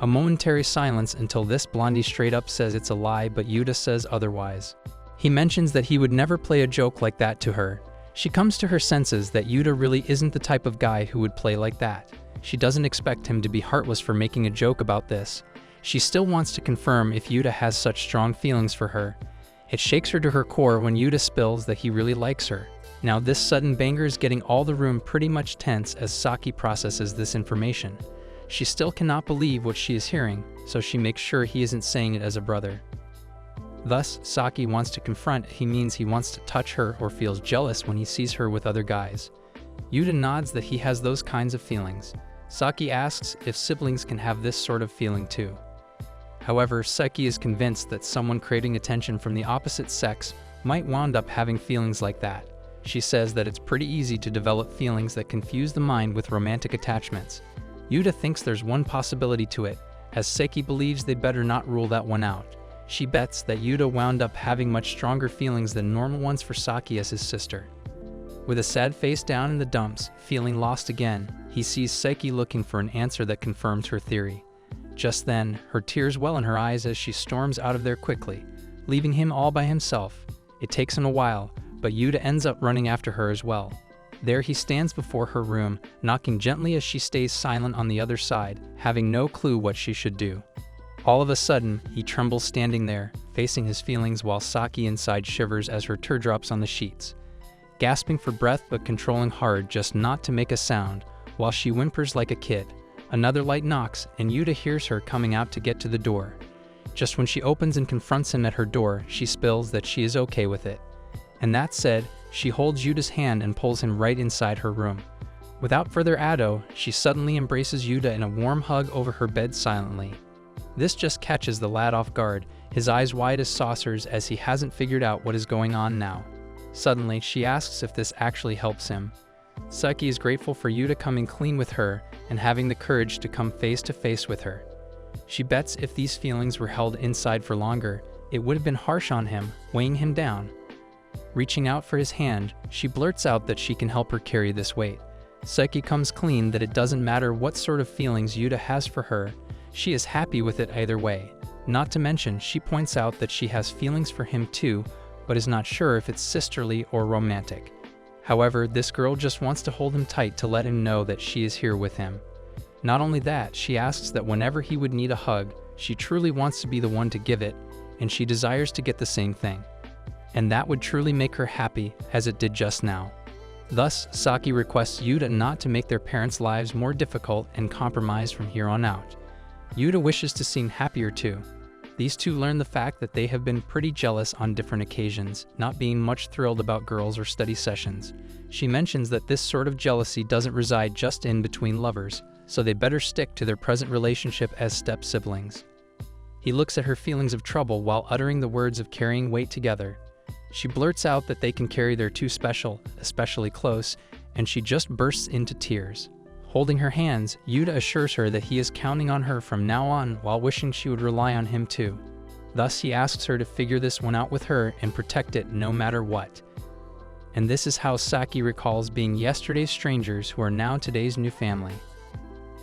A momentary silence until this Blondie straight up says it's a lie, but Yuta says otherwise. He mentions that he would never play a joke like that to her. She comes to her senses that Yuta really isn't the type of guy who would play like that. She doesn't expect him to be heartless for making a joke about this. She still wants to confirm if Yuta has such strong feelings for her. It shakes her to her core when Yuta spills that he really likes her. Now this sudden banger is getting all the room pretty much tense as Saki processes this information. She still cannot believe what she is hearing, so she makes sure he isn't saying it as a brother. Thus, Saki wants to confront he means he wants to touch her or feels jealous when he sees her with other guys. Yuta nods that he has those kinds of feelings. Saki asks if siblings can have this sort of feeling too. However, Saki is convinced that someone craving attention from the opposite sex might wound up having feelings like that. She says that it's pretty easy to develop feelings that confuse the mind with romantic attachments. Yuta thinks there's one possibility to it, as Saki believes they'd better not rule that one out. She bets that Yuta wound up having much stronger feelings than normal ones for Saki as his sister. With a sad face down in the dumps, feeling lost again, he sees Saki looking for an answer that confirms her theory. Just then, her tears well in her eyes as she storms out of there quickly, leaving him all by himself. It takes him a while, but Yuta ends up running after her as well. There he stands before her room, knocking gently as she stays silent on the other side, having no clue what she should do. All of a sudden, he trembles standing there, facing his feelings while Saki inside shivers as her tear drops on the sheets. Gasping for breath but controlling hard just not to make a sound, while she whimpers like a kid. Another light knocks, and Yuta hears her coming out to get to the door. Just when she opens and confronts him at her door, she spills that she is okay with it. And that said, she holds Yuta's hand and pulls him right inside her room. Without further ado, she suddenly embraces Yuta in a warm hug over her bed silently. This just catches the lad off guard, his eyes wide as saucers as he hasn't figured out what is going on now. Suddenly, she asks if this actually helps him. Saki is grateful for Yuta coming clean with her and having the courage to come face to face with her. She bets if these feelings were held inside for longer, it would have been harsh on him, weighing him down. Reaching out for his hand, she blurts out that she can help her carry this weight. Saki comes clean that it doesn't matter what sort of feelings Yuta has for her, she is happy with it either way. Not to mention, she points out that she has feelings for him too, but is not sure if it's sisterly or romantic. However, this girl just wants to hold him tight to let him know that she is here with him. Not only that, she asks that whenever he would need a hug, she truly wants to be the one to give it, and she desires to get the same thing. And that would truly make her happy, as it did just now. Thus, Saki requests Yuta not to make their parents' lives more difficult and compromise from here on out. Yuta wishes to seem happier too. These two learn the fact that they have been pretty jealous on different occasions, not being much thrilled about girls or study sessions. She mentions that this sort of jealousy doesn't reside just in between lovers, so they better stick to their present relationship as step-siblings. He looks at her feelings of trouble while uttering the words of carrying weight together. She blurts out that they can carry their too special, especially close, and she just bursts into tears. Holding her hands, Yuta assures her that he is counting on her from now on while wishing she would rely on him too. Thus, he asks her to figure this one out with her and protect it no matter what. And this is how Saki recalls being yesterday's strangers who are now today's new family.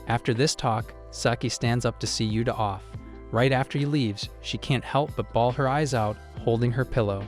After this talk, Saki stands up to see Yuta off. Right after he leaves, she can't help but bawl her eyes out, holding her pillow.